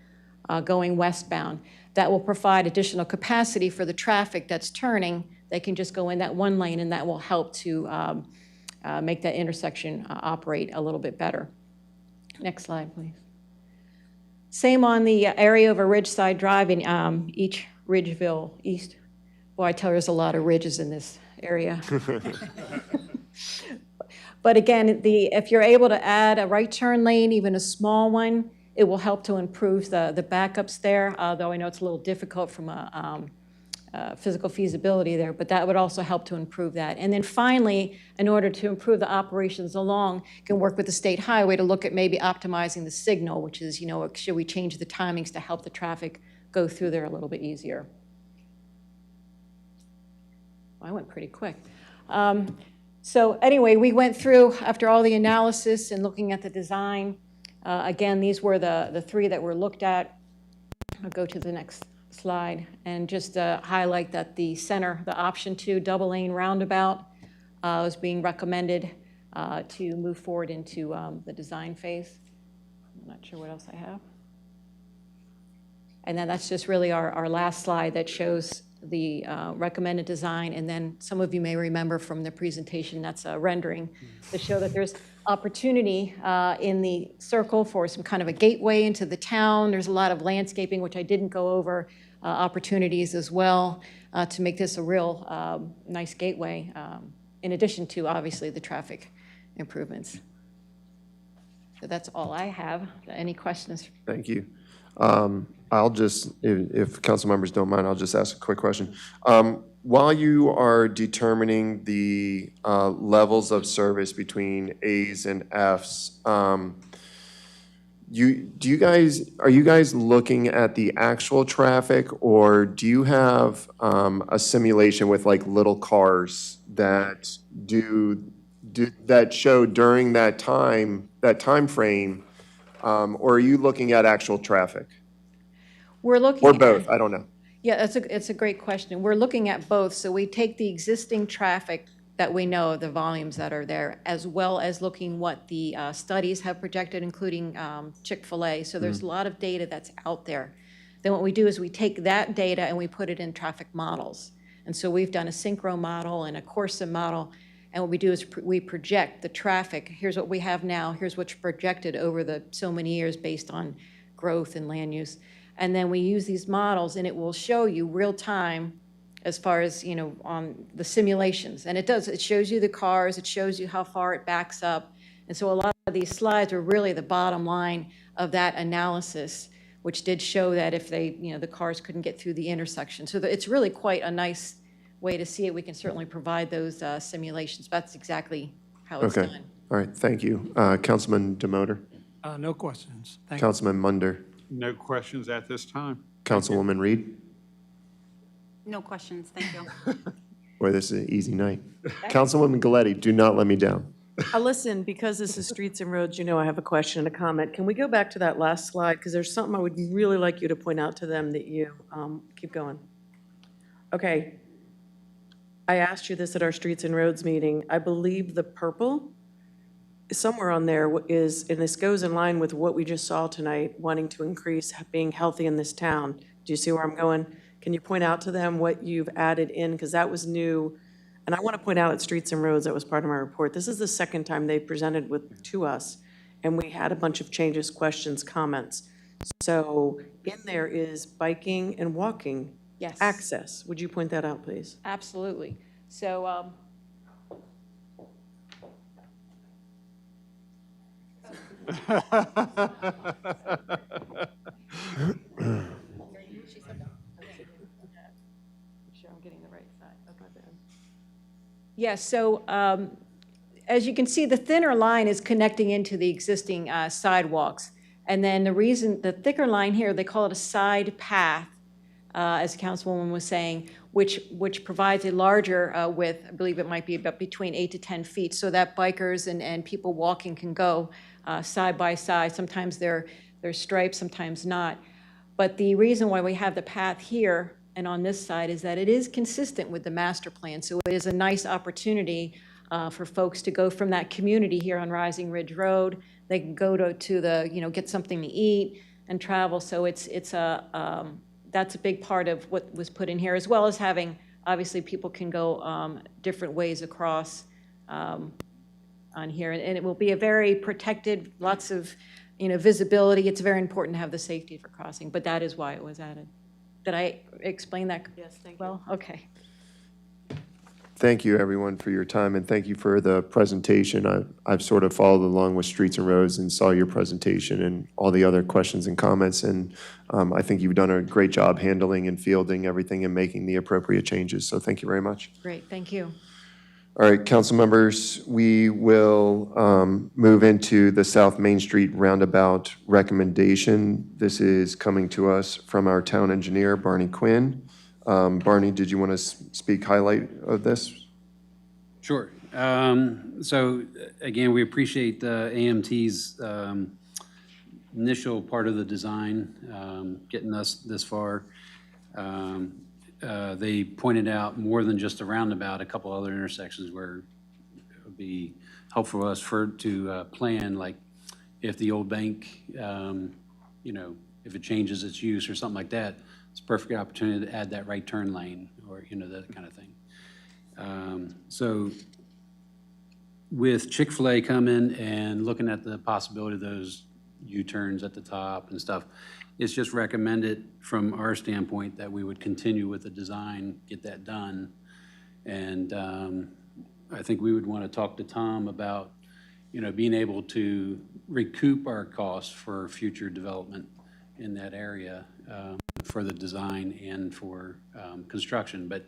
going westbound. That will provide additional capacity for the traffic that's turning. They can just go in that one lane, and that will help to make that intersection operate a little bit better. Next slide, please. Same on the area over Ridgeside Drive in each Ridgeville East. Boy, I tell you, there's a lot of ridges in this area. But again, if you're able to add a right turn lane, even a small one, it will help to improve the backups there, though I know it's a little difficult from a physical feasibility there, but that would also help to improve that. And then finally, in order to improve the operations along, you can work with the state highway to look at maybe optimizing the signal, which is, should we change the timings to help the traffic go through there a little bit easier. I went pretty quick. So anyway, we went through, after all the analysis and looking at the design, again, these were the three that were looked at. I'll go to the next slide and just highlight that the center, the option 2 double lane roundabout was being recommended to move forward into the design phase. I'm not sure what else I have. And then that's just really our last slide that shows the recommended design. And then some of you may remember from the presentation, that's a rendering to show that there's opportunity in the circle for some kind of a gateway into the town. There's a lot of landscaping, which I didn't go over, opportunities as well to make this a real nice gateway, in addition to obviously the traffic improvements. So that's all I have. Any questions? Thank you. I'll just, if council members don't mind, I'll just ask a quick question. While you are determining the levels of service between A's and F's, are you guys looking at the actual traffic, or do you have a simulation with like little cars that that show during that time frame, or are you looking at actual traffic? We're looking or both, I don't know. Yeah, it's a great question. We're looking at both. So we take the existing traffic that we know, the volumes that are there, as well as looking what the studies have projected, including Chick-fil-A. So there's a lot of data that's out there. Then what we do is we take that data and we put it in traffic models. And so we've done a synchro model and a Corsa model. And what we do is we project the traffic. Here's what we have now. Here's what's projected over the so many years based on growth and land use. And then we use these models, and it will show you real time as far as, on the simulations. And it shows you the cars, it shows you how far it backs up. And so a lot of these slides are really the bottom line of that analysis, which did show that if the cars couldn't get through the intersection. So it's really quite a nice way to see it. We can certainly provide those simulations. That's exactly how it's done. All right, thank you. Councilman Domotor? No questions. Thank you. Councilman Munder? No questions at this time. Councilwoman Reed? No questions, thank you. Boy, this is an easy night. Councilwoman Galletti, do not let me down. Listen, because this is streets and roads, I have a question and a comment. Can we go back to that last slide? Because there's something I would really like you to point out to them that you, keep going. Okay. I asked you this at our streets and roads meeting. I believe the purple somewhere on there is, and this goes in line with what we just saw tonight, wanting to increase being healthy in this town. Do you see where I'm going? Can you point out to them what you've added in? Because that was new. And I want to point out at Streets and Roads, that was part of my report. This is the second time they presented to us, and we had a bunch of changes, questions, comments. So in there is biking and walking access. Would you point that out, please? Absolutely. So yeah, so as you can see, the thinner line is connecting into the existing sidewalks. And then the thicker line here, they call it a side path, as the Councilwoman was saying, which provides a larger width. I believe it might be about between 8 to 10 feet, so that bikers and people walking can go side by side. Sometimes they're striped, sometimes not. But the reason why we have the path here and on this side is that it is consistent with the master plan. So it is a nice opportunity for folks to go from that community here on Rising Ridge Road. They can go to the, get something to eat and travel. So that's a big part of what was put in here, as well as having, obviously, people can go different ways across on here. And it will be a very protected, lots of, visibility. It's very important to have the safety for crossing, but that is why it was added. Did I explain that? Yes, thank you. Well, okay. Thank you, everyone, for your time, and thank you for the presentation. I've sort of followed along with Streets and Roads and saw your presentation and all the other questions and comments, and I think you've done a great job handling and fielding everything and making the appropriate changes, so thank you very much. Great, thank you. All right, council members, we will move into the South Main Street roundabout recommendation. This is coming to us from our town engineer, Barney Quinn. Barney, did you want to speak highlight of this? Sure. So again, we appreciate AMT's initial part of the design, getting us this far. They pointed out more than just a roundabout, a couple other intersections where it would be helpful for us to plan, like if the old bank, if it changes its use or something like that, it's a perfect opportunity to add that right turn lane or, that kind of thing. So with Chick-fil-A coming and looking at the possibility of those U-turns at the top and stuff, it's just recommended from our standpoint that we would continue with the design, get that done. And I think we would want to talk to Tom about, being able to recoup our costs for future development in that area for the design and for construction. But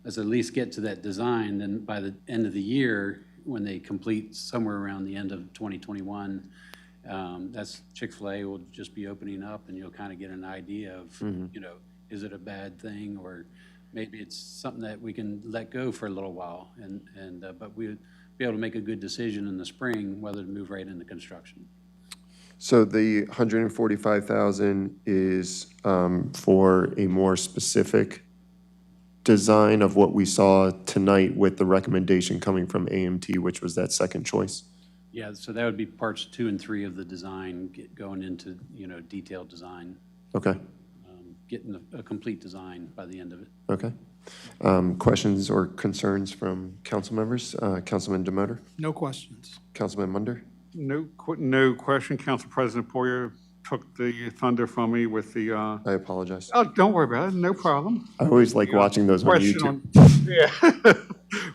let's at least get to that design, then by the end of the year, when they complete somewhere around the end of 2021, that's Chick-fil-A will just be opening up, and you'll kind of get an idea of, is it a bad thing, or maybe it's something that we can let go for a little while, but we would be able to make a good decision in the spring whether to move right into construction. So the 145,000 is for a more specific design of what we saw tonight with the recommendation coming from AMT, which was that second choice. Yeah, so that would be parts 2 and 3 of the design, going into, detailed design. Okay. Getting a complete design by the end of it. Okay. Questions or concerns from council members? Councilman Domotor? No questions. Councilman Munder? No question. Council President Poirier took the thunder from me with the. I apologize. Oh, don't worry about it. No problem. I always like watching those on YouTube. Yeah.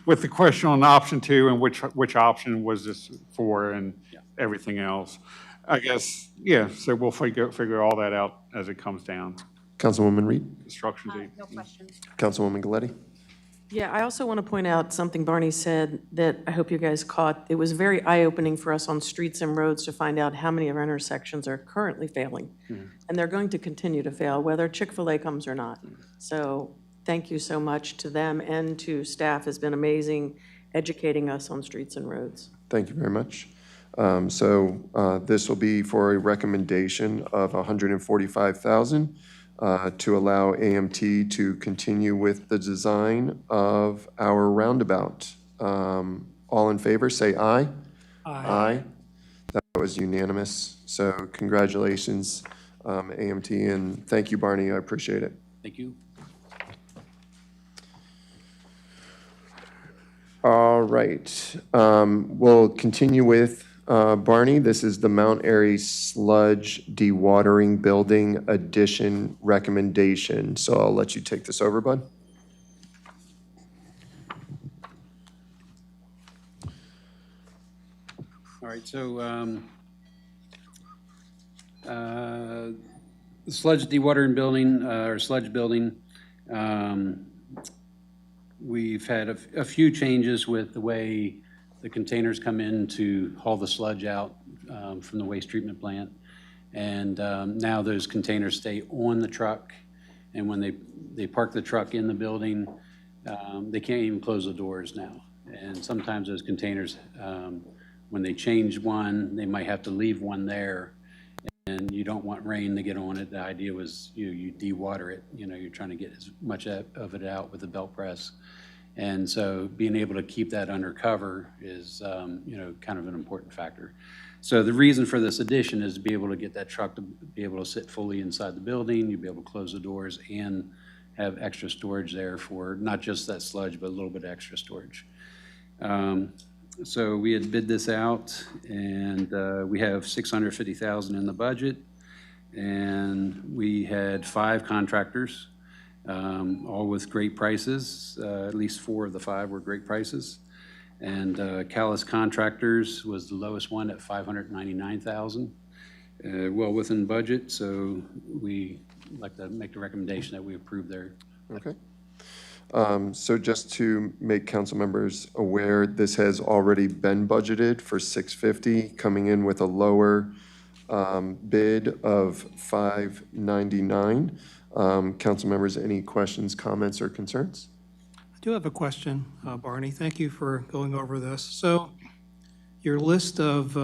With the question on option 2 and which option was this for and everything else. I guess, yeah, so we'll figure all that out as it comes down. Councilwoman Reed? Construction date. No questions. Councilwoman Galletti? Yeah, I also want to point out something Barney said that I hope you guys caught. It was very eye-opening for us on Streets and Roads to find out how many of our intersections are currently failing. And they're going to continue to fail, whether Chick-fil-A comes or not. So thank you so much to them and to staff. Has been amazing educating us on Streets and Roads. Thank you very much. This will be for a recommendation of 145,000 to allow AMT to continue with the design of our roundabout. All in favor, say aye. Aye. That was unanimous. So congratulations, AMT, and thank you, Barney. I appreciate it. Thank you. All right. We'll continue with Barney. This is the Mount Airy Sludge Dewatering Building Addition recommendation. So I'll let you take this over, bud. All right, so the sludge dewatering building, or sludge building, we've had a few changes with the way the containers come in to haul the sludge out from the waste treatment plant. And now those containers stay on the truck And when they park the truck in the building, they can't even close the doors now. And sometimes those containers, when they change one, they might have to leave one there, and you don't want rain to get on it. The idea was you de-water it. You're trying to get as much of it out with the belt press. And so being able to keep that under cover is, kind of an important factor. So the reason for this addition is to be able to get that truck to be able to sit fully inside the building, you'll be able to close the doors and have extra storage there for not just that sludge, but a little bit of extra storage. So we had bid this out, and we have $650,000 in the budget, and we had 5 contractors, all with great prices. At least 4 of the 5 were great prices. And Callis Contractors was the lowest one at $599,000, well within budget. So we like to make the recommendation that we approve there. Okay. So just to make council members aware, this has already been budgeted for $650, coming in with a lower bid of $599. Council members, any questions, comments, or concerns? I do have a question, Barney. Thank you for going over this. So your list of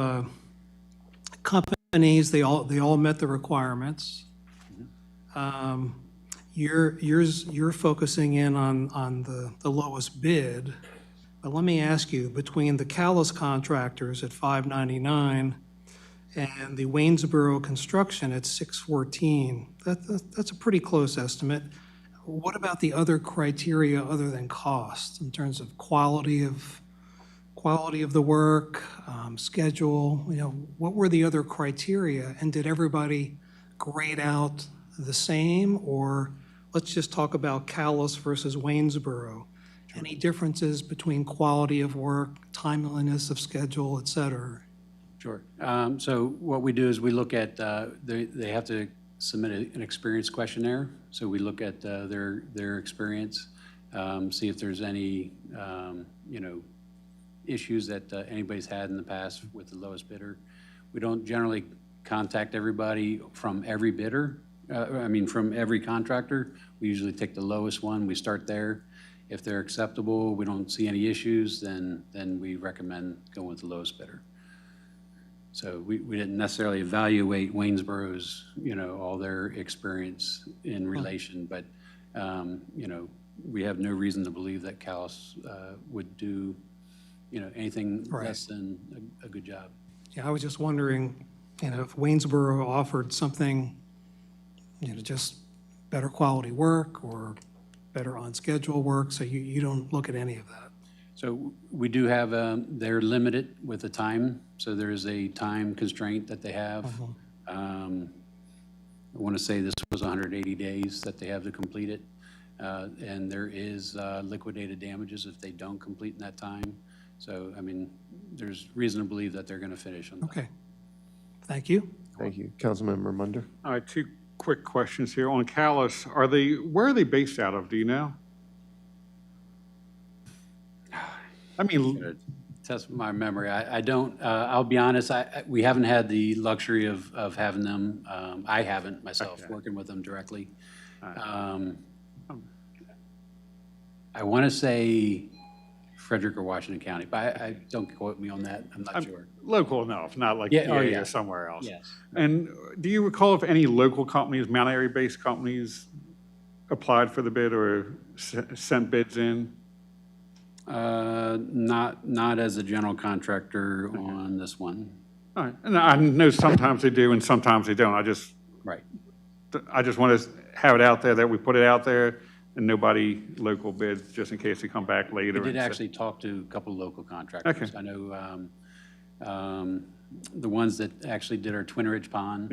companies, they all met the requirements. You're focusing in on the lowest bid, but let me ask you, between the Callis Contractors at $599 and the Waynesboro Construction at $614, that's a pretty close estimate. What about the other criteria other than cost in terms of quality of the work, schedule? What were the other criteria, and did everybody grade out the same, or let's just talk about Callis versus Waynesboro? Any differences between quality of work, timeliness of schedule, et cetera? Sure. So what we do is we look at, they have to submit an experience questionnaire. So we look at their experience, see if there's any, issues that anybody's had in the past with the lowest bidder. We don't generally contact everybody from every bidder. From every contractor. We usually take the lowest one, we start there. If they're acceptable, we don't see any issues, then we recommend going with the lowest bidder. So we didn't necessarily evaluate Waynesboro's, all their experience in relation, but, we have no reason to believe that Callis would do, anything less than a good job. Yeah, I was just wondering, if Waynesboro offered something, just better quality work or better on-schedule work, so you don't look at any of that. So we do have, they're limited with the time, so there is a time constraint that they have. I want to say this was 180 days that they have to complete it, and there is liquidated damages if they don't complete in that time. So, there's reason to believe that they're going to finish on that. Okay. Thank you. Thank you. Councilmember Munder. All right, 2 quick questions here. On Callis, where are they based out of? Do you know? Test my memory. I don't, I'll be honest, we haven't had the luxury of having them, I haven't myself, working with them directly. I want to say Frederick or Washington County, but I don't quote me on that. I'm not sure. Local enough, not like or somewhere else. Yes. And do you recall if any local companies, Mount Airy-based companies, applied for the bid or sent bids in? Not as a general contractor on this one. All right, and I know sometimes they do and sometimes they don't. I just want to have it out there that we put it out there and nobody local bids, just in case they come back later. We did actually talk to a couple of local contractors. Okay. I know the ones that actually did our Twin Ridge Pond,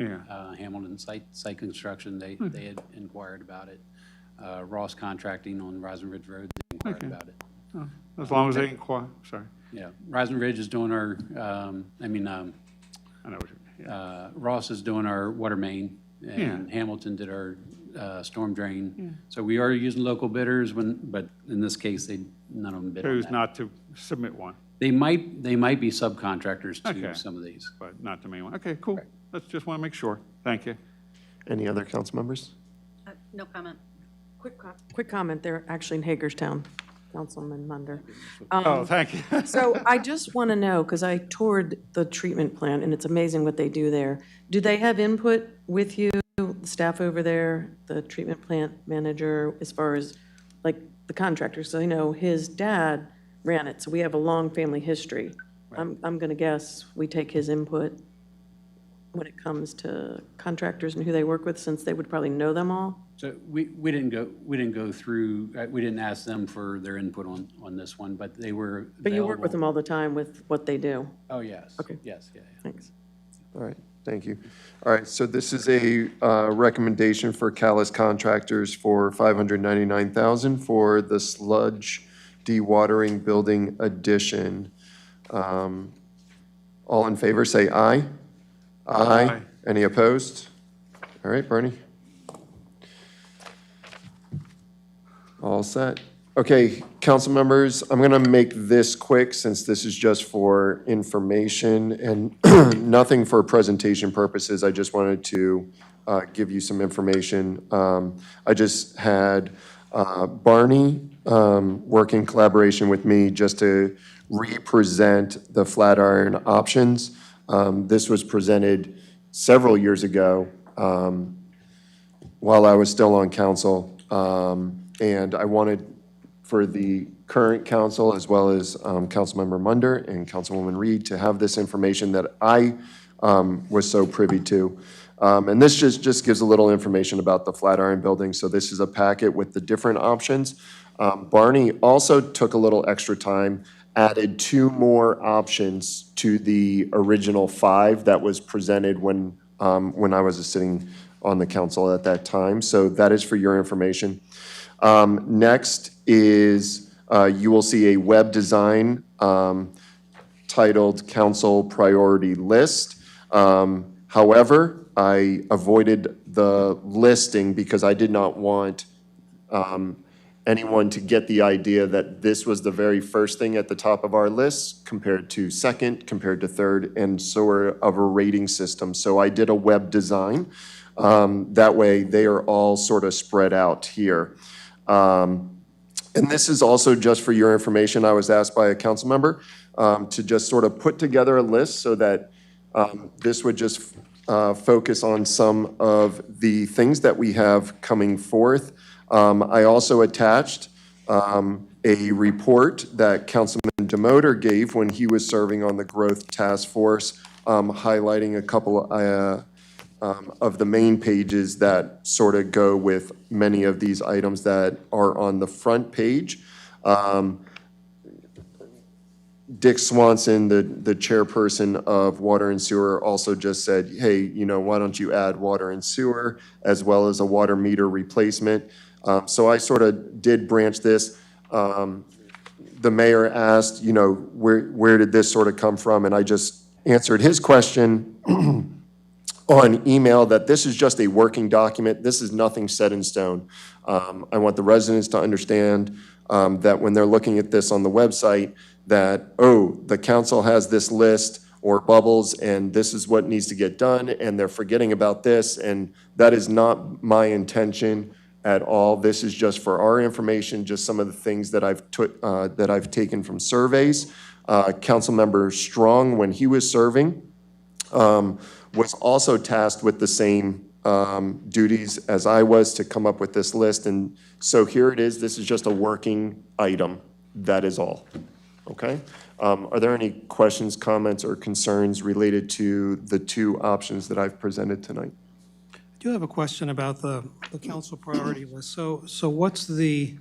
Hamilton site construction, they had inquired about it. Ross Contracting on Rising Ridge Road, they inquired about it. Oh, as long as they inquire, sorry. Yeah, Rising Ridge is doing our, I know what you Ross is doing our water main, and Hamilton did our storm drain. So we are using local bidders, but in this case, none of them bid on chose that. not to submit one. They might be subcontractors to some of these. But not the main one. Okay, cool. Let's just want to make sure. Thank you. Any other council members? No comment. Quick comment, they're actually in Hagerstown, Councilman Munder. Oh, thank you. So I just want to know, because I toured the treatment plant, and it's amazing what they do there. Do they have input with you, the staff over there, the treatment plant manager, as far as, like, the contractors? So I know his dad ran it, so we have a long family history. I'm going to guess we take his input when it comes to contractors and who they work with, since they would probably know them all. So we didn't go through, we didn't ask them for their input on this one, but they were But you work with available. them all the time with what they do. Oh, yes. Okay. Yes, yeah. Thanks. All right, thank you. All right, so this is a recommendation for Callis Contractors for $599,000 for the sludge dewatering building addition. All in favor, say aye. Aye. Any opposed? All right, Bernie. All set. Okay, council members, I'm going to make this quick since this is just for information and nothing for presentation purposes. I just wanted to give you some information. I just had Barney work in collaboration with me just to represent the Flatiron options. This was presented several years ago while I was still on council. And I wanted for the current council, as well as Councilmember Munder and Councilwoman Reed, to have this information that I was so privy to. And this just gives a little information about the Flatiron building. So this is a packet with the different options. Barney also took a little extra time, added 2 more options to the original 5 that was presented when I was sitting on the council at that time. So that is for your information. Next is you will see a web design titled Council Priority List. However, I avoided the listing because I did not want anyone to get the idea that this was the very first thing at the top of our list compared to second, compared to third, and sort of a rating system. So I did a web design. That way they are all sort of spread out here. And this is also just for your information. I was asked by a council member to just sort of put together a list so that this would just focus on some of the things that we have coming forth. I also attached a report that Councilman Domotor gave when he was serving on the Growth Task Force, highlighting a couple of the main pages that sort of go with many of these items that are on the front page. Dick Swanson, the chairperson of Water and Sewer, also just said, hey, you know, why don't you add water and sewer as well as a water meter replacement? So I sort of did branch this. The mayor asked, you know, where did this sort of come from? And I just answered his question on email that this is just a working document. This is nothing set in stone. I want the residents to understand that when they're looking at this on the website, that, oh, the council has this list or bubbles and this is what needs to get done and they're forgetting about this, and that is not my intention at all. This is just for our information, just some of the things that I've taken from surveys. Councilmember Strong, when he was serving, was also tasked with the same duties as I was to come up with this list. And so here it is. This is just a working item. That is all. Okay? Are there any questions, comments, or concerns related to the 2 options that I've presented tonight? I do have a question about the council priority list. So what's the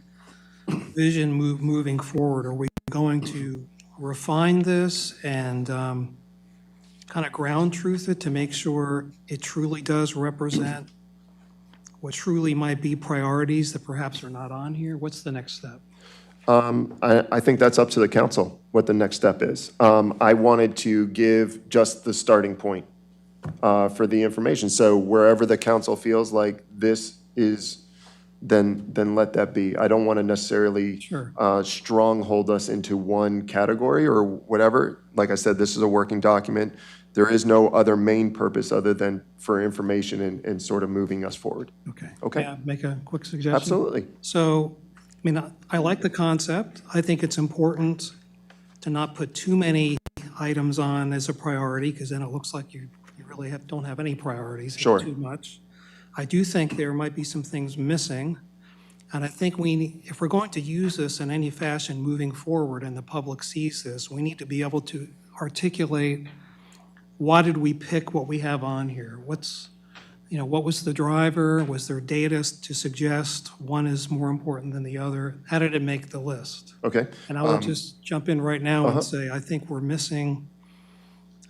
vision moving forward? Are we going to refine this and kind of ground truth it to make sure it truly does represent what truly might be priorities that perhaps are not on here? What's the next step? I think that's up to the council, what the next step is. I wanted to give just the starting point for the information. So wherever the council feels like this is, then let that be. I don't want to necessarily stronghold us into one category or whatever. Like I said, this is a working document. there is no other main purpose other than for information and sort of moving us forward. Okay. Okay. May I make a quick suggestion? Absolutely. So, I mean, I like the concept. I think it's important to not put too many items on as a priority, because then it looks like you really don't have any priorities. It's Sure. too much. I do think there might be some things missing, and I think if we're going to use this in any fashion moving forward and the public sees this, we need to be able to articulate, why did we pick what we have on here? What was the driver? Was there data to suggest one is more important than the other? How did it make the list? Okay. And I will just jump in right now and say, I think we're missing,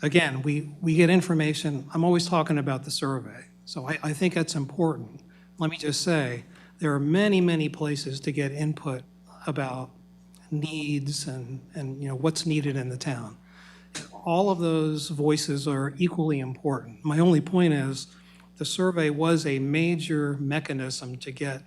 again, we get information, I'm always talking about the survey, so I think that's important. Let me just say, there are many, many places to get input about needs and what's needed in the town. All of those voices are equally important. My only point is, the survey was a major mechanism to get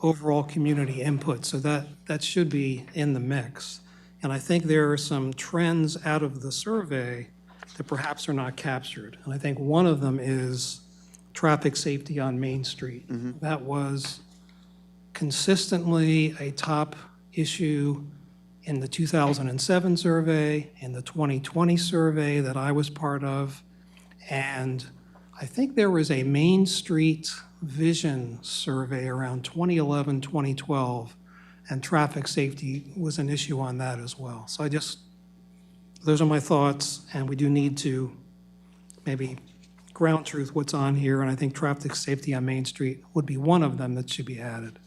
overall community input, so that should be in the mix. And I think there are some trends out of the survey that perhaps are not captured. And I think one of them is traffic safety on Main Street. That was consistently a top issue in the 2007 survey, in the 2020 survey that I was part of, and I think there was a Main Street vision survey around 2011, 2012, and traffic safety was an issue on that as well. So those are my thoughts, and we do need to maybe ground truth what's on here, and I think traffic safety on Main Street would be one of them that should be added.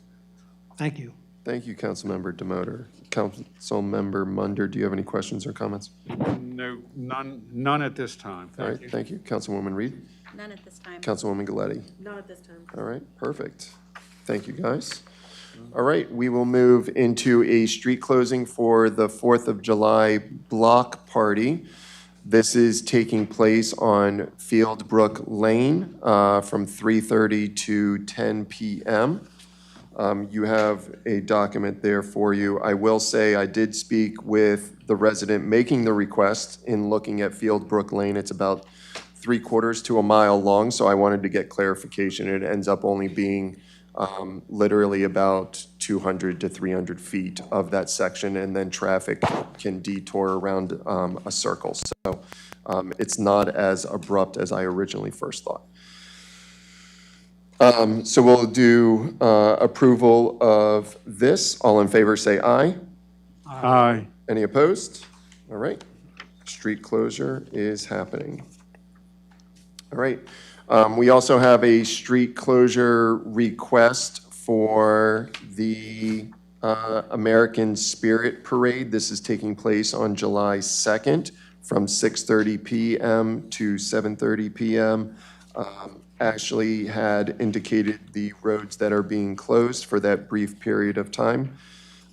Thank you. Thank you, Councilmember Domotor. Councilmember Munder, do you have any questions or comments? No, none at this time. All right, thank you. Councilwoman Reed? None at this time. Councilwoman Galetti? Not at this time. All right, perfect. Thank you, guys. All right, we will move into a street closing for the 4th of July block party. This is taking place on Fieldbrook Lane from 3:30 to 10 p.m. You have a document there for you. I will say I did speak with the resident making the request in looking at Fieldbrook Lane. It's about 3/4 to a mile long, so I wanted to get clarification. It ends up only being literally about 200 to 300 feet of that section, and then traffic can detour around a circle. So it's not as abrupt as I originally first thought. So we'll do approval of this. All in favor, say aye. Aye. Any opposed? All right. Street closure is happening. All right. We also have a street closure request for the American Spirit Parade. This is taking place on July 2nd from 6:30 p.m. to 7:30 p.m. Ashley had indicated the roads that are being closed for that brief period of time.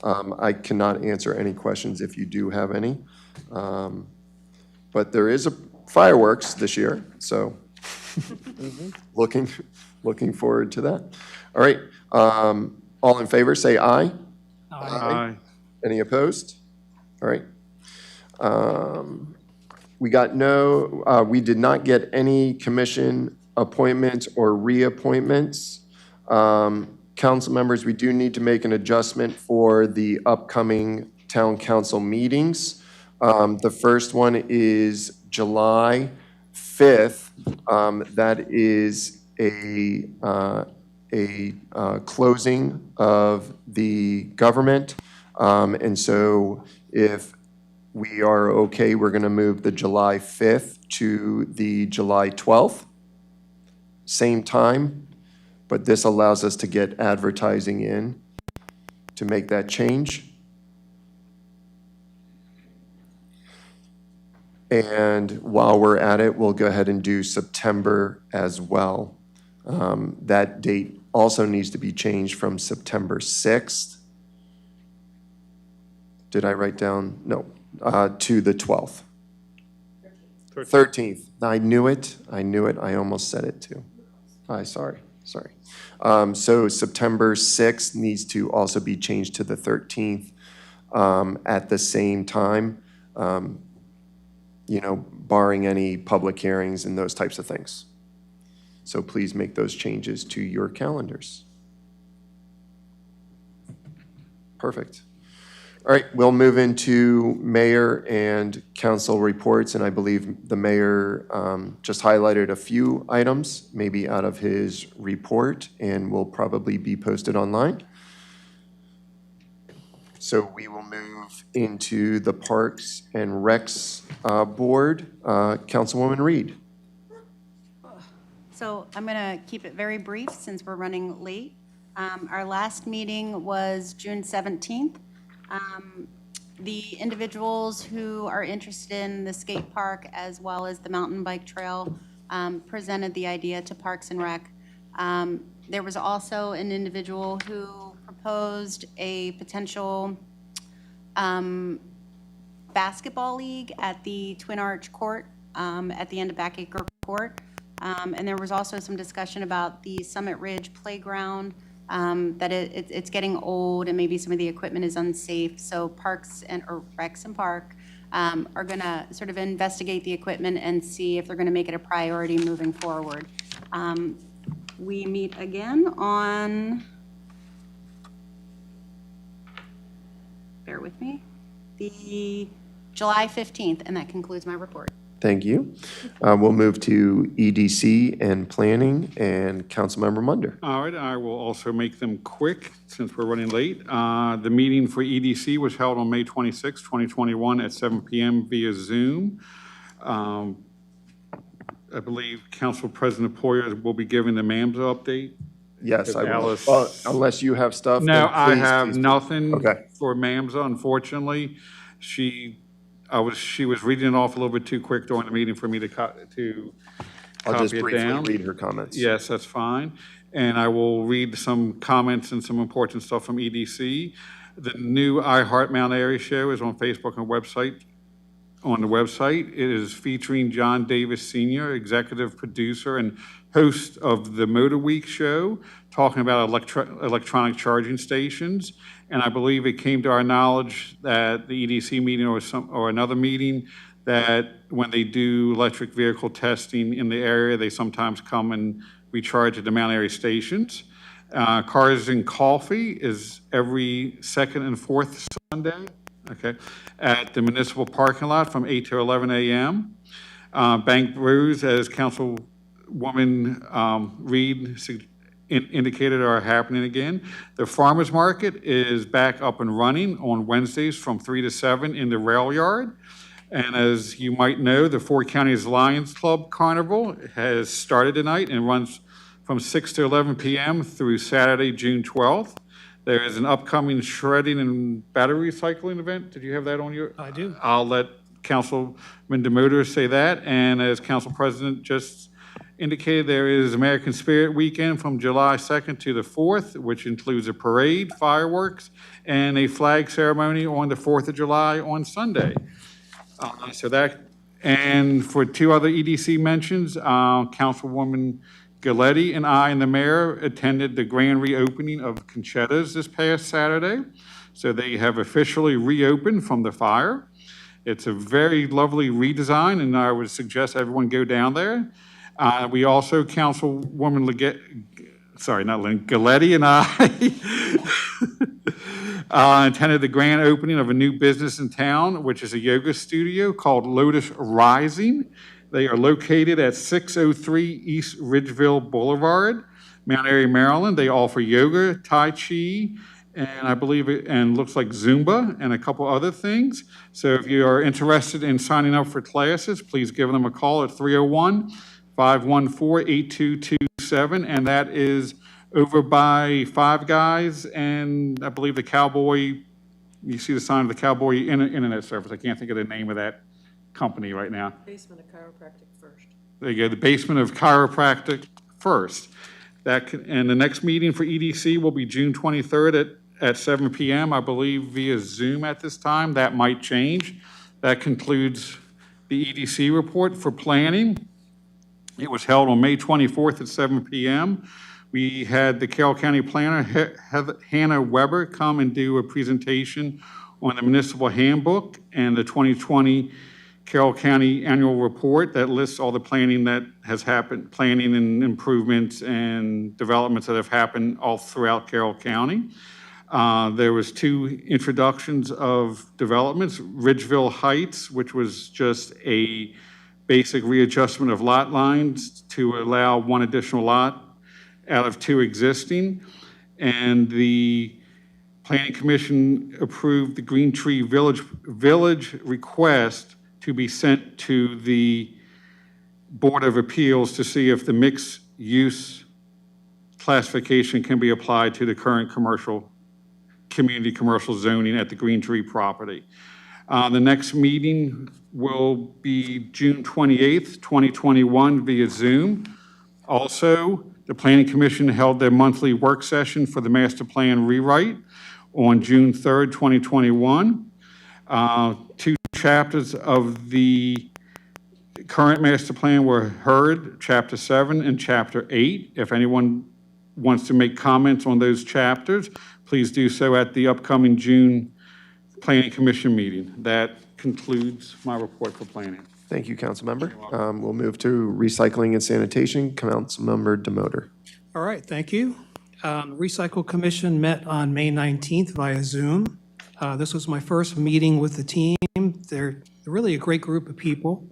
I cannot answer any questions if you do have any. But there is a fireworks this year, so looking forward to that. All right, all in favor, say aye. Aye. Any opposed? All right. We did not get any commission appointments or reappointments. Council members, we do need to make an adjustment for the upcoming town council meetings. The first one is July 5th. That is a closing of the government. And so if we are okay, we're going to move the July 5th to the July 12th. Same time, but this allows us to get advertising in to make that change. And while we're at it, we'll go ahead and do September as well. That date also needs to be changed from September 6th. Did I write down? No, to the 12th. 13th. I knew it. I almost said it too. Sorry. So September 6th needs to also be changed to the 13th at the same time. barring any public hearings and those types of things. So please make those changes to your calendars. Perfect. All right, we'll move into mayor and council reports, and I believe the mayor just highlighted a few items, maybe out of his report, and will probably be posted online. So we will move into the Parks and Recs Board. Councilwoman Reed. So I'm going to keep it very brief since we're running late. Our last meeting was June 17th. The individuals who are interested in the skate park as well as the mountain bike trail presented the idea to Parks and Rec. There was also an individual who proposed a potential basketball league at the Twin Arch Court at the end of Backacre Court. And there was also some discussion about the Summit Ridge Playground, that it's getting old and maybe some of the equipment is unsafe. So Parks or Recs and Park are going to sort of investigate the equipment and see if they're going to make it a priority moving forward. We meet again on, bear with me, the July 15th, and that concludes my report. Thank you. We'll move to EDC and Planning, and Councilmember Munder. All right, I will also make them quick since we're running late. The meeting for EDC was held on May 26, 2021 at 7 p.m. via Zoom. I believe Council President Poirier will be giving the MAMSA update. Yes, I will. Alice- Well, unless you have stuff. No, then I please, have please. nothing Okay. for MAMSA, unfortunately. She was reading it off a little bit too quick during the meeting for me to I'll just copy it briefly down. read her comments. Yes, that's fine. And I will read some comments and some important stuff from EDC. The new I Heart Mount Airy show is on Facebook and website. On the website, it is featuring John Davis Sr., executive producer and host of the Motor Week show, talking about electronic charging stations. And I believe it came to our knowledge that the EDC meeting or another meeting, that when they do electric vehicle testing in the area, they sometimes come and recharge at the Mount Airy stations. Cars and Coffee is every second and fourth Sunday, okay, at the municipal parking lot from 8 to 11 a.m. Bank Brews, as Councilwoman Reed indicated, are happening again. The farmers market is back up and running on Wednesdays from 3 to 7 in the rail yard. And as you might know, the Four Counties Lions Club Carnival has started tonight and runs from 6 to 11 p.m. through Saturday, June 12th. There is an upcoming shredding and battery recycling event. Did you have that on your? I do. I'll let Councilman Domotor say that. And as Council President just indicated, there is American Spirit Weekend from July 2nd to the 4th, which includes a parade, fireworks, and a flag ceremony on the 4th of July on Sunday. And for two other EDC mentions, Councilwoman Galetti and I and the mayor attended the grand reopening of Conchetta's this past Saturday. So they have officially reopened from the fire. It's a very lovely redesign, and I would suggest everyone go down there. We also, Councilwoman Galetti and I attended the grand opening of a new business in town, which is a yoga studio called Lotus Rising. They are located at 603 East Ridgeville Boulevard, Mount Airy, Maryland. They offer yoga, Tai Chi, and I believe and looks like Zumba and a couple other things. So if you are interested in signing up for classes, please give them a call at 301-514-8227, and that is over by Five Guys and I believe the Cowboy. You see the sign of the Cowboy Internet Service. I can't think of the name of that company right now. Basement of Chiropractic First. There you go, the Basement of Chiropractic First. And the next meeting for EDC will be June 23rd at 7 p.m., I believe via Zoom at this time. That might change. That concludes the EDC report for planning. It was held on May 24th at 7 p.m. We had the Carroll County planner, Hannah Weber, come and do a presentation on the municipal handbook and the 2020 Carroll County Annual Report that lists all the planning that has happened, planning and improvements and developments that have happened all throughout Carroll County. There was 2 introductions of developments, Ridgeville Heights, which was just a basic readjustment of lot lines to allow 1 additional lot out of 2 existing. And the Planning Commission approved the Green Tree Village request to be sent to the Board of Appeals to see if the mixed use classification can be applied to the current community commercial zoning at the Green Tree property. The next meeting will be June 28th, 2021 via Zoom. Also, the Planning Commission held their monthly work session for the master plan rewrite on June 3rd, 2021. 2 chapters of the current master plan were heard, Chapter 7 and Chapter 8. If anyone wants to make comments on those chapters, please do so at the upcoming June Planning Commission meeting. That concludes my report for planning. Thank you, Councilmember. We'll move to Recycling and Sanitation, Councilmember Domotor. All right, thank you. Recycle Commission met on May 19th via Zoom. This was my first meeting with the team. They're really a great group of people,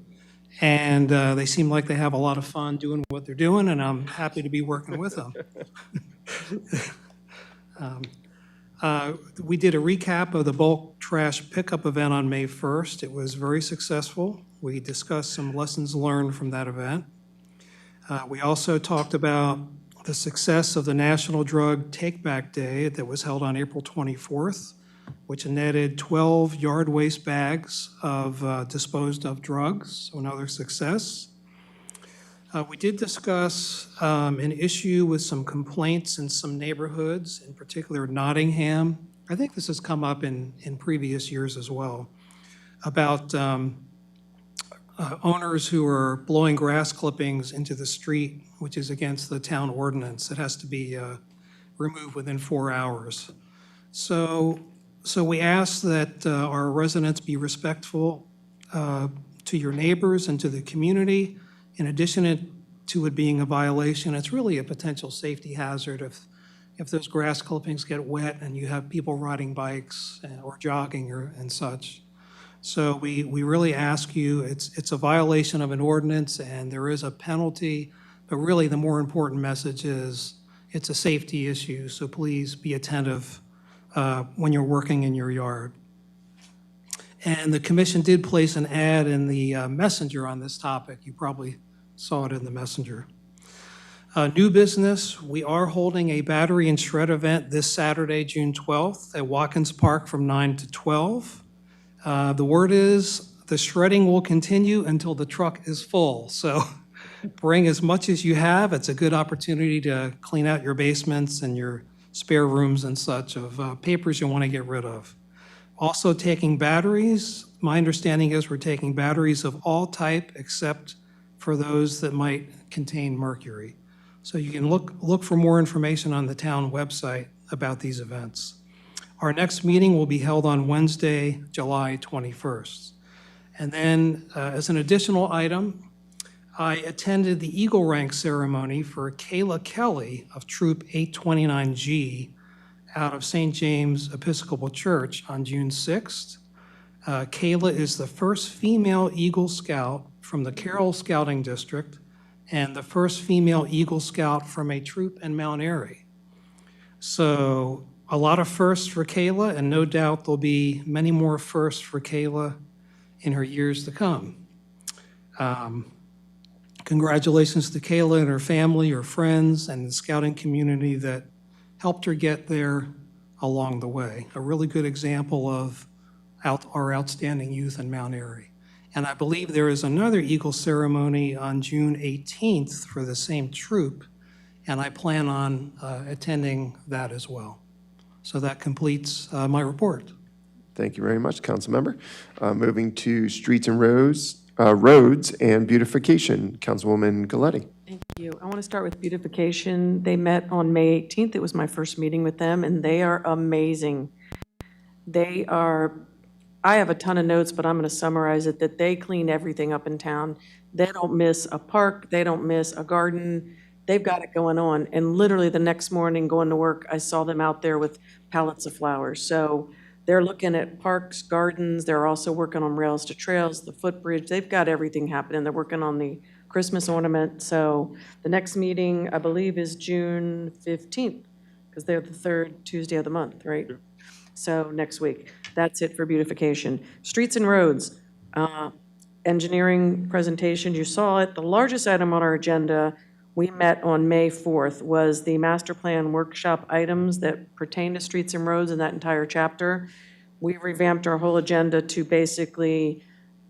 and they seem like they have a lot of fun doing what they're doing, and I'm happy to be working with them. We did a recap of the bulk trash pickup event on May 1st. It was very successful. We discussed some lessons learned from that event. We also talked about the success of the National Drug Take-Back Day that was held on April 24th, which netted 12 yard waste bags of disposed of drugs, so another success. We did discuss an issue with some complaints in some neighborhoods, in particular Nottingham. I think this has come up in previous years as well, about owners who are blowing grass clippings into the street, which is against the town ordinance. It has to be removed within 4 hours. So we ask that our residents be respectful to your neighbors and to the community. In addition to it being a violation, it's really a potential safety hazard if those grass clippings get wet and you have people riding bikes or jogging and such. So we really ask you, it's a violation of an ordinance and there is a penalty, but really the more important message is it's a safety issue, so please be attentive when you're working in your yard. And the commission did place an ad in the messenger on this topic. You probably saw it in the messenger. New business, we are holding a battery and shred event this Saturday, June 12th at Watkins Park from 9 to 12. The word is the shredding will continue until the truck is full. So bring as much as you have. It's a good opportunity to clean out your basements and your spare rooms and such of papers you want to get rid of. Also taking batteries. My understanding is we're taking batteries of all type except for those that might contain mercury. So you can look for more information on the town website about these events. Our next meeting will be held on Wednesday, July 21st. And then as an additional item, I attended the Eagle Rank ceremony for Kayla Kelly of Troop 829G out of St. James Episcopal Church on June 6th. Kayla is the first female Eagle Scout from the Carroll Scouting District and the first female Eagle Scout from a troop in Mount Airy. So a lot of firsts for Kayla, and no doubt there'll be many more firsts for Kayla in her years to come. Congratulations to Kayla and her family, her friends, and the scouting community that helped her get there along the way. A really good example of our outstanding youth in Mount Airy. And I believe there is another Eagle ceremony on June 18th for the same troop, and I plan on attending that as well. So that completes my report. Thank you very much, Councilmember. Moving to Streets and Roads and Beautification, Councilwoman Galletti. Thank you. I want to start with beautification. They met on May 18th. It was my first meeting with them, and they are amazing. They are I have a ton of notes, but I'm going to summarize it, that they clean everything up in town. They don't miss a park, they don't miss a garden, they've got it going on. And literally the next morning going to work, I saw them out there with pallets of flowers. So they're looking at parks, gardens, they're also working on rails to trails, the footbridge, they've got everything happening. They're working on the Christmas ornament. So the next meeting, I believe, is June 15th, because they're the third Tuesday of the month, right? So next week. That's it for beautification. Streets and roads, engineering presentations, you saw it. The largest item on our agenda, we met on May 4th, was the master plan workshop items that pertain to streets and roads in that entire chapter. We revamped our whole agenda to basically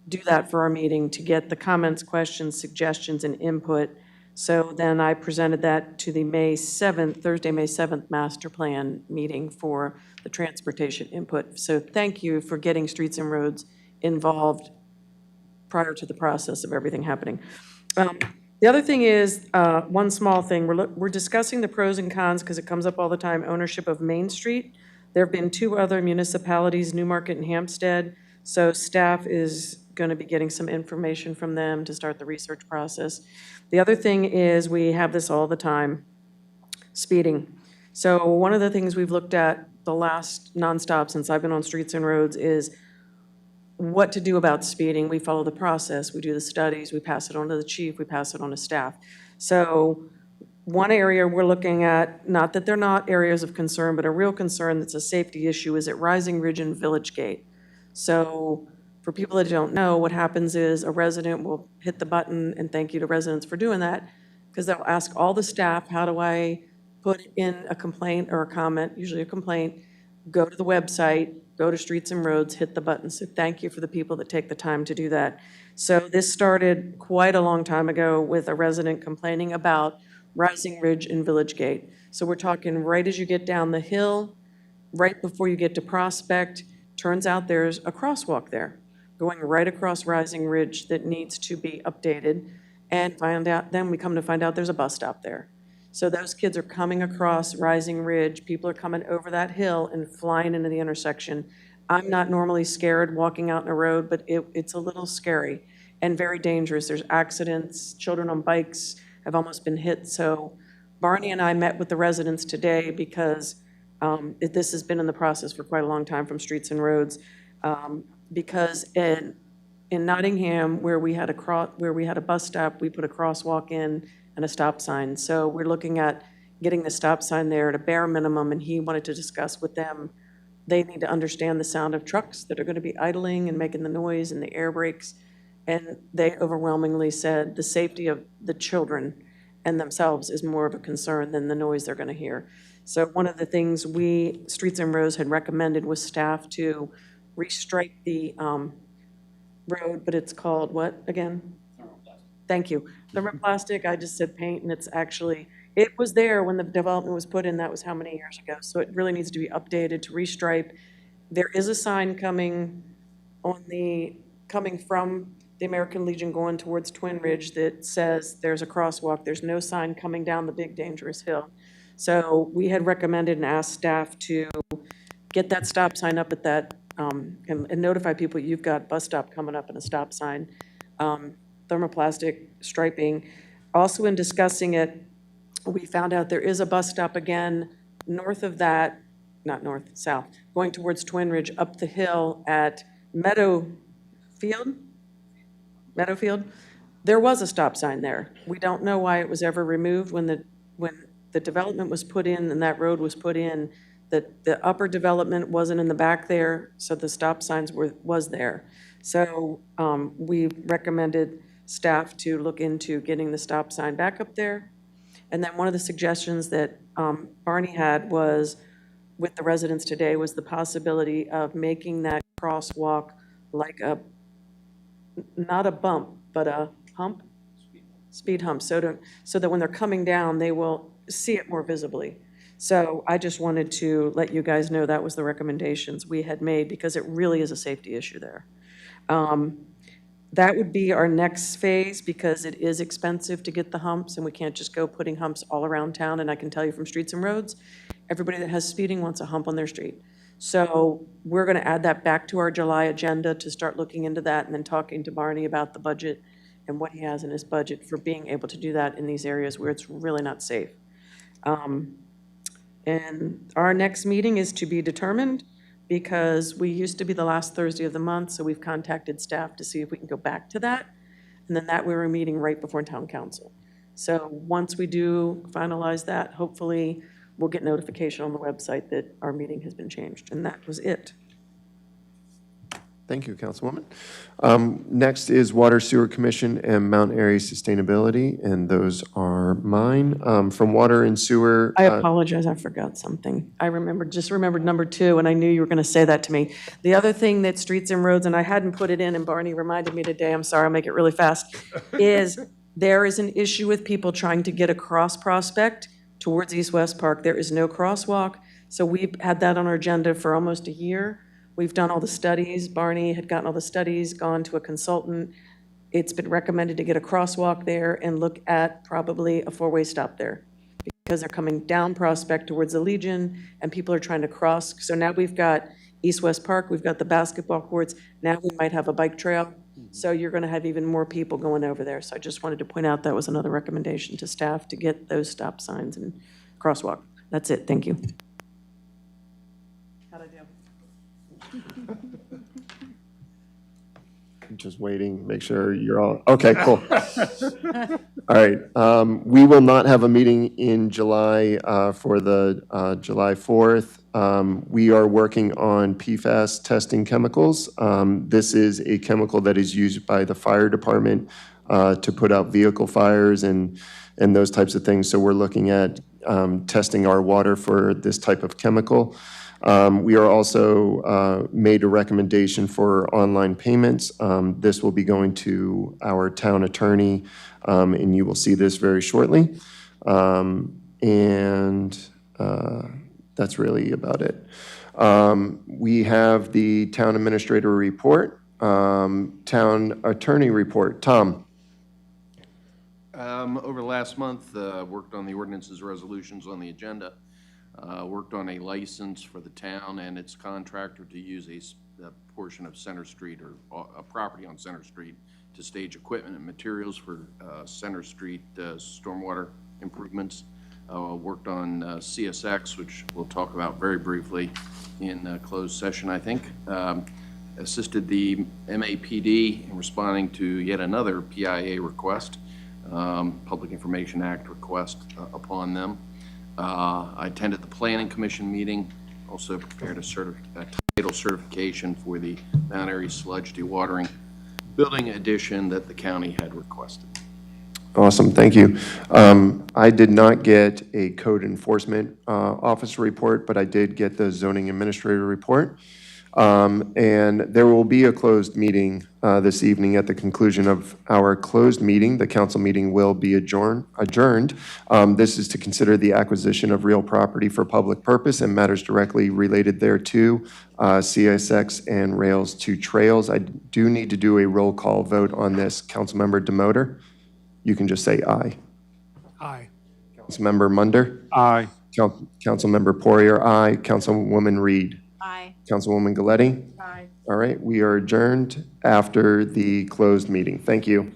do that for our meeting, to get the comments, questions, suggestions, and input. So then I presented that to the Thursday, May 7th master plan meeting for the transportation input. So thank you for getting streets and roads involved prior to the process of everything happening. The other thing is, one small thing, we're discussing the pros and cons because it comes up all the time, ownership of Main Street. There have been 2 other municipalities, Newmarket and Hampstead, so staff is going to be getting some information from them to start the research process. The other thing is, we have this all the time, speeding. So one of the things we've looked at the last nonstop since I've been on Streets and Roads is what to do about speeding. We follow the process, we do the studies, we pass it on to the chief, we pass it on to staff. So one area we're looking at, not that they're not areas of concern, but a real concern that's a safety issue, is at Rising Ridge and Village Gate. So for people that don't know, what happens is a resident will hit the button, and thank you to residents for doing that, because they'll ask all the staff, how do I put in a complaint or a comment, usually a complaint, go to the website, go to Streets and Roads, hit the button. So thank you for the people that take the time to do that. So this started quite a long time ago with a resident complaining about Rising Ridge and Village Gate. So we're talking right as you get down the hill, right before you get to Prospect, turns out there's a crosswalk there going right across Rising Ridge that needs to be updated, and then we come to find out there's a bus stop there. So those kids are coming across Rising Ridge, people are coming over that hill and flying into the intersection. I'm not normally scared walking out in a road, but it's a little scary and very dangerous. There's accidents, children on bikes have almost been hit. So Barney and I met with the residents today because this has been in the process for quite a long time from Streets and Roads. Because in Nottingham, where we had a bus stop, we put a crosswalk in and a stop sign. So we're looking at getting the stop sign there at a bare minimum, and he wanted to discuss with them. They need to understand the sound of trucks that are going to be idling and making the noise and the air brakes. And they overwhelmingly said the safety of the children and themselves is more of a concern than the noise they're going to hear. So one of the things Streets and Roads had recommended was staff to restripe the road, but it's called what again? Thank you. Thermoplastic, I just said paint, and it's actually, it was there when the development was put in, that was how many years ago? So it really needs to be updated to restripe. There is a sign coming from the American Legion going towards Twin Ridge that says there's a crosswalk. There's no sign coming down the big dangerous hill. So we had recommended and asked staff to get that stop sign up at that, and notify people you've got bus stop coming up and a stop sign. Thermoplastic striping. Also in discussing it, we found out there is a bus stop again north of that, not north, south, going towards Twin Ridge up the hill at Meadowfield. There was a stop sign there. We don't know why it was ever removed when the development was put in and that road was put in. The upper development wasn't in the back there, so the stop signs was there. So we recommended staff to look into getting the stop sign back up there. And then one of the suggestions that Barney had was, with the residents today, was the possibility of making that crosswalk like not a bump, but a hump? Speed hump, so that when they're coming down, they will see it more visibly. So I just wanted to let you guys know that was the recommendations we had made, because it really is a safety issue there. That would be our next phase, because it is expensive to get the humps, and we can't just go putting humps all around town. And I can tell you from Streets and Roads, everybody that has speeding wants a hump on their street. So we're going to add that back to our July agenda to start looking into that and then talking to Barney about the budget and what he has in his budget for being able to do that in these areas where it's really not safe. And our next meeting is to be determined because we used to be the last Thursday of the month, so we've contacted staff to see if we can go back to that. And then that we were meeting right before town council. So once we do finalize that, hopefully we'll get notification on the website that our meeting has been changed. And that was it. Thank you, Councilwoman. Next is Water Sewer Commission and Mount Airy Sustainability, and those are mine. From Water and Sewer. I apologize, I forgot something. I just remembered number 2, and I knew you were going to say that to me. The other thing that Streets and Roads, and I hadn't put it in, and Barney reminded me today, I'm sorry, I'll make it really fast, is there is an issue with people trying to get across Prospect towards East West Park. There is no crosswalk, so we've had that on our agenda for almost a year. We've done all the studies. Barney had gotten all the studies, gone to a consultant. It's been recommended to get a crosswalk there and look at probably a 4-way stop there because they're coming down Prospect towards the Legion and people are trying to cross. So now we've got East West Park, we've got the basketball courts. Now we might have a bike trail. So you're going to have even more people going over there. So I just wanted to point out that was another recommendation to staff to get those stop signs and crosswalk. That's it. Thank you. How'd I do? Just waiting, make sure you're all, okay, cool. All right, we will not have a meeting in July for the July 4th. We are working on PFAS testing chemicals. This is a chemical that is used by the fire department to put out vehicle fires and those types of things. So we're looking at testing our water for this type of chemical. We are also made a recommendation for online payments. This will be going to our town attorney, and you will see this very shortly. That's really about it. We have the town administrator report, town attorney report. Tom. Over the last month, worked on the ordinances resolutions on the agenda. Worked on a license for the town and its contractor to use a portion of Center Street or a property on Center Street to stage equipment and materials for Center Street stormwater improvements. Worked on CSX, which we'll talk about very briefly in closed session, I think. Assisted the MAPD in responding to yet another PIA request, Public Information Act request upon them. I attended the Planning Commission meeting, also prepared a title certification for the Mount Airy sludge dewatering building addition that the county had requested. Awesome, thank you. I did not get a code enforcement officer report, but I did get the zoning administrator report. And there will be a closed meeting this evening. At the conclusion of our closed meeting, the council meeting will be adjourned. This is to consider the acquisition of real property for public purpose and matters directly related thereto, CSX and rails to trails. I do need to do a roll call vote on this. Councilmember Domotor, you can just say aye. Aye. Councilmember Munder? Aye. Councilmember Poirier, aye. Councilwoman Reed? Aye. Councilwoman Galletti? Aye. All right, we are adjourned after the closed meeting. Thank you.